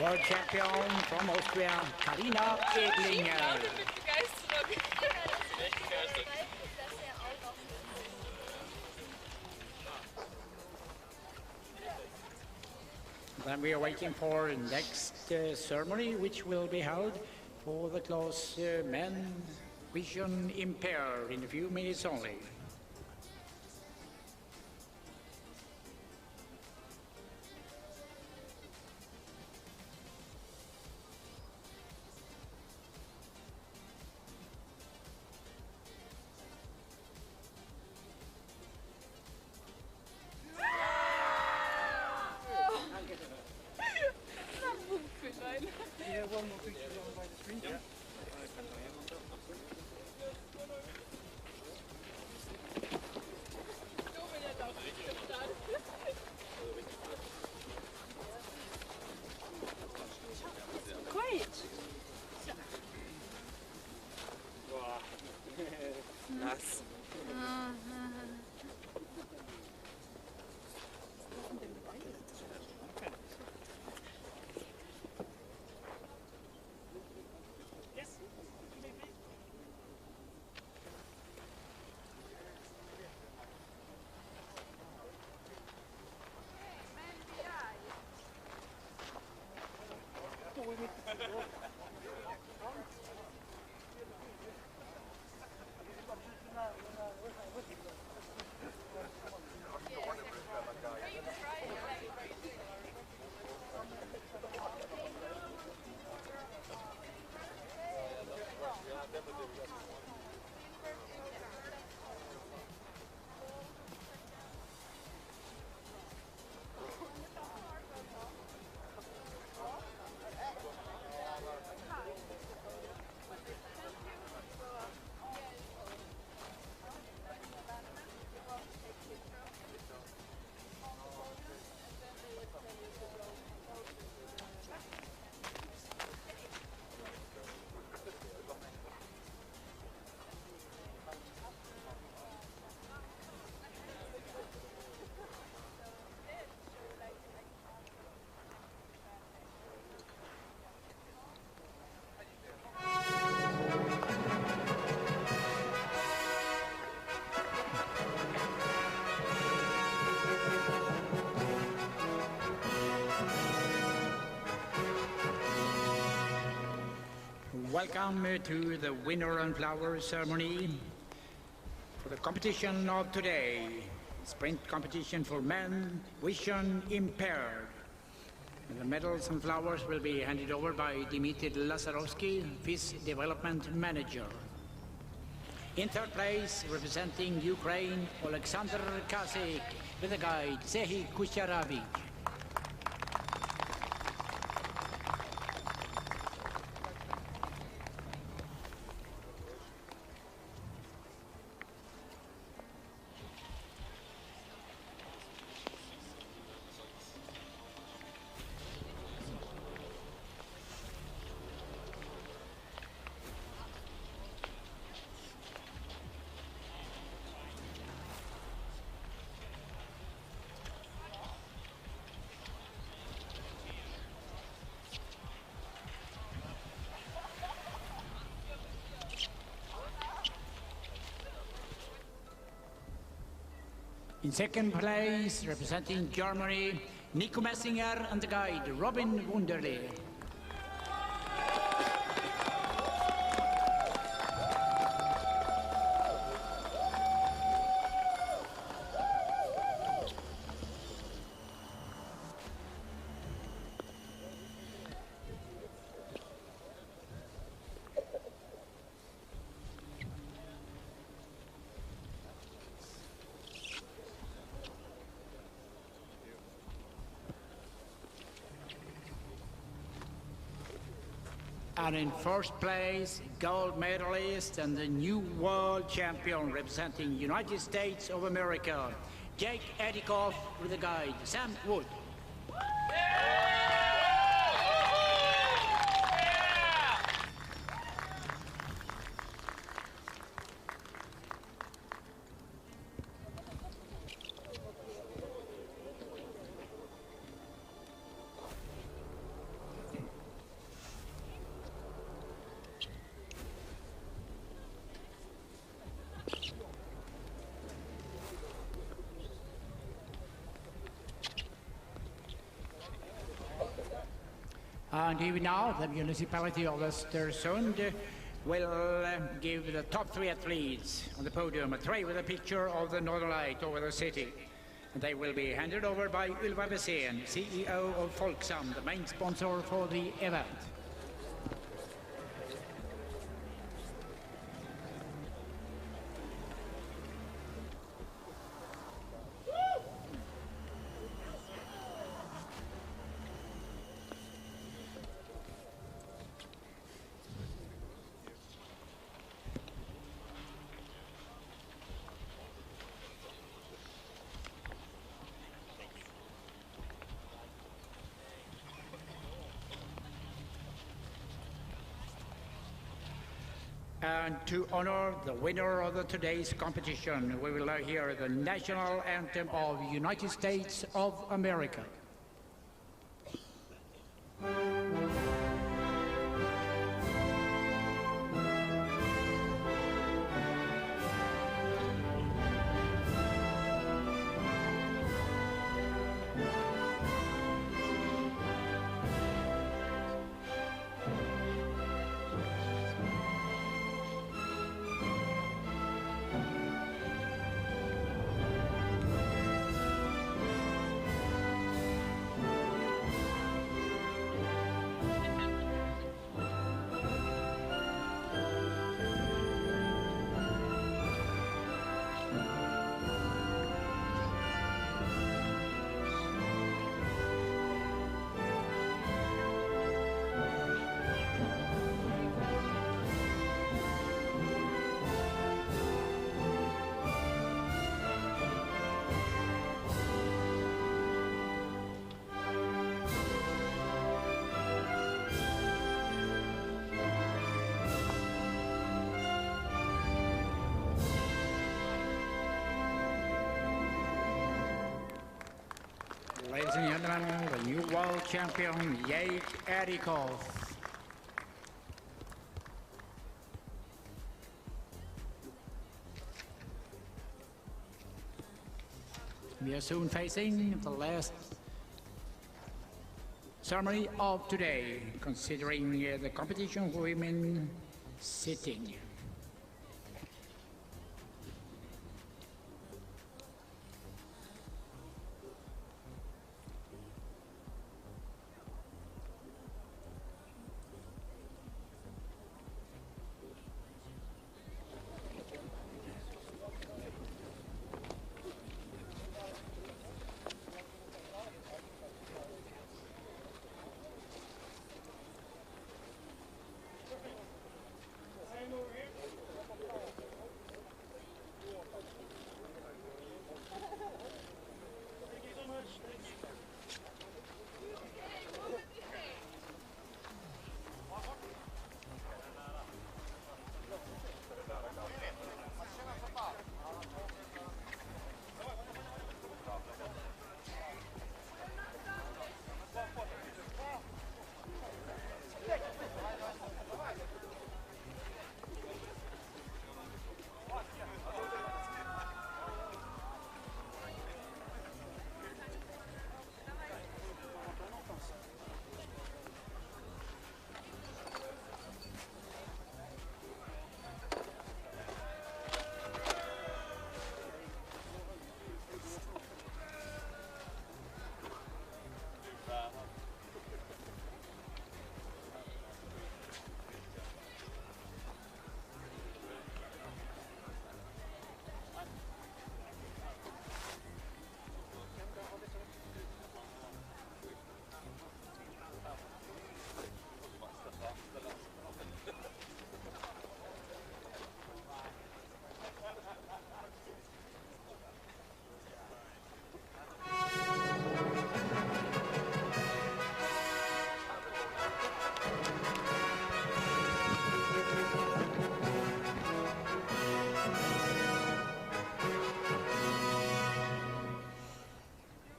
World champion from Austria, Karina Edlinger. Then we are waiting for the next ceremony, which will be held for the class men vision impaired in a few minutes only. Great. Nice. Welcome to the winner and flower ceremony for the competition of today. Sprint competition for men, vision impaired. And the medals and flowers will be handed over by Dmitry Lazarovsky, FIS Development Manager. In third place, representing Ukraine, Alexander Kasik, with the guide Sehi Kucharavich. In second place, representing Germany, Nico Messinger and the guide Robin Wunderle. And in first place, gold medalist and the new world champion representing United States of America, Jake Edikoff with the guide, Sam Wood. And here now, the municipality of Östersund will give the top three athletes on the podium a tray with a picture of the Northern Light over the city. And they will be handed over by Ylva Bessén, CEO of Folksam, the main sponsor for the event. And to honor the winner of today's competition, we will hear the national anthem of United States of America. Ladies and gentlemen, the new world champion, Jake Erikov. We are soon facing the last ceremony of today, considering the competition for women sitting.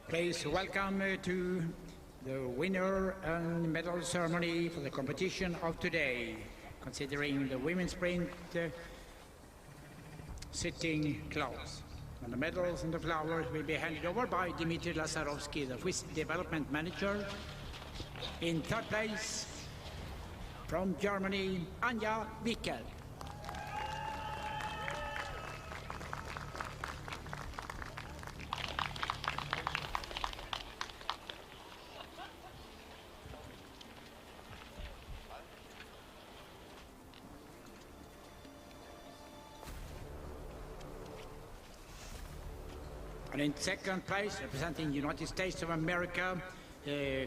Please welcome to the winner and medal ceremony for the competition of today, considering the women's sprint sitting class. And the medals and the flowers will be handed over by Dmitry Lazarovsky, the FIS development manager. In third place, from Germany, Anja Wickel. And in second place, representing United States of America,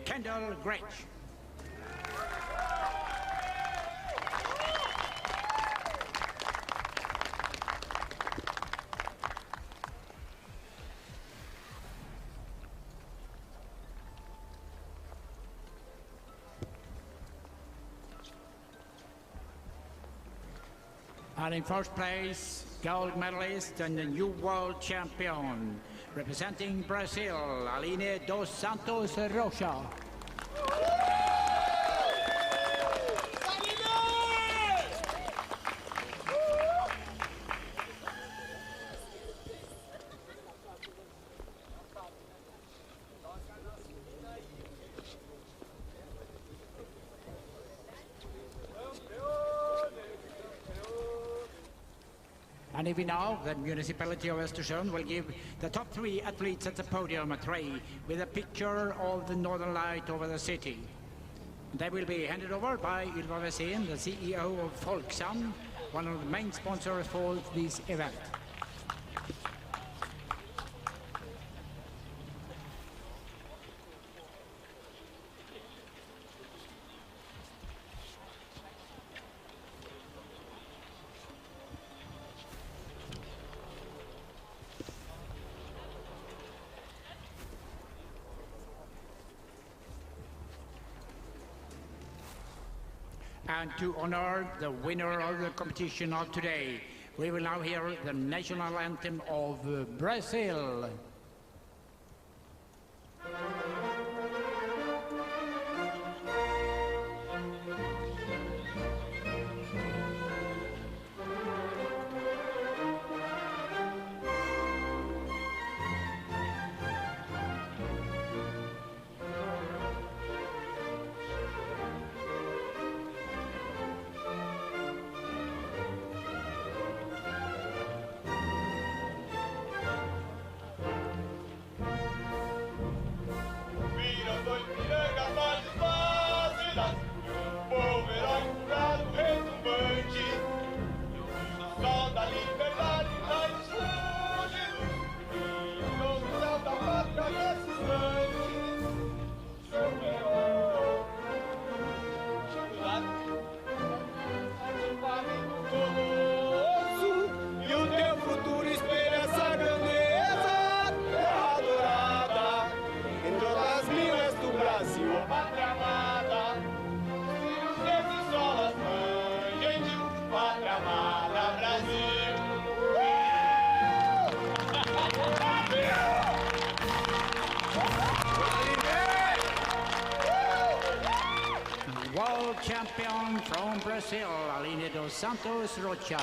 Kendall Gretsch. And in first place, gold medalist and the new world champion, representing Brazil, Aline dos Santos Rocha. And even now, the municipality of Östersund will give the top 3 athletes at the podium a tray with a picture of the northern light over the city. They will be handed over by Ylva Wesén, the CEO of Folksam, one of the main sponsors for this event. And to honor the winner of the competition of today, we will now hear the national anthem of Brazil. World champion from Brazil, Aline dos Santos Rocha.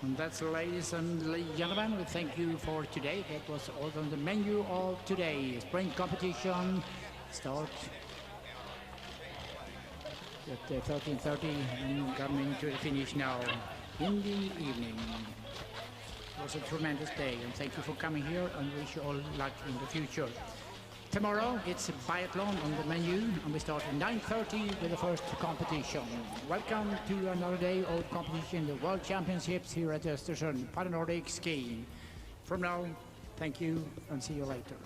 And that's, ladies and gentlemen, we thank you for today. That was all on the menu of today. Sprint competition starts at 13:30 and coming to the finish now in the evening. It was a tremendous day, and thank you for coming here, and wish you all luck in the future. Tomorrow it's a biathlon on the menu, and we start at 9:30 with the first competition. Welcome to another day of competition, the World Championships here at Östersund, Nordic Skiing. From now, thank you and see you later.